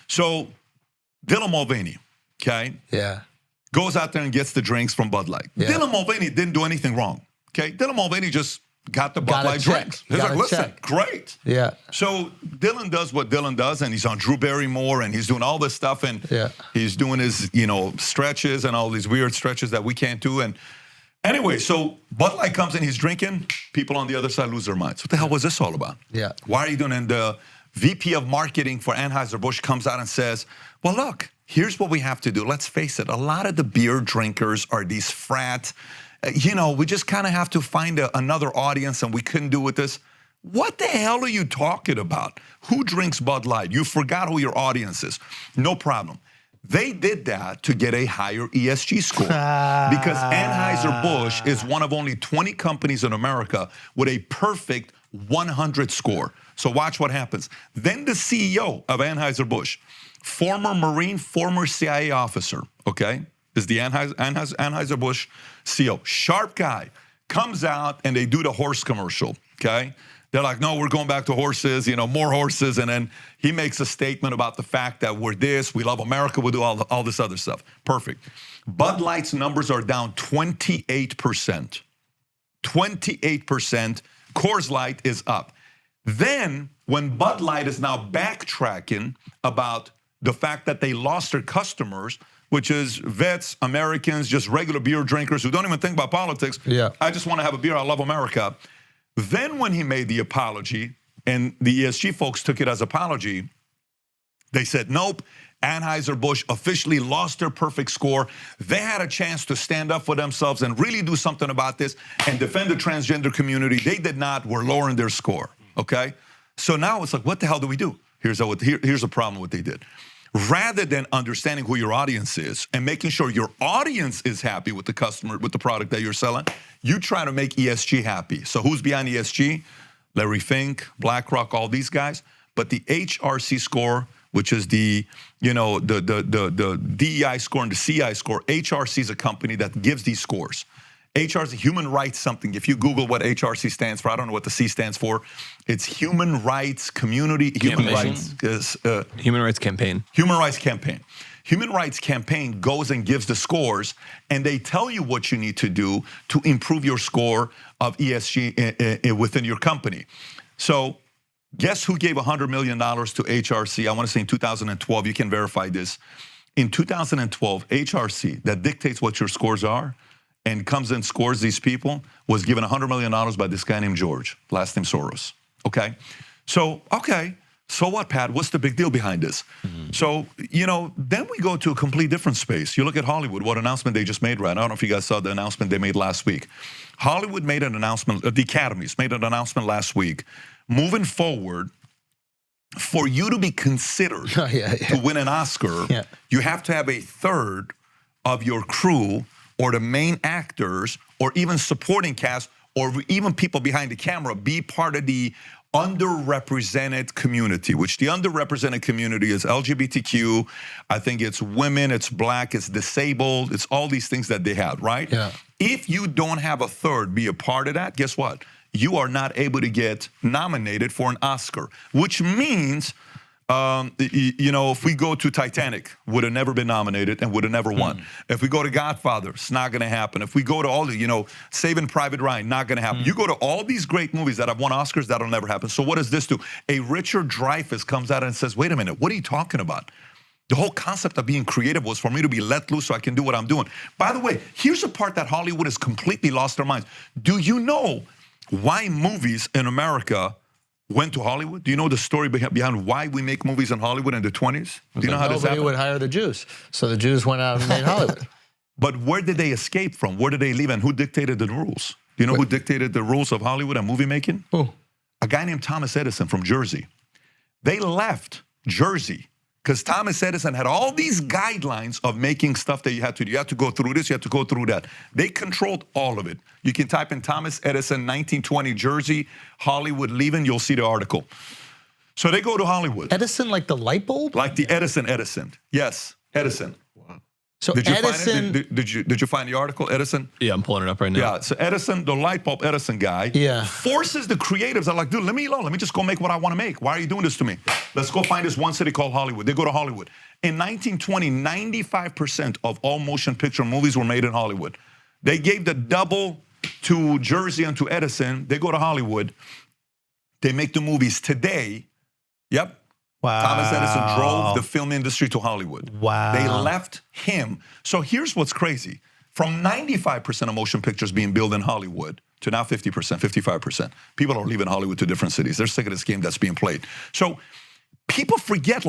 So Dylan Mulvaney, okay? Yeah. Goes out there and gets the drinks from Bud Light. Yeah. Dylan Mulvaney didn't do anything wrong, okay? Dylan Mulvaney just got the Bud Light drinks. He's like, listen, great. Yeah. So Dylan does what Dylan does, and he's on Drew Barrymore, and he's doing all this stuff, and he's doing his, stretches and all these weird stretches that we can't do. And anyway, so Bud Light comes in, he's drinking. People on the other side lose their minds. What the hell was this all about? Yeah. Why are you doing? And the VP of marketing for Anheuser-Busch comes out and says, well, look, here's what we have to do. Let's face it, a lot of the beer drinkers are these frat, we just kind of have to find another audience, and we couldn't do with this. What the hell are you talking about? Who drinks Bud Light? You forgot who your audience is. No problem. They did that to get a higher ESG score because Anheuser-Busch is one of only 20 companies in America with a perfect 100 score. So watch what happens. Then the CEO of Anheuser-Busch, former Marine, former CIA officer, okay? is the Anheuser-Busch CEO. Sharp guy. Comes out and they do the horse commercial, okay? They're like, no, we're going back to horses, more horses. And then he makes a statement about the fact that we're this, we love America, we'll do all this other stuff. Perfect. Bud Light's numbers are down 28%. 28%. Coors Light is up. Then when Bud Light is now backtracking about the fact that they lost their customers, which is vets, Americans, just regular beer drinkers who don't even think about politics. Yeah. I just want to have a beer. I love America. Then when he made the apology and the ESG folks took it as apology, they said, nope, Anheuser-Busch officially lost their perfect score. They had a chance to stand up for themselves and really do something about this and defend the transgender community. They did not. We're lowering their score, okay? So now it's like, what the hell do we do? Here's a problem what they did. Rather than understanding who your audience is and making sure your audience is happy with the customer, with the product that you're selling, you try to make ESG happy. So who's behind ESG? Larry Fink, BlackRock, all these guys. But the HRC score, which is the DEI score and the CI score, HRC is a company that gives these scores. HRC, human rights something. If you Google what HRC stands for, I don't know what the C stands for. It's Human Rights Community. Human Rights Campaign. Human Rights Campaign. Human Rights Campaign goes and gives the scores, and they tell you what you need to do to improve your score of ESG within your company. So guess who gave $100 million to HRC? I want to say in 2012. You can verify this. In 2012, HRC, that dictates what your scores are, and comes and scores these people, was given $100 million by this guy named George, last name Soros, okay? So what, Pat? What's the big deal behind this? So, then we go to a complete different space. You look at Hollywood, what announcement they just made, right? I don't know if you guys saw the announcement they made last week. Hollywood made an announcement, the Academies made an announcement last week. Moving forward, for you to be considered to win an Oscar, you have to have a third of your crew or the main actors, or even supporting cast, or even people behind the camera, be part of the underrepresented community, which the underrepresented community is LGBTQ, I think it's women, it's black, it's disabled, it's all these things that they have, right? Yeah. If you don't have a third be a part of that, guess what? You are not able to get nominated for an Oscar, which means, if we go to Titanic, would have never been nominated and would have never won. If we go to Godfather, it's not going to happen. If we go to all the, Saving Private Ryan, not going to happen. You go to all these great movies that have won Oscars, that'll never happen. So what does this do? A Richard Dreyfuss comes out and says, wait a minute, what are you talking about? The whole concept of being creative was for me to be let loose so I can do what I'm doing. By the way, here's a part that Hollywood has completely lost their minds. Do you know why movies in America went to Hollywood? Do you know the story behind why we make movies in Hollywood in the 20s? Do you know how this happened? Nobody would hire the Jews. So the Jews went out and made Hollywood. But where did they escape from? Where did they leave and who dictated the rules? Do you know who dictated the rules of Hollywood and movie making? Who? A guy named Thomas Edison from Jersey. They left Jersey because Thomas Edison had all these guidelines of making stuff that you had to do. You had to go through this, you had to go through that. They controlled all of it. You can type in Thomas Edison, 1920 Jersey, Hollywood leaving, you'll see the article. So they go to Hollywood. Edison, like the light bulb? Like the Edison. Yes, Edison. Wow. So did you Edison, find it? Did you find the article, Edison? Yeah, I'm pulling it up right now. Yeah, so Edison, the light bulb Edison guy, forces the creatives. Are like, dude, let me alone. Let me just go make what I want to make. Why are you doing this to me? Let's go find this one city called Hollywood. They go to Hollywood. In 1920, 95% of all motion picture movies were made in Hollywood. They gave the double to Jersey and to Edison. They go to Hollywood. They make the movies today. Yep. Wow. Thomas Edison drove the film industry to Hollywood. Wow. They left him. So here's what's crazy. From 95% of motion pictures being built in Hollywood to now 50%, 55%. People are leaving Hollywood to different cities. They're sick of this game that's being played. So people forget,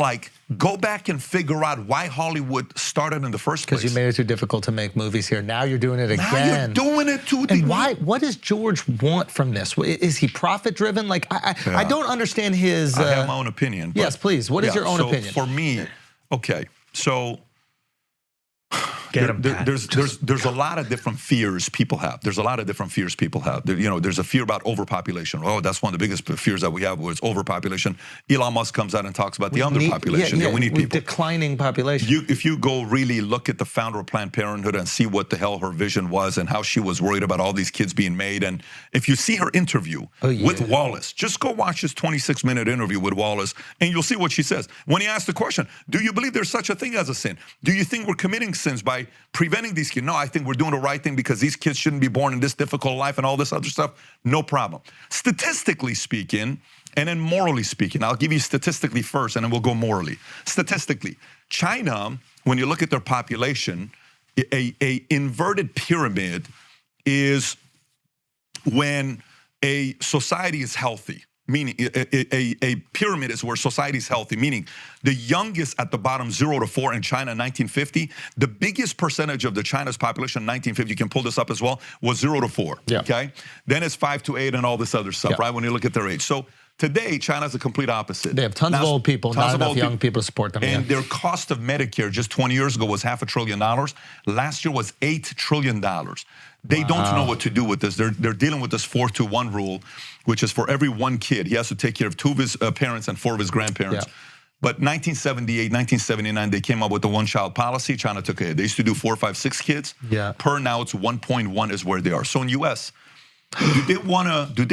go back and figure out why Hollywood started in the first place. Because you made it too difficult to make movies here. Now you're doing it again. Now you're doing it too. And why? What does George want from this? Is he profit-driven? I don't understand his... I have my own opinion. Yes, please. What is your own opinion? For me, okay, so There's a lot of different fears people have. There's a lot of different fears people have. There's a fear about overpopulation. Oh, that's one of the biggest fears that we have, was overpopulation. Elon Musk comes out and talks about the underpopulation. We need people. Declining population. If you go really look at the founder of Planned Parenthood and see what the hell her vision was and how she was worried about all these kids being made, and if you see her interview with Wallace, just go watch this 26-minute interview with Wallace, and you'll see what she says. When he asked the question, do you believe there's such a thing as a sin? Do you think we're committing sins by preventing these kids? No, I think we're doing the right thing because these kids shouldn't be born in this difficult life and all this other stuff. No problem. Statistically speaking, and then morally speaking, I'll give you statistically first and then we'll go morally. Statistically, China, when you look at their population, a inverted pyramid is when a society is healthy. Meaning a pyramid is where society is healthy, meaning the youngest at the bottom, 0 to 4 in China in 1950, the biggest percentage of the China's population in 1950, you can pull this up as well, was 0 to 4, okay? Then it's 5 to 8 and all this other stuff, right, when you look at their age. So today, China's the complete opposite. They have tons of old people, not enough young people to support them. And their cost of Medicare just 20 years ago was $500 billion. Last year was $8 trillion. They don't know what to do with this. They're dealing with this 4-to-1 rule, which is for every one kid, he has to take care of 2 of his parents and 4 of his grandparents. But 1978, 1979, they came up with the one-child policy. China took a hit. They used to do 4, 5, 6 kids. Per now, it's 1.1 is where they are. So in U.S., do they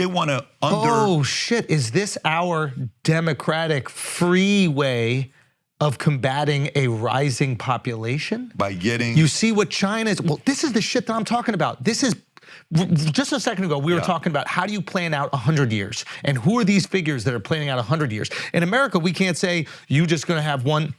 want to Oh, shit. Is this our democratic free way of combating a rising population? By getting... You see what China is... Well, this is the shit that I'm talking about. This is... Just a second ago, we were talking about how do you plan out 100 years? And who are these figures that are planning out 100 years? In America, we can't say you're just going to have one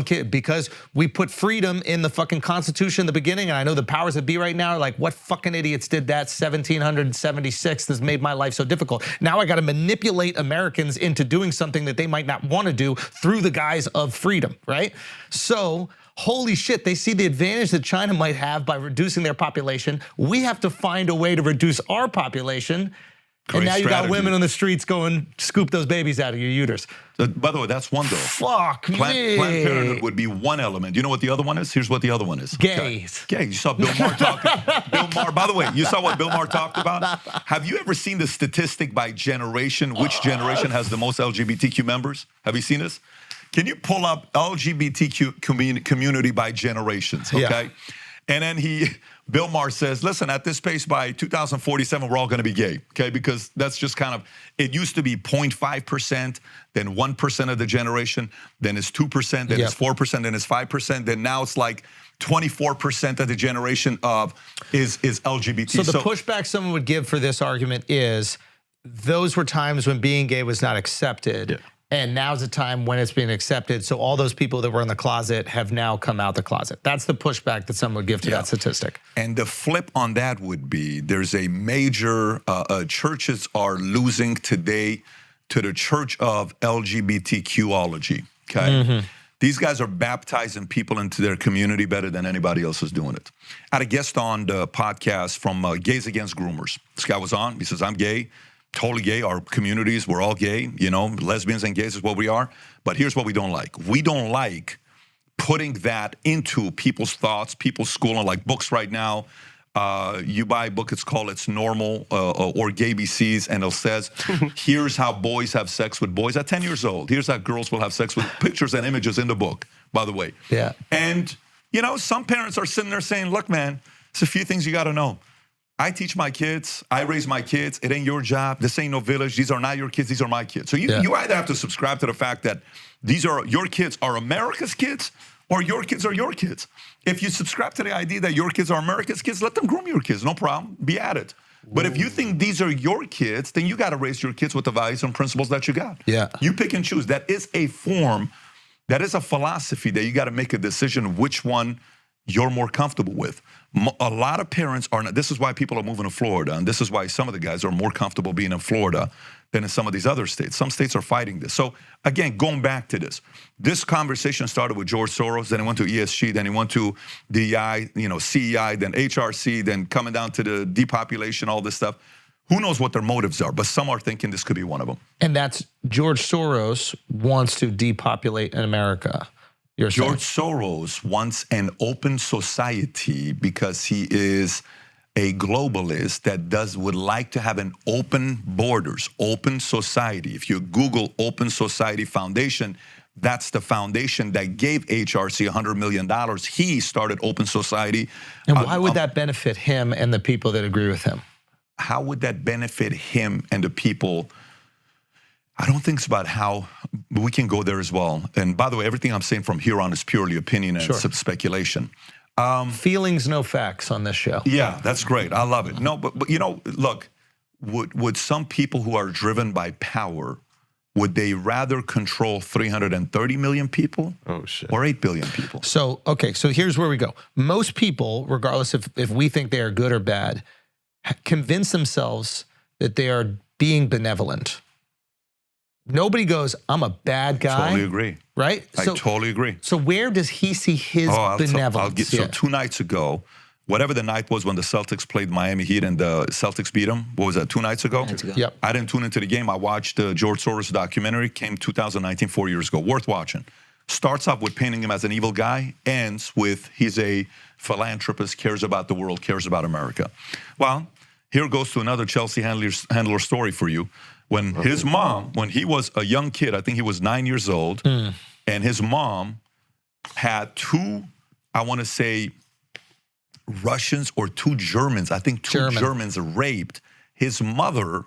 kid because we put freedom in the fucking Constitution in the beginning. And I know the powers that be right now are like, what fucking idiots did that 1776? This made my life so difficult. Now I got to manipulate Americans into doing something that they might not want to do through the guise of freedom, right? So holy shit, they see the advantage that China might have by reducing their population. We have to find a way to reduce our population. And now you got women on the streets going, scoop those babies out of your uterus. By the way, that's one though. Fuck me. Planned Parenthood would be one element. You know what the other one is? Here's what the other one is. Gays. Okay. You saw Bill Maher talking. Bill Maher, by the way, you saw what Bill Maher talked about? Have you ever seen the statistic by generation? Which generation has the most LGBTQ members? Have you seen this? Can you pull up LGBTQ community by generations, okay? And then Bill Maher says, listen, at this pace by 2047, we're all gonna be gay, okay? Because that's just kind of, it used to be 0.5%, then 1% of the generation, then it's 2%, then it's 4%, then it's 5%, then now it's like 24% of the generation is LGBT. So the pushback someone would give for this argument is, those were times when being gay was not accepted. And now's the time when it's being accepted. So all those people that were in the closet have now come out the closet. That's the pushback that someone would give to that statistic. And the flip on that would be, there's a major, churches are losing today to the church of LGBTQology, okay? These guys are baptizing people into their community better than anybody else is doing it. I had a guest on the podcast from Gays Against Groomers. This guy was on, he says, I'm gay. Totally gay. Our communities, we're all gay, you know, lesbians and gays is what we are. But here's what we don't like. We don't like putting that into people's thoughts, people's schooling, like books right now. You buy a book, it's called It's Normal or Gay BCs, and it says, here's how boys have sex with boys at 10 years old. Here's how girls will have sex with pictures and images in the book, by the way. And, you know, some parents are sitting there saying, look, man, there's a few things you got to know. I teach my kids, I raise my kids, it ain't your job, this ain't no village, these are not your kids, these are my kids. So you either have to subscribe to the fact that these are, your kids are America's kids, or your kids are your kids. If you subscribe to the idea that your kids are America's kids, let them groom your kids, no problem, be at it. But if you think these are your kids, then you gotta raise your kids with the values and principles that you got. You pick and choose. That is a form, that is a philosophy that you gotta make a decision which one you're more comfortable with. A lot of parents are not, this is why people are moving to Florida, and this is why some of the guys are more comfortable being in Florida than in some of these other states. Some states are fighting this. So again, going back to this conversation started with George Soros, then it went to ESG, then it went to DEI, you know, CEI, then HRC, then coming down to the depopulation, all this stuff. Who knows what their motives are, but some are thinking this could be one of them. And that's George Soros wants to depopulate in America. George Soros wants an open society because he is a globalist that would like to have an open borders, open society. If you Google Open Society Foundation, that's the foundation that gave HRC $100 million. He started Open Society. And why would that benefit him and the people that agree with him? How would that benefit him and the people? I don't think it's about how, but we can go there as well. And by the way, everything I'm saying from here on is purely opinion and speculation. Feelings, no facts on this show. Yeah, that's great. I love it. No, but you know, look, would some people who are driven by power, would they rather control 330 million people or 8 billion people? So, okay, so here's where we go. Most people, regardless if we think they are good or bad, convince themselves that they are being benevolent. Nobody goes, I'm a bad guy. Totally agree. Right? I totally agree. So where does he see his benevolence? So 2 nights ago, whatever the night was when the Celtics played Miami Heat and the Celtics beat them, what was that, 2 nights ago? Yep. I didn't tune into the game. I watched the George Soros documentary, came 2019, 4 years ago. Worth watching. Starts off with painting him as an evil guy, ends with he's a philanthropist, cares about the world, cares about America. Well, here goes to another Chelsea handler story for you. When his mom, when he was a young kid, I think he was 9 years old, and his mom had 2, I want to say, Russians or 2 Germans, I think 2 Germans raped his mother,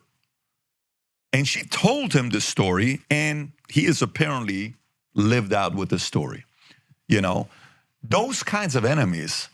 and she told him this story, and he is apparently lived out with this story. You know, those kinds of enemies,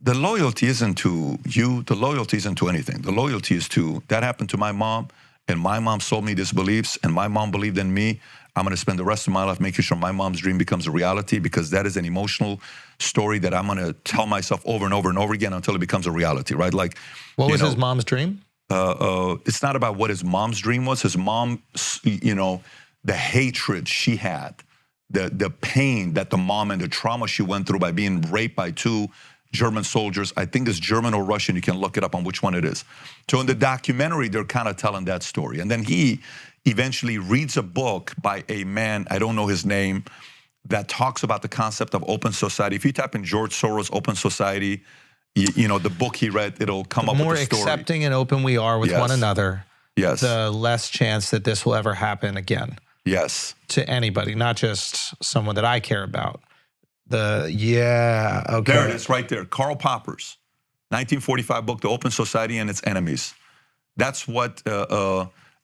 the loyalty isn't to you, the loyalty isn't to anything. The loyalty is to, that happened to my mom, and my mom sold me these beliefs, and my mom believed in me. I'm gonna spend the rest of my life making sure my mom's dream becomes a reality, because that is an emotional story that I'm gonna tell myself over and over and over again until it becomes a reality, right? Like, what was his mom's dream? It's not about what his mom's dream was. His mom, you know, the hatred she had, the pain that the mom and the trauma she went through by being raped by 2 German soldiers. I think it's German or Russian. You can look it up on which one it is. So in the documentary, they're kind of telling that story. And then he eventually reads a book by a man, I don't know his name, that talks about the concept of open society. If you type in George Soros open society, you know, the book he read, it'll come up with the story. The more accepting and open we are with one another, yes, the less chance that this will ever happen again. Yes. To anybody, not just someone that I care about. Okay. There it is right there. Karl Popper's 1945 book, The Open Society and Its Enemies. That's what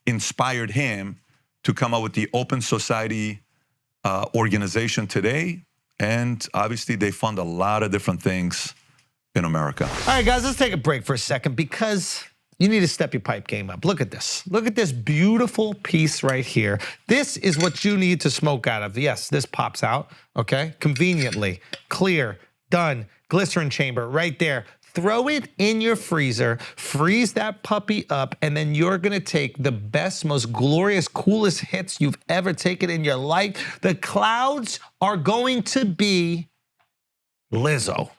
inspired him to come up with the Open Society organization today. And obviously they fund a lot of different things in America. All right, guys, let's take a break for a second, because you need to step your pipe game up. Look at this. Look at this beautiful piece right here. This is what you need to smoke out of. Yes, this pops out, okay? Conveniently, clear, done, glycerin chamber right there. Throw it in your freezer, freeze that puppy up, and then you're gonna take the best, most glorious, coolest hits you've ever taken in your life. The clouds are going to be Lizzo.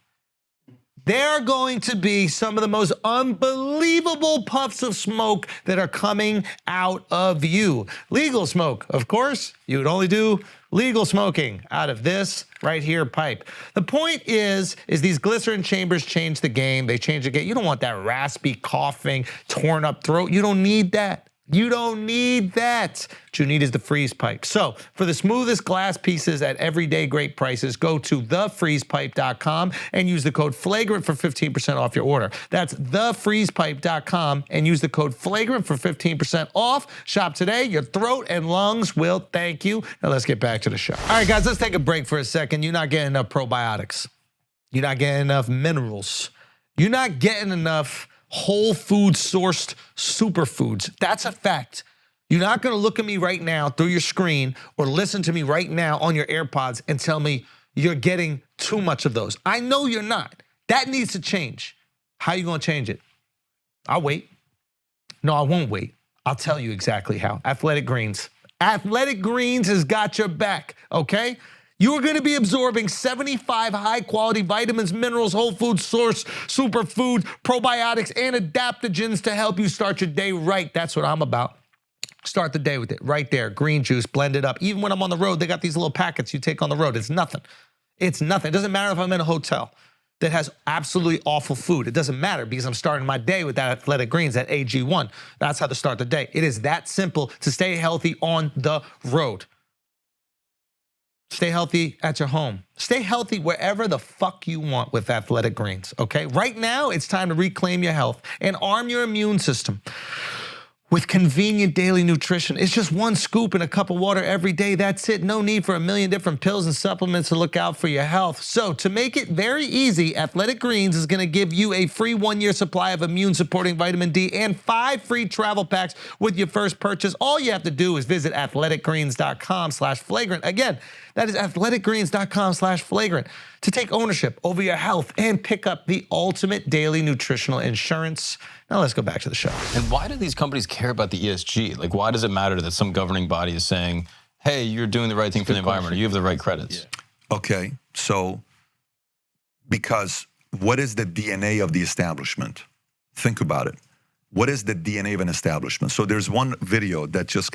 They're going to be some of the most unbelievable puffs of smoke that are coming out of you. Legal smoke, of course. You would only do legal smoking out of this right here pipe. The point is these glycerin chambers change the game. They change the game. You don't want that raspy, coughing, torn up throat. You don't need that. You don't need that. What you need is the freeze pipe. So for the smoothest glass pieces at everyday great prices, go to thefreezepipe.com and use the code FLAGRANT for 15% off your order. That's thefreezepipe.com and use the code FLAGRANT for 15% off. Shop today. Your throat and lungs will thank you. Now let's get back to the show. All right, guys, let's take a break for a second. You're not getting enough probiotics. You're not getting enough minerals. You're not getting enough whole food sourced superfoods. That's a fact. You're not gonna look at me right now through your screen or listen to me right now on your AirPods and tell me you're getting too much of those. I know you're not. That needs to change. How are you gonna change it? I'll wait. No, I won't wait. I'll tell you exactly how. Athletic Greens. Athletic Greens has got your back, okay? You are going to be absorbing 75 high-quality vitamins, minerals, whole food source, superfood, probiotics, and adaptogens to help you start your day right. That's what I'm about. Start the day with it right there. Green juice, blend it up. Even when I'm on the road, they got these little packets you take on the road. It's nothing. It's nothing. It doesn't matter if I'm in a hotel that has absolutely awful food. It doesn't matter because I'm starting my day with that Athletic Greens, that AG1. That's how to start the day. It is that simple to stay healthy on the road. Stay healthy at your home. Stay healthy wherever the fuck you want with Athletic Greens, okay? Right now, it's time to reclaim your health and arm your immune system with convenient daily nutrition. It's just one scoop in a cup of water every day. That's it. No need for a million different pills and supplements to look out for your health. So to make it very easy, Athletic Greens is gonna give you a free 1-year supply of immune-supporting vitamin D and 5 free travel packs with your first purchase. All you have to do is visit athleticgreens.com/flagrant. Again, that is athleticgreens.com/flagrant to take ownership over your health and pick up the ultimate daily nutritional insurance. Now let's go back to the show. And why do these companies care about the ESG? Like, why does it matter that some governing body is saying, hey, you're doing the right thing for the environment, or you have the right credits? Yeah. Okay, so because what is the DNA of the establishment? Think about it. What is the DNA of an establishment? So there's one video that just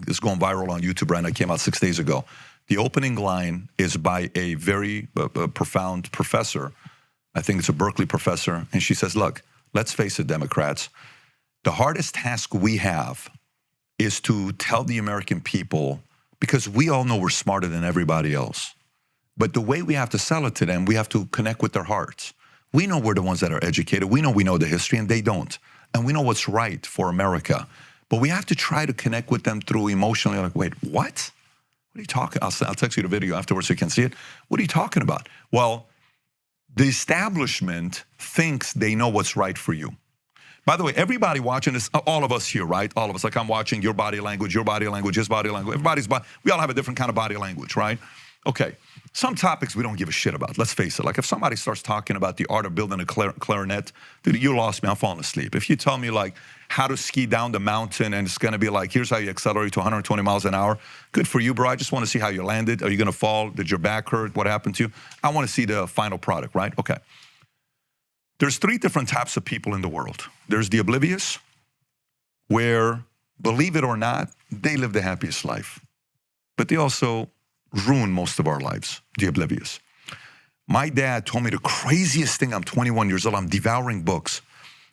is going viral on YouTube right now. It came out 6 days ago. The opening line is by a very profound professor. I think it's a Berkeley professor. And she says, look, let's face it, Democrats, the hardest task we have is to tell the American people, because we all know we're smarter than everybody else. But the way we have to sell it to them, we have to connect with their hearts. We know we're the ones that are educated. We know the history, and they don't. And we know what's right for America. But we have to try to connect with them through emotionally, like, wait, what? What are you talking? I'll text you the video afterwards so you can see it. What are you talking about? Well, the establishment thinks they know what's right for you. By the way, everybody watching this, all of us here, right? All of us, like I'm watching your body language, his body language, we all have a different kind of body language, right? Okay, some topics we don't give a shit about. Let's face it. Like if somebody starts talking about the art of building a clarinet, dude, you lost me. I'm falling asleep. If you tell me like how to ski down the mountain and it's going to be like, here's how you accelerate to 120 miles an hour. Good for you, bro. I just want to see how you landed. Are you going to fall? Did your back hurt? What happened to you? I want to see the final product, right? Okay. There's 3 different types of people in the world. There's the oblivious, where, believe it or not, they live the happiest life. But they also ruin most of our lives, the oblivious. My dad told me the craziest thing. I'm 21 years old. I'm devouring books.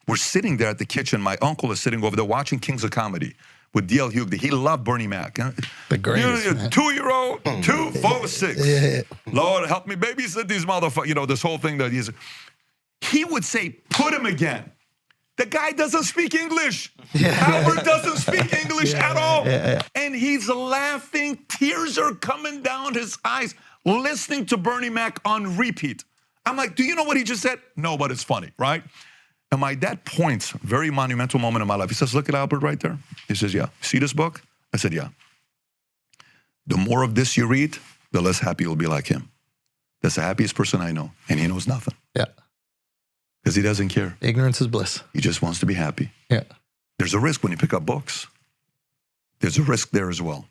We're sitting there at the kitchen. My uncle is sitting over there watching Kings of Comedy with D.L. Hughley. He loved Bernie Mac. The greatest. 2-year-old, 2, 4, 6. Yeah. Lord, help me babysit these motherfuckers. You know, this whole thing that he would say, put him again. The guy doesn't speak English. Albert doesn't speak English at all. And he's laughing. Tears are coming down his eyes, listening to Bernie Mac on repeat. I'm like, do you know what he just said? No, but it's funny, right? And my dad points, very monumental moment in my life. He says, look at Albert right there. He says, yeah. See this book? I said, yeah. The more of this you read, the less happy you'll be like him. That's the happiest person I know, and he knows nothing. Yeah. Because he doesn't care. Ignorance is bliss. He just wants to be happy. Yeah. There's a risk when you pick up books. There's a risk there as well.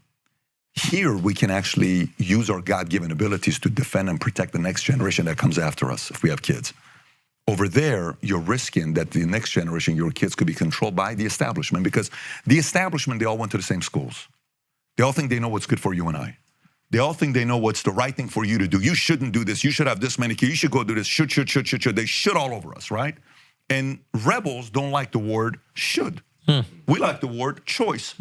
Here, we can actually use our God-given abilities to defend and protect the next generation that comes after us if we have kids. Over there, you're risking that the next generation, your kids, could be controlled by the establishment, because the establishment, they all went to the same schools. They all think they know what's good for you and I. They all think they know what's the right thing for you to do. You shouldn't do this. You should have this many kids. You should go do this. Should. They should all over us, right? And rebels don't like the word should. We like the word choice.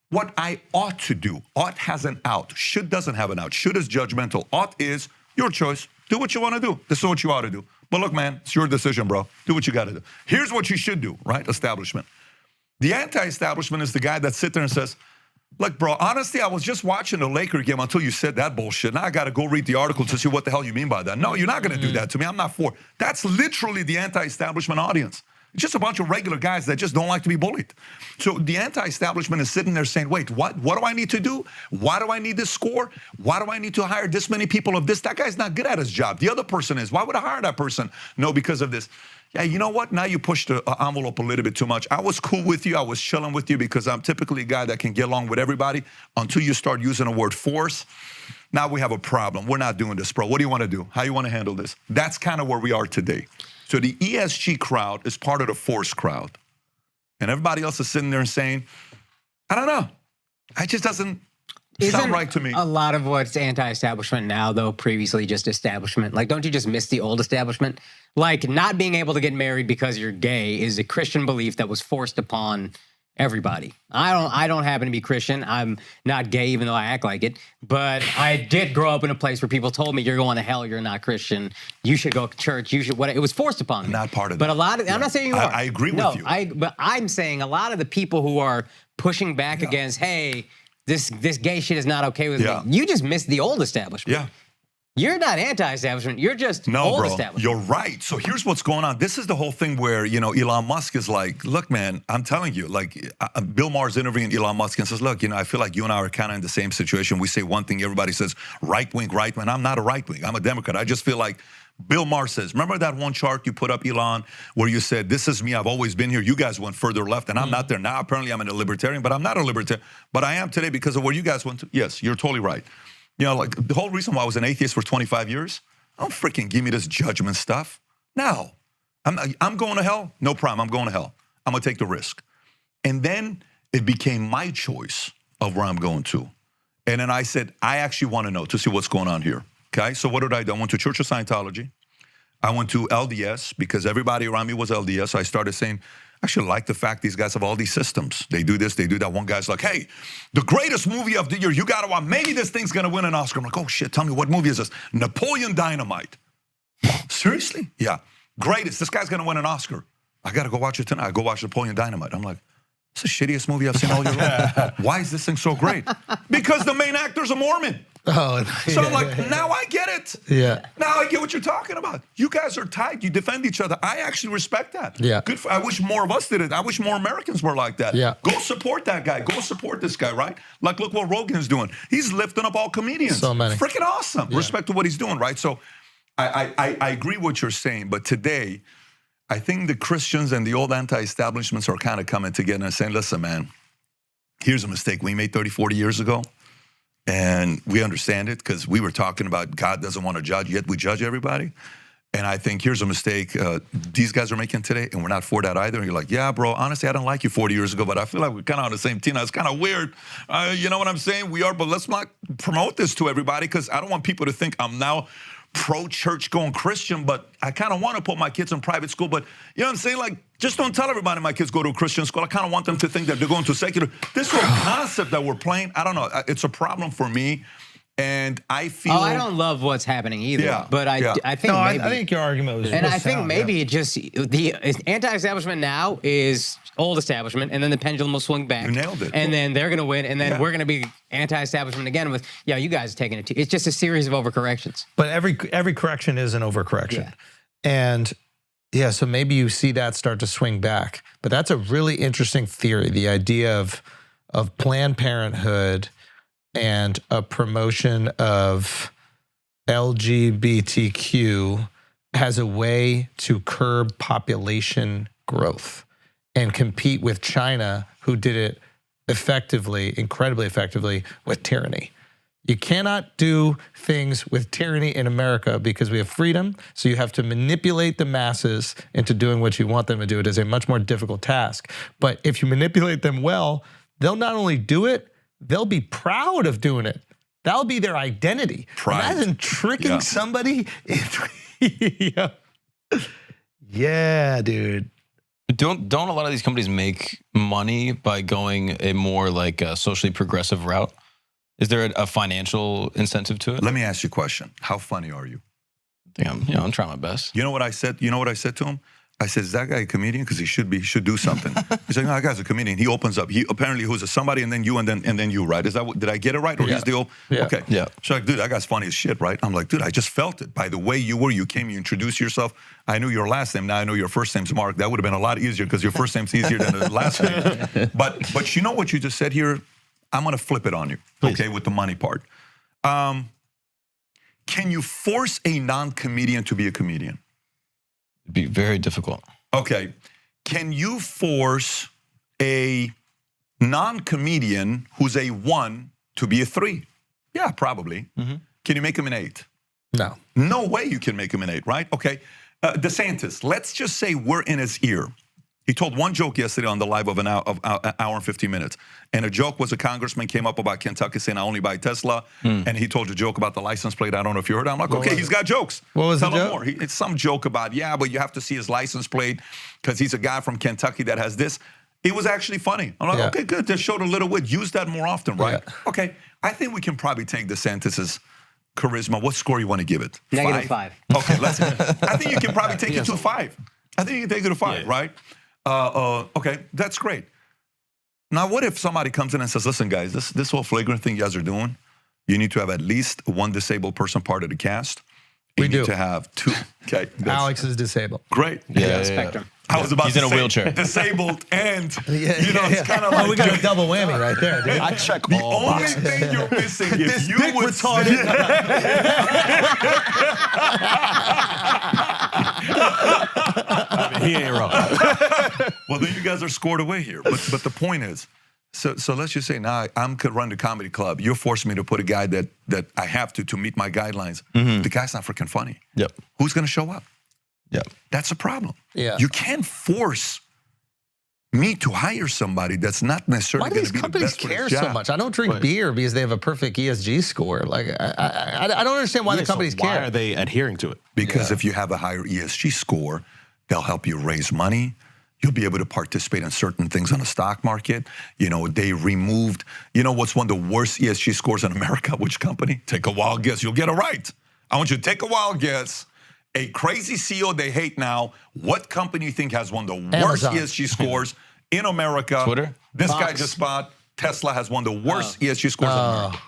What I ought to do. Ought has an out. Should doesn't have an out. Should is judgmental. Ought is your choice. Do what you want to do. This is what you ought to do. But look, man, it's your decision, bro. Do what you got to do. Here's what you should do, right? Establishment. The anti-establishment is the guy that sits there and says, look, bro, honestly, I was just watching the Laker game until you said that bullshit. Now I got to go read the article to see what the hell you mean by that. No, you're not going to do that to me. I'm not for. That's literally the anti-establishment audience. It's just a bunch of regular guys that just don't like to be bullied. So the anti-establishment is sitting there saying, wait, what do I need to do? Why do I need this score? Why do I need to hire this many people of this? That guy's not good at his job. The other person is. Why would I hire that person? No, because of this. Yeah, you know what? Now you pushed the envelope a little bit too much. I was cool with you. I was chilling with you because I'm typically a guy that can get along with everybody until you start using the word force. Now we have a problem. We're not doing this, bro. What do you want to do? How you want to handle this? That's kind of where we are today. So the ESG crowd is part of the force crowd. And everybody else is sitting there and saying, I don't know. I just doesn't. Sound right to me. A lot of what's anti-establishment now, though, previously just establishment. Like, don't you just miss the old establishment? Like, not being able to get married because you're gay is a Christian belief that was forced upon everybody. I don't happen to be Christian. I'm not gay, even though I act like it. But I did grow up in a place where people told me, you're going to hell, you're not Christian. You should go to church. You should, what? It was forced upon me. Not part of But that. a lot of, I'm not saying you are. I agree with you. But I'm saying a lot of the people who are pushing back against, hey, this gay shit is not okay with me. You just missed the old establishment. Yeah. You're not anti-establishment. You're just old establishment. You're right. So here's what's going on. This is the whole thing where, Elon Musk is like, look, man, I'm telling you, like Bill Maher's interviewing Elon Musk and says, look, I feel like you and I are kind of in the same situation. We say one thing, everybody says right wing. I'm not a right wing. I'm a Democrat. I just feel like Bill Maher says, remember that one chart you put up, Elon, where you said, this is me, I've always been here. You guys went further left, and I'm not there now. Apparently, I'm a libertarian, but I'm not a libertarian. But I am today because of where you guys went to. Yes, you're totally right. Like the whole reason why I was an atheist for 25 years, don't freaking give me this judgment stuff. No. I'm going to hell. No problem. I'm going to hell. I'm going to take the risk. And then it became my choice of where I'm going to. And then I said, I actually want to know to see what's going on here. Okay, so what did I do? I went to Church of Scientology. I went to LDS because everybody around me was LDS. So I started saying, I actually like the fact these guys have all these systems. They do this, they do that. One guy's like, hey, the greatest movie of the year, you got to watch. Maybe this thing's going to win an Oscar. I'm like, oh, shit, tell me, what movie is this? Napoleon Dynamite. Seriously? Yeah. Greatest. This guy's going to win an Oscar. I got to go watch it tonight. I go watch Napoleon Dynamite. I'm like, it's the shittiest movie I've seen all year long. Why is this thing so great? Because the main actor's a Mormon. Oh, so I'm like, now I get it. Yeah. Now I get what you're talking about. You guys are tight. You defend each other. I actually respect that. Yeah. Good. I wish more of us did it. I wish more Americans were like that. Yeah. Go support that guy. Go support this guy, right? Like, look what Rogan's doing. He's lifting up all comedians. So many. Freaking awesome. Yeah. Respect to what he's doing, right? So I agree what you're saying, but today, I think the Christians and the old anti-establishments are kind of coming together and saying, listen, man, here's a mistake we made 30, 40 years ago. And we understand it because we were talking about God doesn't want to judge, yet we judge everybody. And I think here's a mistake these guys are making today, and we're not for that either. And you're like, yeah, bro, honestly, I didn't like you 40 years ago, but I feel like we're kind of on the same team. Now, it's kind of weird. You know what I'm saying? We are, but let's not promote this to everybody because I don't want people to think I'm now pro-church going Christian, but I kind of want to put my kids in private school. But you know what I'm saying? Like, just don't tell everybody my kids go to a Christian school. I kind of want them to think that they're going to secular. This whole concept that we're playing, I don't know. It's a problem for me. And I feel... I don't love what's happening either. But I think maybe... I think your argument was... And I think maybe it just... The anti-establishment now is old establishment, and then the pendulum will swing back. You nailed it. And then they're going to win, and then we're going to be anti-establishment again with, you guys are taking it. It's just a series of overcorrections. But every correction is an overcorrection. Yeah. And so maybe you see that start to swing back. But that's a really interesting theory, the idea of Planned Parenthood and a promotion of LGBTQ as a way to curb population growth and compete with China, who did it effectively, incredibly effectively, with tyranny. You cannot do things with tyranny in America because we have freedom, so you have to manipulate the masses into doing what you want them to do. It is a much more difficult task. But if you manipulate them well, they'll not only do it, they'll be proud of doing it. That'll be their identity. Pride. Imagine tricking somebody. Yeah, dude. Don't a lot of these companies make money by going a more like a socially progressive route? Is there a financial incentive to it? Let me ask you a question. How funny are you? I think I'm trying my best. You know what I said? You know what I said to him? I said, is that guy a comedian? Because he should do something. He's like, no, that guy's a comedian. He opens up. He apparently who's a somebody and then you and then you, right? Is that what, did I get it right? Or his deal? Yeah. Okay. Yeah. So like, dude, that guy's funny as shit, right? I'm like, dude, I just felt it. By the way you came, you introduced yourself. I knew your last name. Now I know your first name's Mark. That would have been a lot easier because your first name's easier than the last name. But you know what you just said here? I'm going to flip it on you, okay, with the money part. Can you force a non-comedian to be a comedian? It'd be very difficult. Okay. Can you force a non-comedian who's a 1 to be a 3? Yeah, probably. Mm-hmm. Can you make him an 8? No. No way you can make him an 8, right? Okay. DeSantis, let's just say we're in his ear He told one joke yesterday on the live of an hour and 15 minutes. And a joke was a congressman came up about Kentucky saying, I only buy Tesla. And he told a joke about the license plate. I don't know if you heard it. I'm like, okay, he's got jokes. What was Tell the him joke? more. It's some joke about, yeah, but you have to see his license plate because he's a guy from Kentucky that has this. It was actually funny. I'm like, okay, good. Just showed a little wit. Use that more often, right? Yeah. Okay, I think we can probably take DeSantis's charisma. What score you want to give it? -5. Okay, let's. I think you can probably take it to 5. I think you can take it to 5, right? Okay, that's great. Now, what if somebody comes in and says, listen, guys, this whole flagrant thing you guys are doing, you need to have at least one disabled person part of the cast. You need to have 2. Okay. Alex is disabled. Great. Yeah. Spectrum. I was about He's to in a say wheelchair. disabled and, it's kind of like. Oh, we got a double whammy right there, dude. I check The all only boxes. thing you're missing, if you would retarded. He ain't wrong. Well, then you guys are scored away here. But the point is, so let's just say now I'm could run the comedy club. You're forcing me to put a guy that I have to meet my guidelines. The guy's not freaking funny. Yep. Who's going to show up? Yep. That's a problem. Yeah. You can't force me to hire somebody that's not necessarily Why do going these to be the companies best for his care so job. much? I don't drink beer because they have a perfect ESG score. Like, I don't understand why the companies Why care. are they adhering to it? Because if you have a higher ESG score, they'll help you raise money. You'll be able to participate in certain things on the stock market. You know, they removed, you know what's one of the worst ESG scores in America? Which company? Take a wild guess. You'll get it right. I want you to take a wild guess. A crazy CEO they hate now. What company you think has one of the worst Amazon. ESG scores in America? Twitter? This guy Fox. just bought. Tesla has one of the worst ESG scores in America.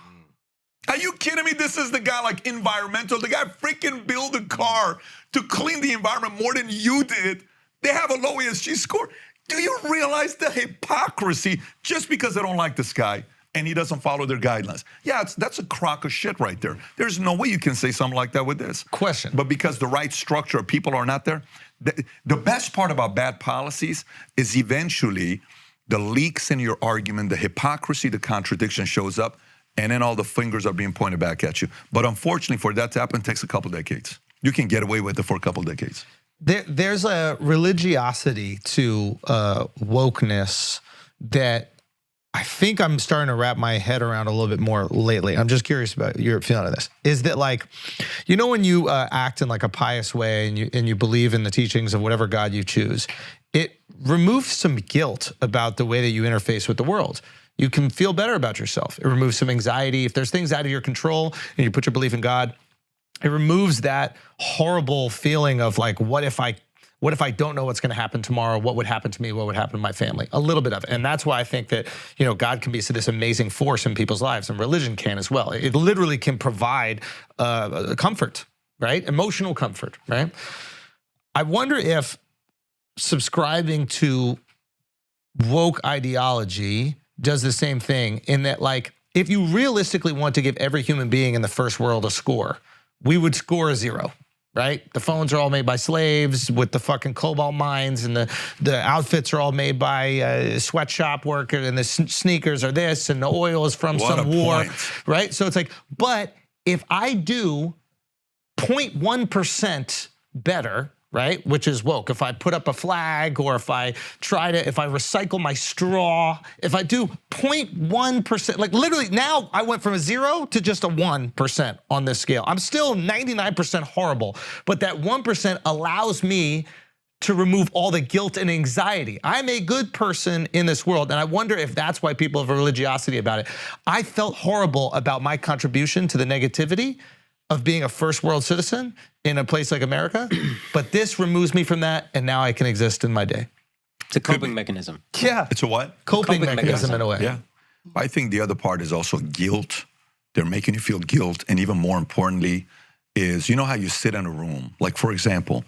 Are you kidding me? This is the guy like environmental. The guy freaking built a car to clean the environment more than you did. They have a low ESG score. Do you realize the hypocrisy just because they don't like this guy and he doesn't follow their guidelines? Yeah, that's a crock of shit right there. There's no way you can say something like that with this. Question. But because the right structure of people are not there, the best part about bad policies is eventually the leaks in your argument, the hypocrisy, the contradiction shows up, and then all the fingers are being pointed back at you. But unfortunately, for that to happen, it takes a couple decades. You can get away with it for a couple decades. There's a religiosity to wokeness that I think I'm starting to wrap my head around a little bit more lately. I'm just curious about your feeling on this. Is that like, you know, when you act in like a pious way and you believe in the teachings of whatever God you choose, it removes some guilt about the way that you interface with the world. You can feel better about yourself. It removes some anxiety. If there's things out of your control and you put your belief in God, it removes that horrible feeling of like, what if I don't know what's going to happen tomorrow? What would happen to me? What would happen to my family? A little bit of it. And that's why I think that, you know, God can be this amazing force in people's lives, and religion can as well. It literally can provide comfort, right? Emotional comfort, right? I wonder if subscribing to woke ideology does the same thing, in that, like, if you realistically want to give every human being in the first world a score, we would score a 0, right? The phones are all made by slaves with the fucking cobalt mines, and the outfits are all made by sweatshop worker, and the sneakers are this, and the oil is from What some a war, point. right? So it's like, but if I do 0.1% better, right, which is woke, if I put up a flag, or if I recycle my straw, if I do 0.1%, like literally now I went from a 0 to just a 1% on this scale. I'm still 99% horrible, but that 1% allows me to remove all the guilt and anxiety. I'm a good person in this world, and I wonder if that's why people have a religiosity about it. I felt horrible about my contribution to the negativity of being a first world citizen in a place like America, but this removes me from that, and now I can exist in my day. It's a coping mechanism. Yeah, It's a what? coping mechanism in a way. Yeah. I think the other part is also guilt. They're making you feel guilt. And even more importantly is, you know how you sit in a room? Like, for example,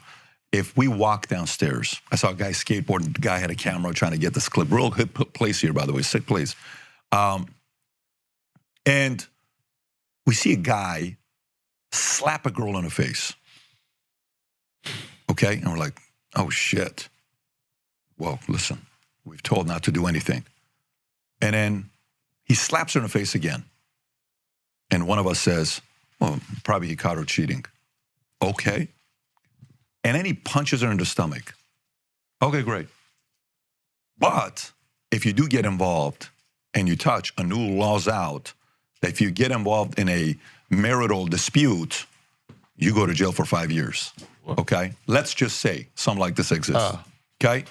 if we walk downstairs, I saw a guy skateboarding, the guy had a camera trying to get this clip. Real good place here, by the way, sick place. And we see a guy slap a girl in the face. Okay? And we're like, oh shit. Well, listen, we've told not to do anything. And then he slaps her in the face again. And one of us says, well, probably he caught her cheating. Okay. And then he punches her in the stomach. Okay, great. But if you do get involved and you touch, a new law's out that if you get involved in a marital dispute, you go to jail for 5 years. Okay? Let's just say something like this exists. Okay?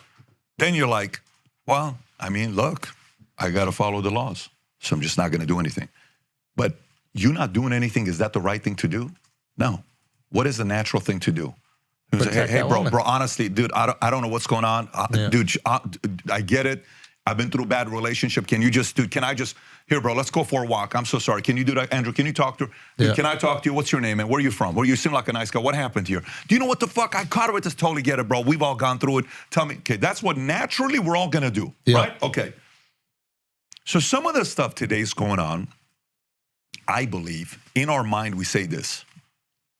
Then you're like, well, I mean, look, I got to follow the laws. So I'm just not going to do anything. But you not doing anything, is that the right thing to do? No. What is the natural thing to do? Hey, bro, honestly, dude, I don't know what's going on. Dude, I get it. I've been through a bad relationship. Can you just, dude, can I just, here, bro, let's go for a walk. I'm so sorry. Can you do that? Andrew, can you talk to her? Dude, can I talk to you? What's your name, man? Where are you from? Where you seem like a nice guy. What happened here? Do you know what the fuck? I caught her with this. Totally get it, bro. We've all gone through it. Tell me. Okay, that's what naturally we're all going to do, right? Okay. So some of the stuff today is going on, I believe, in our mind, we say this.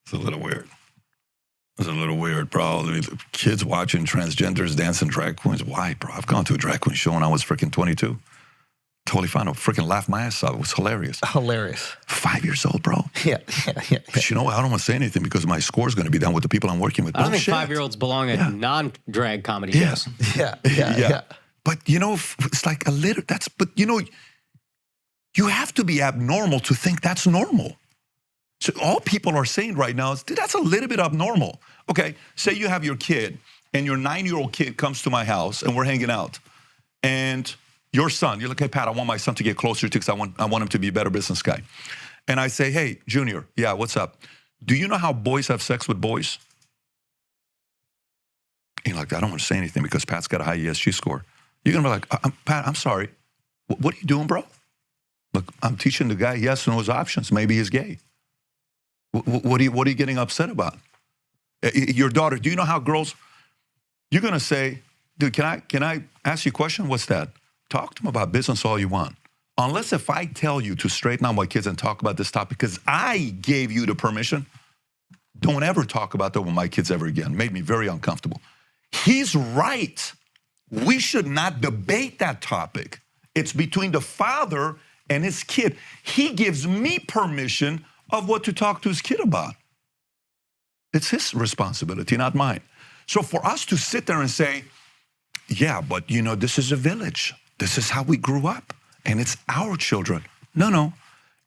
It's a little weird. It's a little weird, bro. Kids watching transgenders dancing drag queens. Why, bro? I've gone to a drag queen show when I was freaking 22. Totally fine. I freaking laughed my ass off. It was hilarious. Hilarious. 5 years old, bro. Yeah. But you know what? I don't want to say anything because my score is going to be down with the people I'm working with. I don't think 5-year-olds belong at non-drag comedy shows. Yeah. But, you know, it's like a little, but, you know, you have to be abnormal to think that's normal. So all people are saying right now is, dude, that's a little bit abnormal. Okay, say you have your kid and your 9-year-old kid comes to my house and we're hanging out. And your son, you're like, hey, Pat, I want my son to get closer to you because I want him to be a better business guy. And I say, hey, Junior, yeah, what's up? Do you know how boys have sex with boys? And you're like, I don't want to say anything because Pat's got a high ESG score. You're going to be like, Pat, I'm sorry. What are you doing, bro? Look, I'm teaching the guy yes and those options. Maybe he's gay. What are you getting upset about? Your daughter, do you know how girls, you're going to say, dude, can I ask you a question? What's that? Talk to them about business all you want. Unless if I tell you to straighten out my kids and talk about this topic because I gave you the permission, don't ever talk about that with my kids ever again. Made me very uncomfortable. He's right. We should not debate that topic. It's between the father and his kid. He gives me permission of what to talk to his kid about. It's his responsibility, not mine. So for us to sit there and say, yeah, but you know, this is a village. This is how we grew up, and it's our children. No.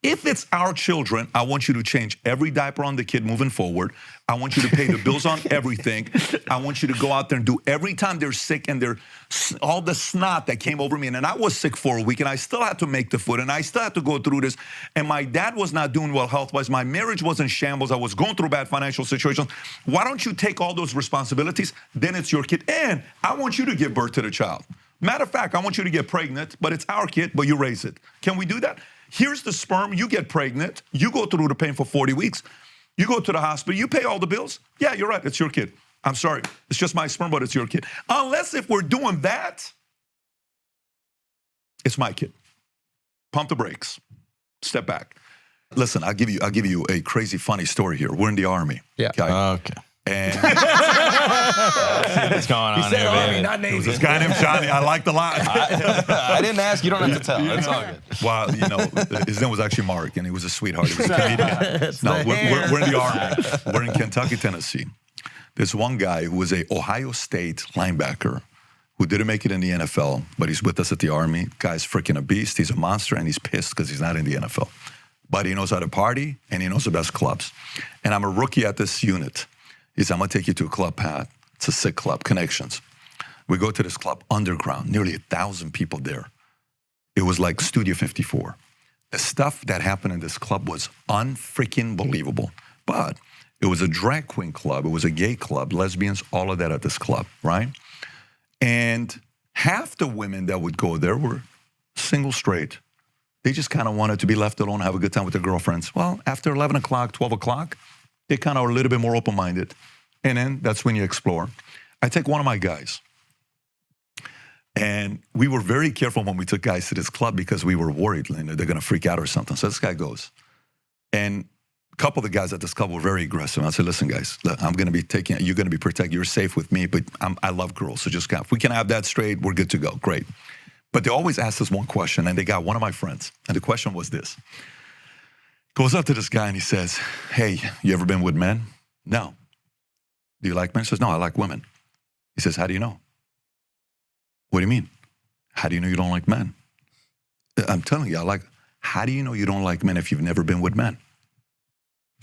If it's our children, I want you to change every diaper on the kid moving forward. I want you to pay the bills on everything. I want you to go out there and do every time they're sick and they're all the snot that came over me. And I was sick for a week and I still had to make the food and I still had to go through this. And my dad was not doing well health-wise. My marriage was in shambles. I was going through bad financial situations. Why don't you take all those responsibilities? Then it's your kid. And I want you to give birth to the child. Matter of fact, I want you to get pregnant, but it's our kid, but you raise it. Can we do that? Here's the sperm, you get pregnant, you go through the pain for 40 weeks, you go to the hospital, you pay all the bills. Yeah, you're right, it's your kid. I'm sorry, it's just my sperm, but it's your kid. Unless if we're doing that, it's my kid. Pump the brakes, step back. Listen, I'll give you a crazy funny story here. We're in the Army. Yeah. Okay. And what's going on here, baby? Not Navy. This guy named Johnny, I liked a lot. I didn't ask. You don't have to tell. It's all good. Well, you know, his name was actually Mark, and he was a sweetheart. He was a comedian. No, we're in the Army. We're in Kentucky, Tennessee. There's one guy who was a Ohio State linebacker who didn't make it in the NFL, but he's with us at the Army. Guy's freaking a beast. He's a monster, and he's pissed because he's not in the NFL. But he knows how to party, and he knows the best clubs. And I'm a rookie at this unit. He said, I'm going to take you to a club, Pat. It's a sick club, Connections. We go to this club, underground, nearly 1,000 people there. It was like Studio 54. The stuff that happened in this club was unfreaking believable. But it was a drag queen club. It was a gay club, lesbians, all of that at this club, right? And half the women that would go there were single straight. They just kind of wanted to be left alone, have a good time with their girlfriends. Well, after 11 o'clock, 12 o'clock, they kind of are a little bit more open-minded. And then that's when you explore. I take one of my guys. And we were very careful when we took guys to this club because we were worried they're going to freak out or something. So this guy goes. And a couple of the guys at this club were very aggressive. I said, listen, guys, I'm going to be taking, you're going to be protected. You're safe with me, but I love girls. So just if we can have that straight, we're good to go. Great. But they always ask us one question, and they got one of my friends. And the question was this. Goes up to this guy and he says, hey, you ever been with men? No. Do you like men? He says, no, I like women. He says, how do you know? What do you mean? how do you know you don't like men? I'm telling you, how do you know you don't like men if you've never been with men?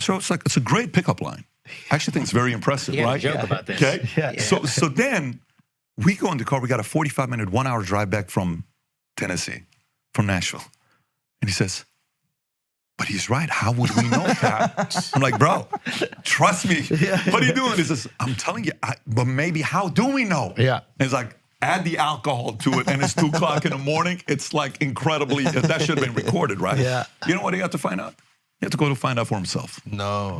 So it's a great pickup line. I actually think it's very impressive, You had a right? joke about this. Okay. Yeah. So then we go in the car. We got a 45-minute, 1-hour drive back from Tennessee, from Nashville. And he says, but he's right. How would we know that? I'm like, bro, trust me. What are you doing? He says, I'm telling you, but maybe how do we know? Yeah. And it's like, add the alcohol to it, and it's 2 o'clock in the morning. It's like incredibly, that should have been recorded, right? Yeah. You know what he had to find out? He had to go to find out for himself. No.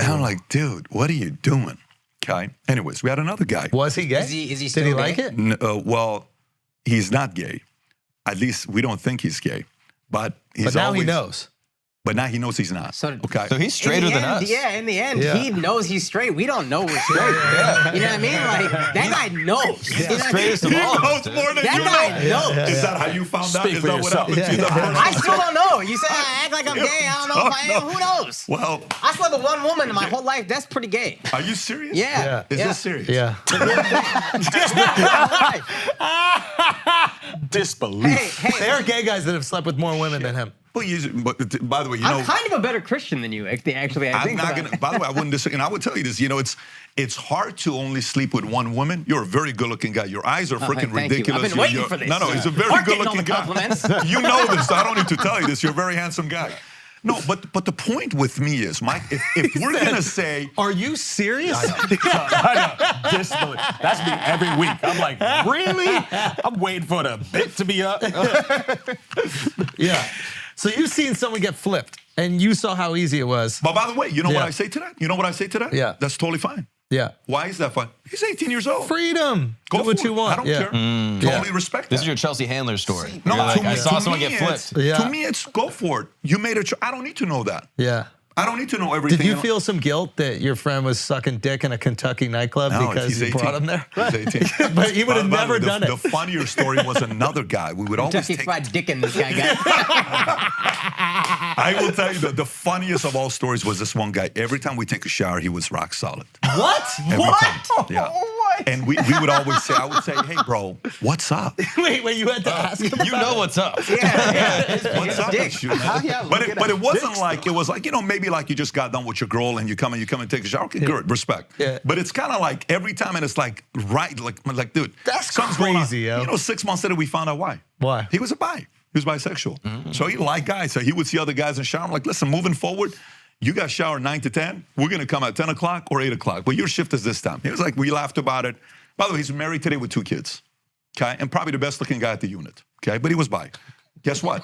And I'm like, dude, what are you doing? Okay. Anyways, we had another guy. Was he gay? Is he Did still he gay? like it? Well, he's not gay. At least we don't think he's gay. But he's But now always, he knows. But now he knows he's not. So- okay. So he's straighter than us. Yeah, in the end, Yeah. he knows he's straight. We don't know we're straight. You know what I mean? Like, that guy knows. You know what I mean? Straightest of all. knows more than That you guy know. knows. Is that how you found out? Speak Is for that what yourself. happened to you the first I time? still don't know. You say I act like I'm gay. I don't know if I am. Who knows? Well, I slept with one woman in my whole life. That's pretty gay. are you serious? Yeah. Is yeah. this serious? Yeah. Disbelief. Hey, There are gay guys that have slept with more women than him. But by the way, you I'm know, kind of a better Christian than you, actually. I I'm think not about gonna. it. By the way, I wouldn't disagree. And I would tell you this. You know, it's hard to only sleep with one woman. You're a very good-looking guy. Your eyes are freaking thank you. ridiculous. I've been waiting for this. No, he's a very Start getting all good-looking the guy. compliments. You know this. So I don't need to tell you this. You're a very handsome guy. No, but the point with me is, Mike, if we're gonna say, Are you serious? I know. Disbelief. That's me every week. I'm like, really? I'm waiting for the bit to be up. Yeah. So you've seen someone get flipped, and you saw how easy it was. but by the way, you know what Yeah. I say to that? You know what I say to that? Yeah. That's totally fine. Yeah. Why is that fine? He's 18 years old. Freedom. Go Do what for you it. want. I don't Yeah. care. Totally respect that. This is your Chelsea Handler story. No, You're like, to I me- saw to someone me get it's- flipped. Yeah. To me, it's go for it. You made a choice. I don't need to know that. Yeah. I don't need to know everything. Did you feel some guilt that your friend was sucking dick in a Kentucky nightclub No, because he's you 18. brought him there? He's 18. But he would have By the never way, done The it. funnier story was another guy. We would always Kentucky take. Fried Dickens, this guy got. I will tell you that the funniest of all stories was this one guy. Every time we take a shower, he was rock solid. What? Every time. Yeah. What? And we would always say, I would say, hey, bro, what's up? Wait, you had to ask him. You know what's up. What's up with you, man? But it wasn't like, it was like, you know, maybe like you just got done with your girl and you come and take a shower. Okay, good, respect. Yeah. But it's kind of like every time, and it's like, right, like dude. That's something's going on. crazy, yo. You know, 6 months later, we found out why. Why? He was a bi. He was bisexual. So he liked guys. So he would see other guys in the shower. I'm like, listen, moving forward, you got shower 9 to 10. We're going to come at 10 o'clock or 8 o'clock. But your shift is this time. He was like, we laughed about it. By the way, he's married today with 2 kids. Okay. And probably the best looking guy at the unit. Okay. But he was bi. Guess what?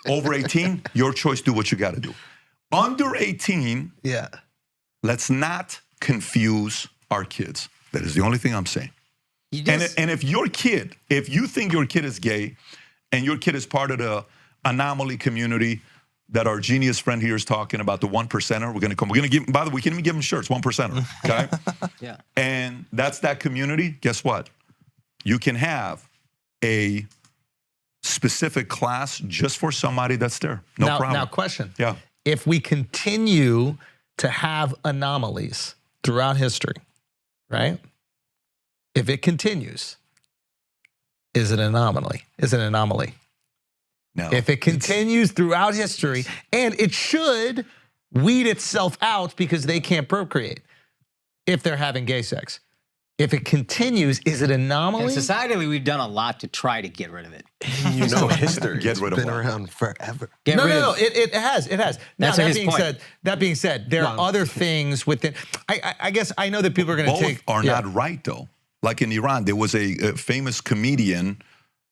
Over 18, your choice, do what you got to do. Under 18, Yeah. let's not confuse our kids. That is the only thing I'm saying. And if your kid, if you think your kid is gay and your kid is part of the anomaly community that our genius friend here is talking about, the 1%er, we're going to give, by the way, we can even give them shirts, 1%er, okay? Yeah. And that's that community. Guess what? You can have a specific class just for somebody that's there. No problem. Now, question. Yeah. If we continue to have anomalies throughout history, right? If it continues, is it an anomaly? Is it an anomaly? No. If it continues throughout history, and it should weed itself out because they can't procreate if they're having gay sex. If it continues, is it an anomaly? And societally, we've done a lot to try to get rid of it. You know history. Get rid of been what? around forever. Get rid No. of It has. Now, That's that his being point. said, there are other things within. I guess I know that people are going to Both take. are not right, though. Like in Iran, there was a famous comedian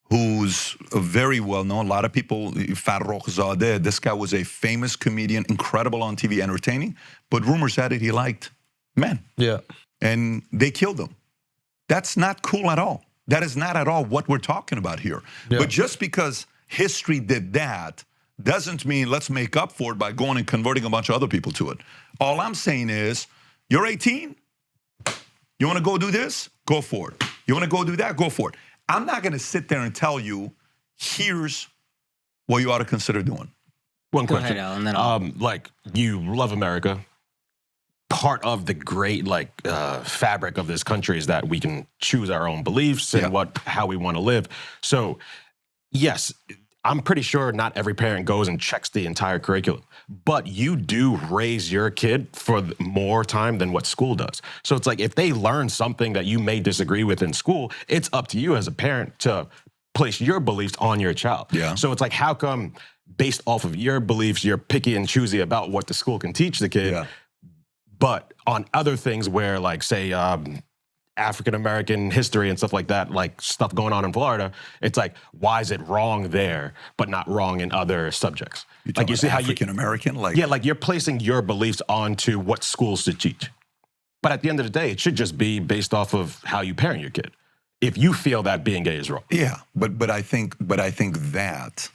who's very well known. A lot of people, Farrokhzadeh, this guy was a famous comedian, incredible on TV, entertaining. But rumors had it he liked men. Yeah. And they killed him. That's not cool at all. That is not at all what we're talking about here. Yeah. But just because history did that doesn't mean let's make up for it by going and converting a bunch of other people to it. All I'm saying is, you're 18, you want to go do this? Go for it. You want to go do that? Go for it. I'm not going to sit there and tell you, here's what you ought to consider doing. One Go question. ahead, Al, and then I'll- Like, you love America. part of the great fabric of this country is that we can choose our own beliefs and how we want to live. So yes, I'm pretty sure not every parent goes and checks the entire curriculum, but you do raise your kid for more time than what school does. So it's like if they learn something that you may disagree with in school, it's up to you as a parent to place your beliefs on your child. Yeah. So it's like, how come based off of your beliefs, you're picky and choosy about what the school can teach the kid, but on other things where like, say, African-American history and stuff like that, like stuff going on in Florida, it's like, why is it wrong there, but not wrong in other subjects? Like you see how African-American? Like you're placing your beliefs onto what schools should teach. But at the end of the day, it should just be based off of how you parent your kid. If you feel that being gay is wrong. Yeah, but I think that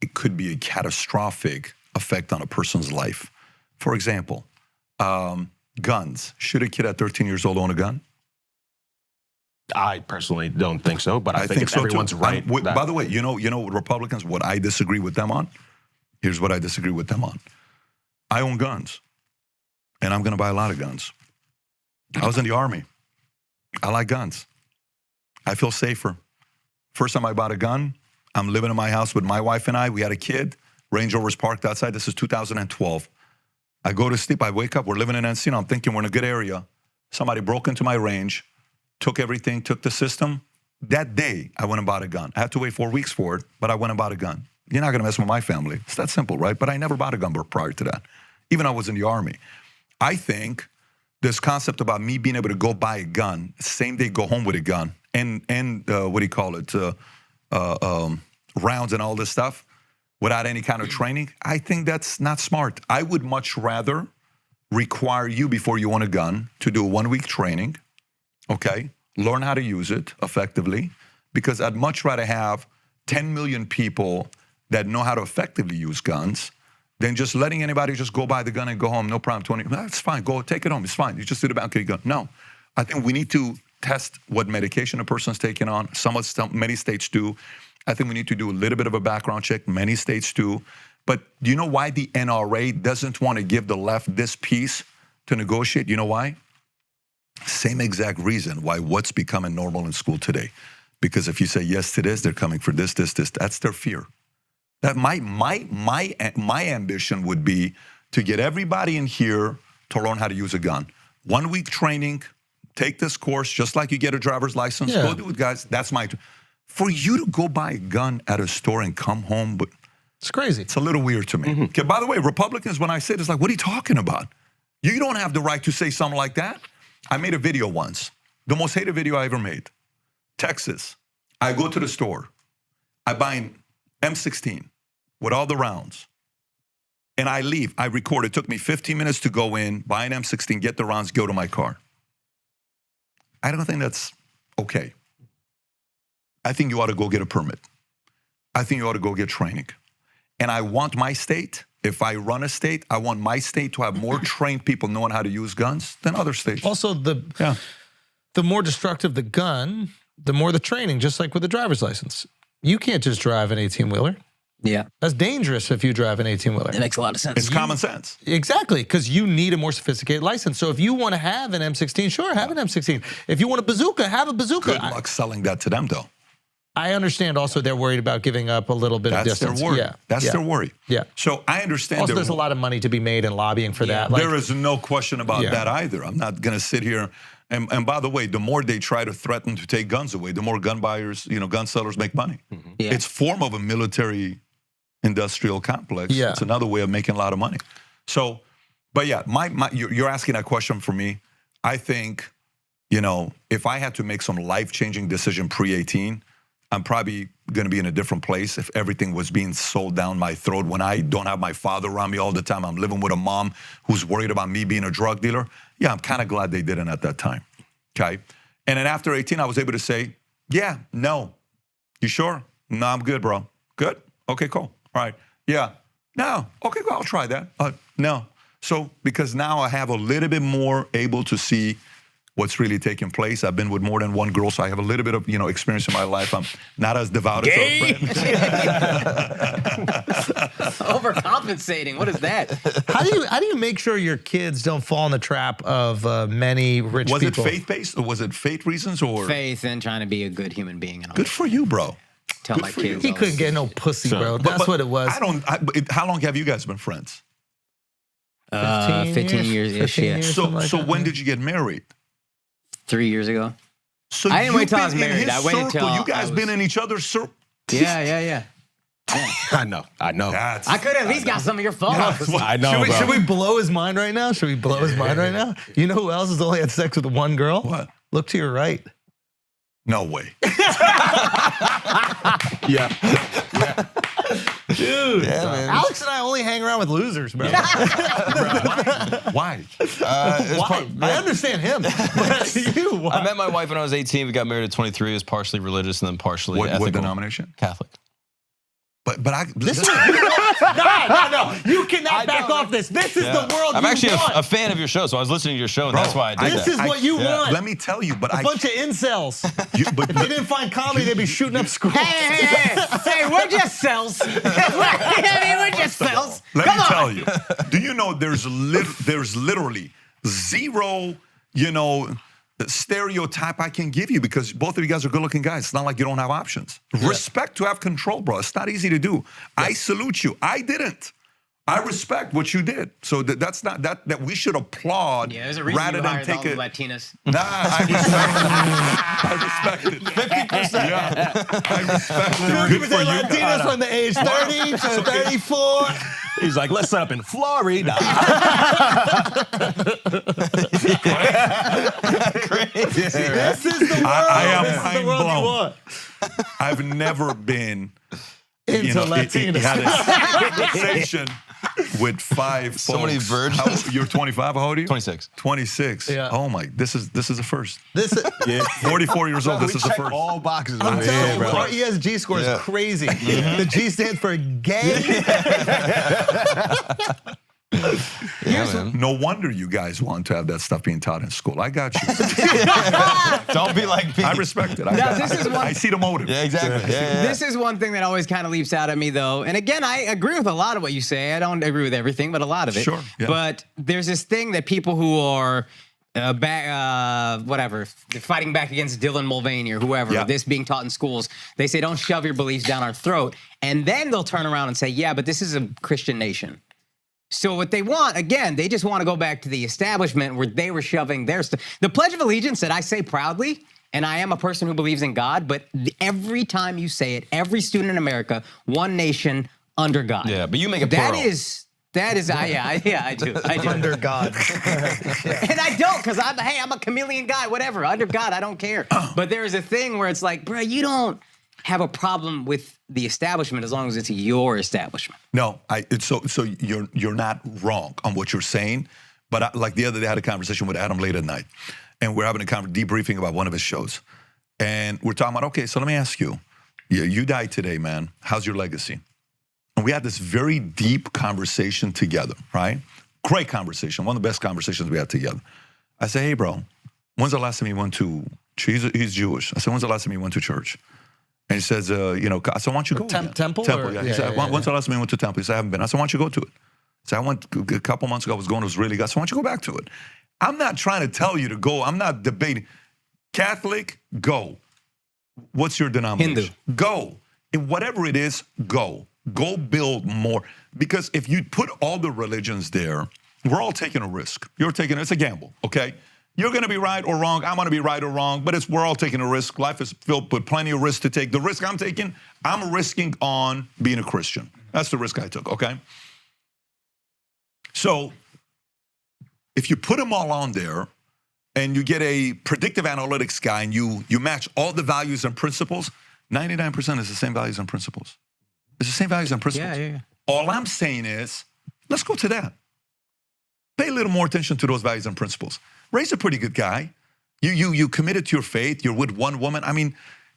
it could be a catastrophic effect on a person's life. For example, guns. Should a kid at 13 years old own a gun? I personally don't think so, but I think if so everyone's too. right. By the way, you know Republicans, what I disagree with them on? Here's what I disagree with them on. I own guns, and I'm going to buy a lot of guns. I was in the Army. I like guns. I feel safer. First time I bought a gun, I'm living in my house with my wife and I. We had a kid. Range Rover's parked outside. This is 2012. I go to sleep. I wake up. We're living in Encino. I'm thinking we're in a good area. Somebody broke into my range, took everything, took the system. That day, I went and bought a gun. I had to wait 4 weeks for it, but I went and bought a gun. You're not going to mess with my family. It's that simple, right? But I never bought a gun prior to that, even I was in the Army. I think this concept about me being able to go buy a gun, same day go home with a gun, and what do you call it, rounds and all this stuff, without any kind of training, I think that's not smart. I would much rather require you, before you own a gun, to do a 1 week training, okay? Learn how to use it effectively, because I'd much rather have 10 million people that know how to effectively use guns than just letting anybody just go buy the gun and go home, no problem, 20, that's fine, go take it home, it's fine. You just did about, okay, go. No, I think we need to test what medication a person's taking on. Many states do. I think we need to do a little bit of a background check. Many states do. But do you know why the NRA doesn't want to give the left this piece to negotiate? You know why? Same exact reason why what's becoming normal in school today. Because if you say yes to this, they're coming for this. That's their fear. That my ambition would be to get everybody in here to learn how to use a gun. 1 week training, take this course, just like you get a driver's license. Go do it, guys. That's for you to go buy a gun at a store and come home, but it's crazy. It's a little weird to me. Okay, by the way, Republicans, when I say this, like, what are you talking about? You don't have the right to say something like that. I made a video once, the most hated video I ever made. Texas. I go to the store. I buy an M16 with all the rounds. And I leave. I record. It took me 15 minutes to go in, buy an M16, get the rounds, go to my car. I don't think that's okay. I think you ought to go get a permit. I think you ought to go get training. And I want my state, if I run a state, I want my state to have more trained people knowing how to use guns than other states. Also, the more destructive the gun, the more the training, just like with the driver's license. You can't just drive an 18-wheeler. Yeah. That's dangerous if you drive an 18-wheeler. It makes a lot of sense. It's common sense. Exactly, because you need a more sophisticated license. So if you want to have an M16, sure, have an M16. If you want a bazooka, have a bazooka. Good luck selling that to them, though. I understand also they're worried about giving up a little bit of distance. That's their worry. Yeah. That's their worry. Yeah. So I understand. Also, there's a lot of money to be made in lobbying for that. There is no question about that either. I'm not going to sit here. And by the way, the more they try to threaten to take guns away, the more gun buyers, gun sellers make money. Mm-hmm. Yeah. It's form of a military industrial complex. Yeah. It's another way of making a lot of money. So, but yeah, you're asking that question for me. I think, if I had to make some life-changing decision pre-18, I'm probably going to be in a different place if everything was being sold down my throat. When I don't have my father around me all the time, I'm living with a mom who's worried about me being a drug dealer. Yeah, I'm kind of glad they didn't at that time, okay? And then after 18, I was able to say, yeah, no. You sure? No, I'm good, bro. Good? Okay, cool. All right. Yeah. No. Okay, well, I'll try that. No. So, because now I have a little bit more able to see what's really taking place. I've been with more than one girl, so I have a little bit of, experience in my life. I'm not as devout as a friend. Overcompensating. What is that? How do you make sure your kids don't fall in the trap of many rich Was people? it faith-based, or was it faith reasons, or Faith and trying to be a good human being. And all good for you, bro? Tell Good my for you. kids. He all couldn't this. get no pussy, bro. But- That's what it was. How long have you guys been friends? 15 years-ish, 15 yeah. years, So, something like that, when yeah. did you get married? 3 years ago. So I didn't wait you've till I was been in married. his I waited circle. till You guys I been was- in each other's circle. Yeah. I know. That's, I could have at least got some of your photos. I know, bro. Should we blow his mind right now? Should we blow his mind right now? You know who else has only had sex with one girl? What? Look to your right. No way. Yeah. Dude. Yeah, man. Alex and I only hang around with losers, bro. Why? Why? I understand him. But you, why? I met my wife when I was 18. We got married at 23. It was partially religious and then partially What ethical. denomination? Catholic. But I This is listen, no. You cannot back off this. This is the world I'm you actually want. a fan of your show, so I was listening to your show, and that's why I did This that. is what you want. let me tell you, but A bunch of incels. but If they didn't find comedy, they'd be shooting up schools. Hey, we're just cells. we're just cells. let me tell you. Do you know there's literally zero, stereotype I can give you, because both of you guys are good-looking guys. It's not like you don't have options. Respect to have control, bro. It's not easy to do. I salute you. I didn't. I respect what you did. So that's not that we should applaud Yeah, there's a reason rather you than hired take all the it. Latinas. Nah, I respect it. 50%. Yeah, I respect it. Good for you. Latinos from the age 30 to 34. He's like, let's set up in Florida. This is the world. I am This is the mind world blown. you want. I've never been Into Latinos. had a conversation with 5 folks. So many virgins. You're 25. How old are you? 26. 26. Yeah. Oh my, this is a first. This is, 44 years old. This is a check first. all boxes. I'm over telling here, you, bro. our ESG score is Yeah. crazy. The G stands for gay. Yeah, man. No wonder you guys want to have that stuff being taught in school. I got you. Don't be like me. I respect it. I see the motive. Yeah, exactly. Yeah. This is one thing that always kind of leaps out at me, though. And again, I agree with a lot of what you say. I don't agree with everything, but a lot of it. Sure, yeah. But there's this thing that people who are whatever, they're fighting back against Dylan Mulvaney or whoever, Yeah. this being taught in schools, they say, don't shove your beliefs down our throat. And then they'll turn around and say, yeah, but this is a Christian nation. So what they want, again, they just want to go back to the establishment where they were shoving their stuff. The Pledge of Allegiance that I say proudly, and I am a person who believes in God, but every time you say it, every student in America, one nation under God. Yeah, but you make it That plural. is, I do. Under God. And I don't, because I'm a chameleon guy, whatever. Under God, I don't care. But there is a thing where it's like, bro, you don't have a problem with the establishment as long as it's your establishment. No, so you're not wrong on what you're saying, but like the other day I had a conversation with Adam late at night, and we're having a debriefing about one of his shows, and we're talking about, okay, so let me ask you, you died today, man. How's your legacy? And we had this very deep conversation together, right? Great conversation, one of the best conversations we had together. I said, hey, bro, when's the last time you went to? He's Jewish. I said, when's the last time you went to church? And he says, so why don't you go? Temple? Temple, Or- yeah. He said, when's the last time you went to temple? He said, I haven't been. I said, why don't you go to it? So I went a couple months ago. I was going. It was really good. So why don't you go back to it? I'm not trying to tell you to go. I'm not debating. Catholic, go. What's your denomination? Hindu. Go. Whatever it is, go. Go build more. Because if you put all the religions there, we're all taking a risk. It's a gamble, okay? You're going to be right or wrong. I'm going to be right or wrong, but we're all taking a risk. Life is filled with plenty of risk to take. The risk I'm taking, I'm risking on being a Christian. That's the risk I took, okay? So if you put them all on there and you get a predictive analytics guy and you match all the values and principles, 99% is the same values and principles. It's the same values and principles. Yeah. All I'm saying is, let's go to that. Pay a little more attention to those values and principles. Ray's a pretty good guy. You committed to your faith. You're with one woman. I mean,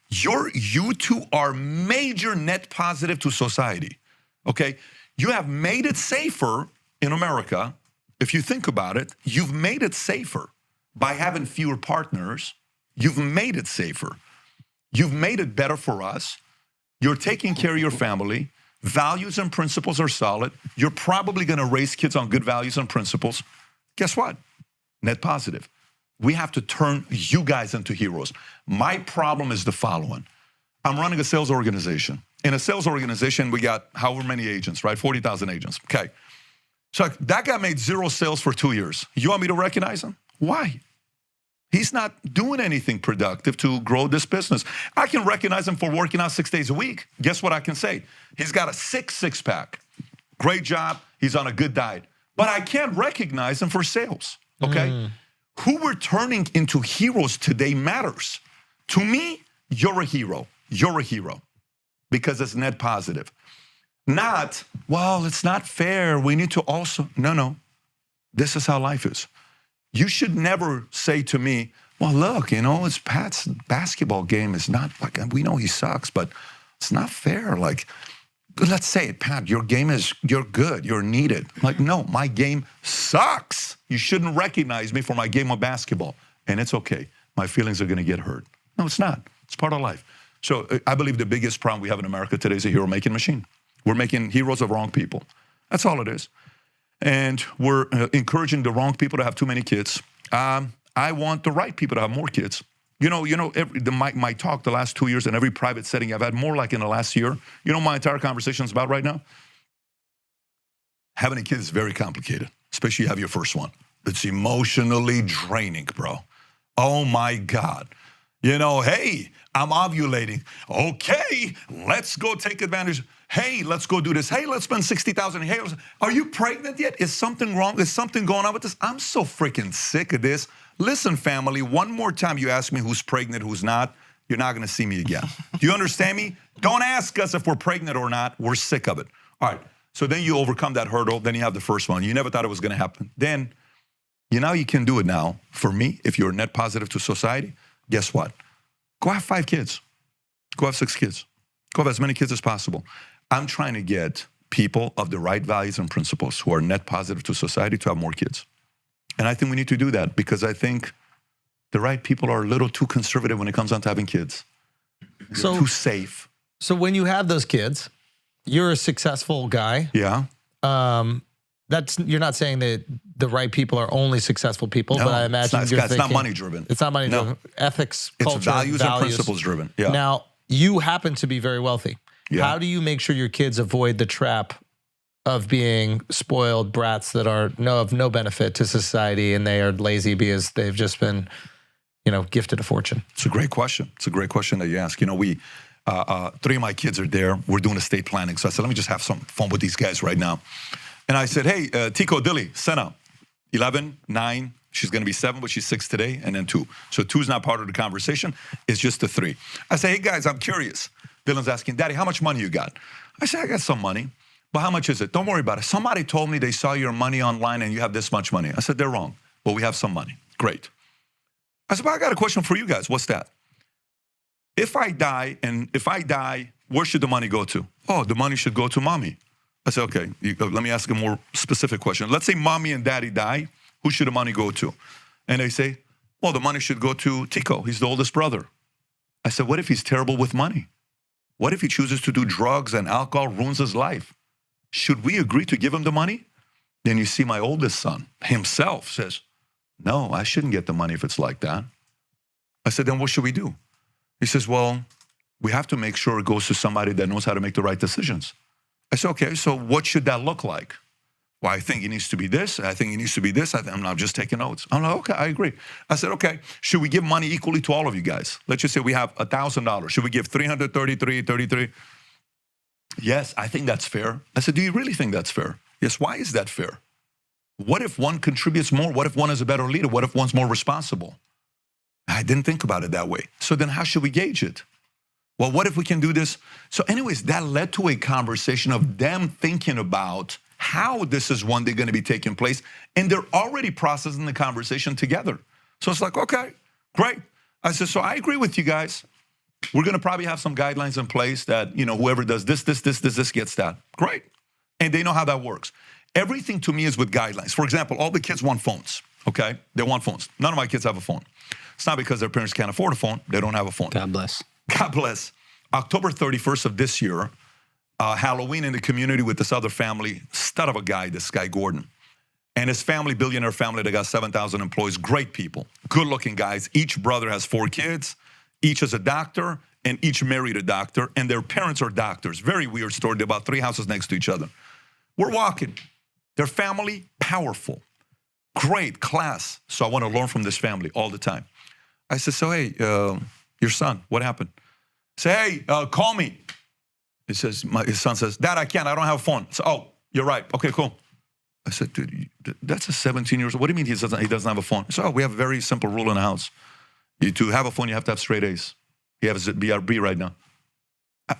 you two are major net positive to society, okay? You have made it safer in America. If you think about it, you've made it safer by having fewer partners. You've made it safer. You've made it better for us. You're taking care of your family. Values and principles are solid. You're probably going to raise kids on good values and principles. Guess what? Net positive. We have to turn you guys into heroes. My problem is the following. I'm running a sales organization. In a sales organization, we got however many agents, right? 40,000 agents. Okay. So that guy made 0 sales for 2 years. You want me to recognize him? Why? He's not doing anything productive to grow this business. I can recognize him for working out 6 days a week. Guess what I can say? He's got a six-pack. Great job. He's on a good diet. But I can't recognize him for sales, okay? Who we're turning into heroes today matters. To me, you're a hero. You're a hero because it's net positive. Not, well, it's not fair. We need to also, no. This is how life is. You should never say to me, well, look, it's Pat's basketball game is not like, we know he sucks, but it's not fair. Like, let's say it, Pat, your game is, you're good, you're needed. Like, no, my game sucks. You shouldn't recognize me for my game of basketball. And it's okay. My feelings are gonna get hurt. No, it's not. It's part of life. So I believe the biggest problem we have in America today is a hero-making machine. We're making heroes of wrong people. That's all it is. And we're encouraging the wrong people to have too many kids. I want the right people to have more kids. My talk the last 2 years in every private setting I've had, more like in the last year. My entire conversation is about right now? Having a kid is very complicated, especially you have your first one. It's emotionally draining, bro. Oh my God. Hey, I'm ovulating. Okay, let's go take advantage. Hey, let's go do this. Hey, let's spend $60,000. Hey, are you pregnant yet? Is something wrong? Is something going on with this? I'm so freaking sick of this. Listen, family, one more time you ask me who's pregnant, who's not, you're not going to see me again. Do you understand me? Don't ask us if we're pregnant or not. We're sick of it. All right, so then you overcome that hurdle. Then you have the first one. You never thought it was going to happen. Then, you can do it now. For me, if you're net positive to society, guess what? Go have 5 kids. Go have 6 kids. Go have as many kids as possible. I'm trying to get people of the right values and principles who are net positive to society to have more kids. And I think we need to do that because I think the right people are a little too conservative when it comes down to having kids. They're too safe. So when you have those kids, you're a successful guy. Yeah. You're not saying that the right people are only successful people, but I imagine it's not money driven. It's not money driven. Ethics, culture, it's values and principles driven. Yeah. Now, you happen to be very wealthy. Yeah. How do you make sure your kids avoid the trap of being spoiled brats that are of no benefit to society and they are lazy because they've just been, gifted a fortune? It's a great question. It's a great question that you ask. 3 of my kids are there. We're doing estate planning. So I said, let me just have some fun with these guys right now. And I said, hey, Tico, Dilly, Senna, 11, 9, she's going to be 7, but she's 6 today, and then 2. So 2 is not part of the conversation. It's just the 3. I say, hey, guys, I'm curious. Dylan's asking, Daddy, how much money you got? I say, I got some money, but how much is it? Don't worry about it. Somebody told me they saw your money online and you have this much money. I said, they're wrong, but we have some money. Great. I said, well, I got a question for you guys. What's that? If I die, where should the money go to? Oh, the money should go to mommy. I said, okay, let me ask a more specific question. Let's say mommy and daddy die. Who should the money go to? And they say, well, the money should go to Tico. He's the oldest brother. I said, what if he's terrible with money? What if he chooses to do drugs and alcohol, ruins his life? Should we agree to give him the money? Then you see my oldest son himself says, no, I shouldn't get the money if it's like that. I said, then what should we do? He says, well, we have to make sure it goes to somebody that knows how to make the right decisions. I said, okay, so what should that look like? Well, I think it needs to be this. I think it needs to be this. I'm not just taking notes. I'm like, okay, I agree. I said, okay, should we give money equally to all of you guys? Let's just say we have $1,000. Should we give $333? Yes, I think that's fair. I said, do you really think that's fair? Yes, why is that fair? What if one contributes more? What if one is a better leader? What if one's more responsible? I didn't think about it that way. So then how should we gauge it? Well, what if we can do this? So anyways, that led to a conversation of them thinking about how this is one day going to be taking place, and they're already processing the conversation together. So it's like, okay, great. I said, so I agree with you guys. We're going to probably have some guidelines in place that, whoever does this gets that. Great. And they know how that works. Everything to me is with guidelines. For example, all the kids want phones, okay? They want phones. None of my kids have a phone. It's not because their parents can't afford a phone. They don't have a phone. God bless. God bless. October 31st of this year, Halloween in the community with this other family, stud of a guy, this guy Gordon. And his family, billionaire family, they got 7,000 employees, great people, good-looking guys. Each brother has 4 kids, each is a doctor, and each married a doctor, and their parents are doctors. Very weird story. They're about 3 houses next to each other. We're walking. Their family, powerful, great, class. So I want to learn from this family all the time. I said, so hey, your son, what happened? I say, hey, call me. He says, his son says, Dad, I can't, I don't have a phone. So, oh, you're right, okay, cool. I said, dude, that's a 17-year-old. What do you mean he doesn't have a phone? So we have a very simple rule in the house. To have a phone, you have to have straight A's. He has a BRB right now.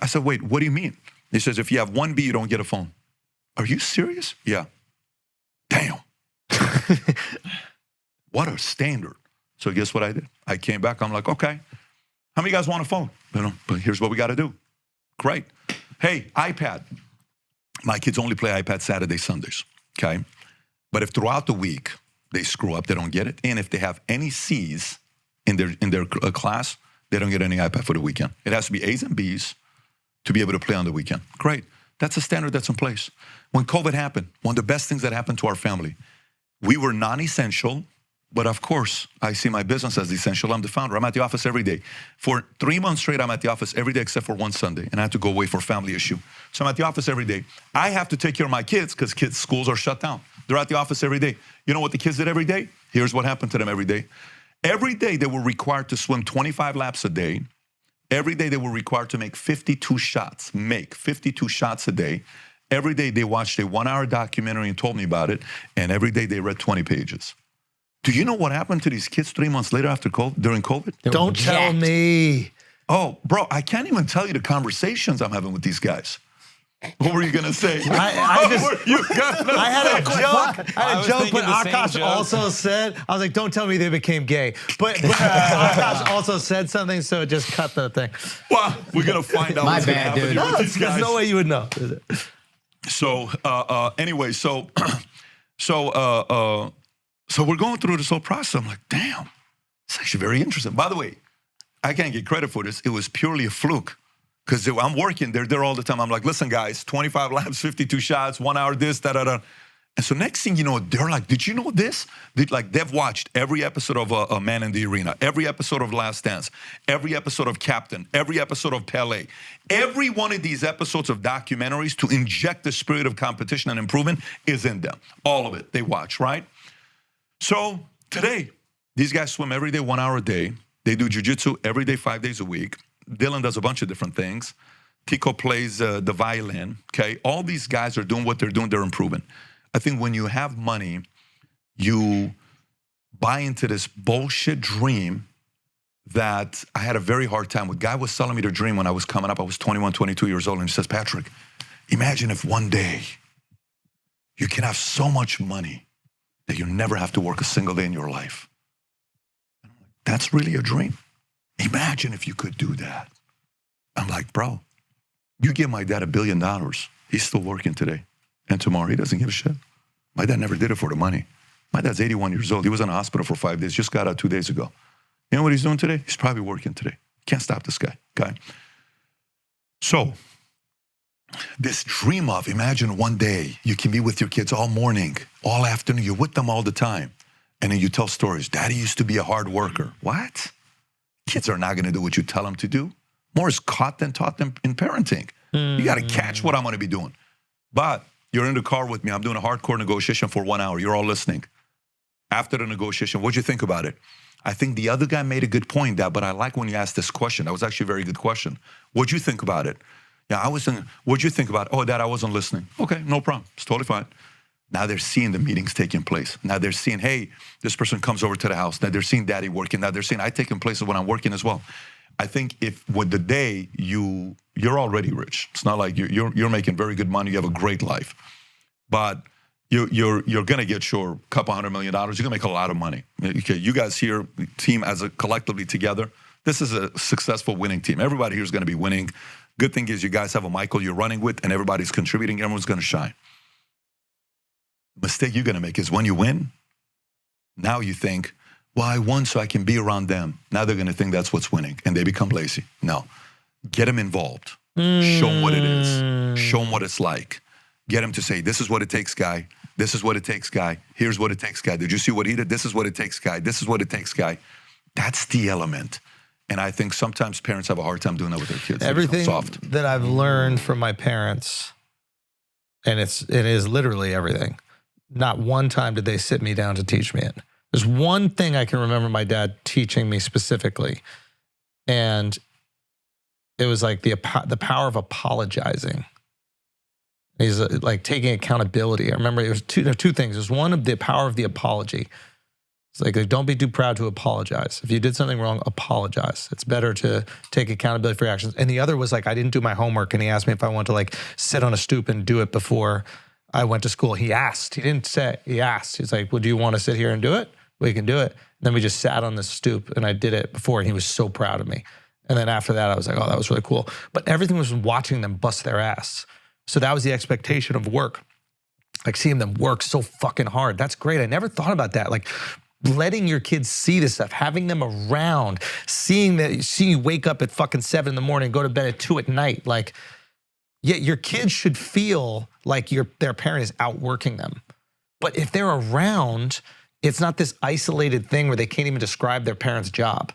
I said, wait, what do you mean? He says, if you have 1 B, you don't get a phone. Are you serious? Yeah. Damn. What a standard. So guess what I did? I came back, I'm like, okay, how many guys want a phone? But here's what we got to do. Great. Hey, iPad. My kids only play iPad Saturday, Sundays. Okay, but if throughout the week they screw up, they don't get it, and if they have any C's in their class, they don't get any iPad for the weekend. It has to be A's and B's to be able to play on the weekend. Great, that's a standard that's in place. When COVID happened, one of the best things that happened to our family, we were non-essential, but of course, I see my business as essential. I'm the founder. I'm at the office every day. For 3 months straight, I'm at the office every day except for one Sunday, and I had to go away for a family issue. So I'm at the office every day. I have to take care of my kids because kids' schools are shut down. They're at the office every day. You know what the kids did every day? Here's what happened to them every day. Every day, they were required to swim 25 laps a day. Every day, they were required to make 52 shots. Make 52 shots a day. Every day, they watched a 1-hour documentary and told me about it, and every day, they read 20 pages. Do you know what happened to these kids 3 months later after COVID, during COVID? Don't tell me. Oh, bro, I can't even tell you the conversations I'm having with these guys. What were you going to say? I had a joke, but Akash also said, I was like, don't tell me they became gay. But Akash also said something, so it just cut the thing. Well, we're going to find out what's going to happen dude. here with these guys. There's no way you would know. So, anyway, so we're going through this whole process. I'm like, damn, it's actually very interesting. By the way, I can't get credit for this. It was purely a fluke because I'm working. They're there all the time. I'm like, listen, guys, 25 laps, 52 shots, 1 hour this, da-da-da. And so next thing you know, they're like, did you know this? They've watched every episode of A Man in the Arena, every episode of Last Dance, every episode of Captain, every episode of Pele. Every one of these episodes of documentaries to inject the spirit of competition and improvement is in them. All of it, they watch, right? So today, these guys swim every day, 1 hour a day. They do jiu-jitsu every day, 5 days a week. Dylan does a bunch of different things. Tico plays the violin, okay? All these guys are doing what they're doing, they're improving. I think when you have money, you buy into this bullshit dream that I had a very hard time with. Guy was selling me the dream when I was coming up. I was 21, 22 years old, and he says, Patrick, imagine if one day you can have so much money that you never have to work a single day in your life. That's really a dream. Imagine if you could do that. I'm like, bro, you give my dad $1 billion. He's still working today. And tomorrow, he doesn't give a shit. My dad never did it for the money. My dad's 81 years old. He was in a hospital for 5 days, just got out 2 days ago. You know what he's doing today? He's probably working today. Can't stop this guy, okay? So, this dream of, imagine one day you can be with your kids all morning, all afternoon, you're with them all the time. And then you tell stories. Daddy used to be a hard worker. What? Kids are not gonna do what you tell them to do. More is caught than taught them in parenting. You gotta catch what I'm gonna be doing. But you're in the car with me. I'm doing a hardcore negotiation for 1 hour. You're all listening. After the negotiation, what'd you think about it? I think the other guy made a good point, Dad, but I like when you asked this question. That was actually a very good question. What'd you think about it? Yeah, what'd you think about it? Oh, Dad, I wasn't listening. Okay, no problem. It's totally fine. Now they're seeing the meetings taking place. Now they're seeing, hey, this person comes over to the house. Now they're seeing Daddy working. Now they're seeing I taking places when I'm working as well. I think if with the day you're already rich. It's not like you're making very good money. You have a great life, but you're gonna get your couple $100 million. You're gonna make a lot of money. Okay, you guys here, team as a collectively together. This is a successful winning team. Everybody here is gonna be winning. Good thing is you guys have a Michael you're running with, and everybody's contributing. Everyone's gonna shine. The mistake you're gonna make is when you win. Now you think, well, I won so I can be around them. Now they're gonna think that's what's winning, and they become lazy. No, get them involved. Show them what it is. Show them what it's like. Get them to say, this is what it takes, guy. This is what it takes, guy. Here's what it takes, guy. Did you see what he did? This is what it takes, guy. This is what it takes, guy. That's the element. And I think sometimes parents have a hard time doing that with their kids. Everything soft. that I've learned from my parents, and it is literally everything. Not one time did they sit me down to teach me it. There's one thing I can remember my dad teaching me specifically, and it was like the power of apologizing. He's like taking accountability. I remember it was two things. There's one of the power of the apology. It's like, don't be too proud to apologize. If you did something wrong, apologize. It's better to take accountability for your actions. And the other was like, I didn't do my homework, and he asked me if I wanted to like sit on a stoop and do it before I went to school. He asked. He didn't say. He asked. He's like, well, do you want to sit here and do it? We can do it. And then we just sat on the stoop, and I did it before, and he was so proud of me. And then after that, I was like, oh, that was really cool. But everything was watching them bust their ass. So that was the expectation of work. Like seeing them work so fucking hard. That's great. I never thought about that. Like letting your kids see this stuff, having them around, seeing you wake up at fucking 7 in the morning, go to bed at 2 at night. Like, yeah, your kids should feel like their parent is outworking them. But if they're around, it's not this isolated thing where they can't even describe their parent's job.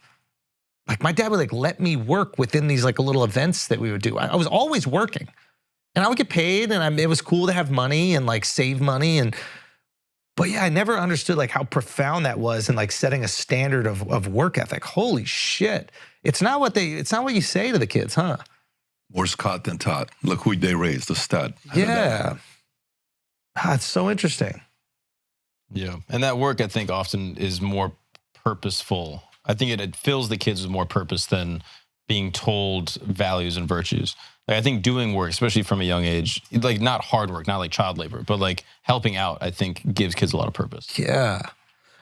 Like my dad would like let me work within these like little events that we would do. I was always working. And I would get paid, and it was cool to have money and like save money. But yeah, I never understood like how profound that was in like setting a standard of work ethic. Holy shit. It's not what you say to the kids, huh? Worse caught than taught. Look who they raised, the stud. Yeah. It's so interesting. Yeah. And that work, I think, often is more purposeful. I think it fills the kids with more purpose than being told values and virtues. Like I think doing work, especially from a young age, like not hard work, not like child labor, but like helping out, I think gives kids a lot of purpose. Yeah.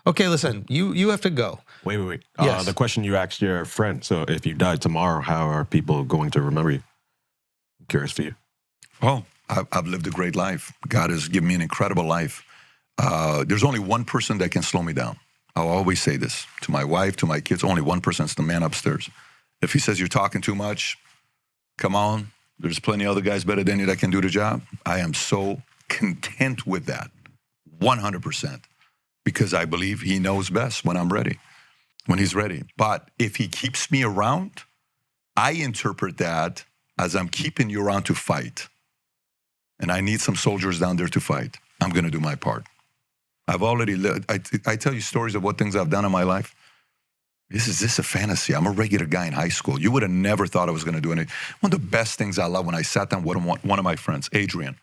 Okay, listen, you have to go. Wait. Yes. The question you asked your friend, so if you died tomorrow, how are people going to remember you? I'm curious for you. Well, I've lived a great life. God has given me an incredible life. There's only one person that can slow me down. I'll always say this to my wife, to my kids, only one person, it's the man upstairs. If he says you're talking too much, come on. There's plenty of other guys better than you that can do the job. I am so content with that, 100%, because I believe he knows best when I'm ready, when he's ready. But if he keeps me around, I interpret that as I'm keeping you around to fight. And I need some soldiers down there to fight. I'm going to do my part. I've already lived. I tell you stories of what things I've done in my life. Is this a fantasy? I'm a regular guy in high school. You would have never thought I was going to do anything. One of the best things I love when I sat down with one of my friends, Adrian,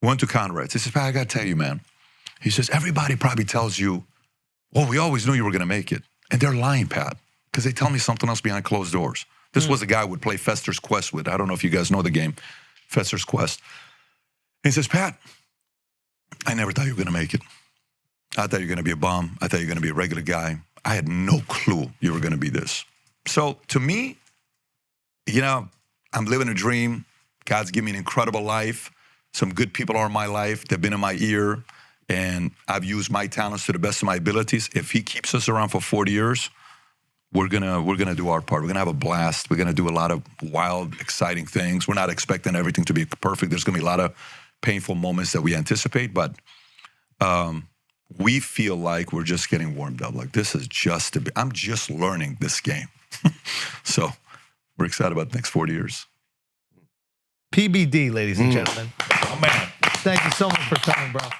went to Conrad's. He says, "Pat, I got to tell you, man." He says, everybody probably tells you, "Oh, we always knew you were going to make it." And they're lying, Pat, because they tell me something else behind closed doors. This was a guy I would play Fester's Quest with. I don't know if you guys know the game, Fester's Quest. He says, "Pat, I never thought you were going to make it. I thought you were going to be a bum. I thought you were going to be a regular guy. I had no clue you were going to be this." So to me, you know, I'm living a dream. God's given me an incredible life. Some good people are in my life. They've been in my ear. And I've used my talents to the best of my abilities. If he keeps us around for 40 years, we're gonna do our part. We're gonna have a blast. We're gonna do a lot of wild, exciting things. We're not expecting everything to be perfect. There's gonna be a lot of painful moments that we anticipate, but we feel like we're just getting warmed up. Like this is just I'm just learning this game. So we're excited about the next 40 years. PBD, ladies and gentlemen. Oh man. Thank you so much for coming, bro.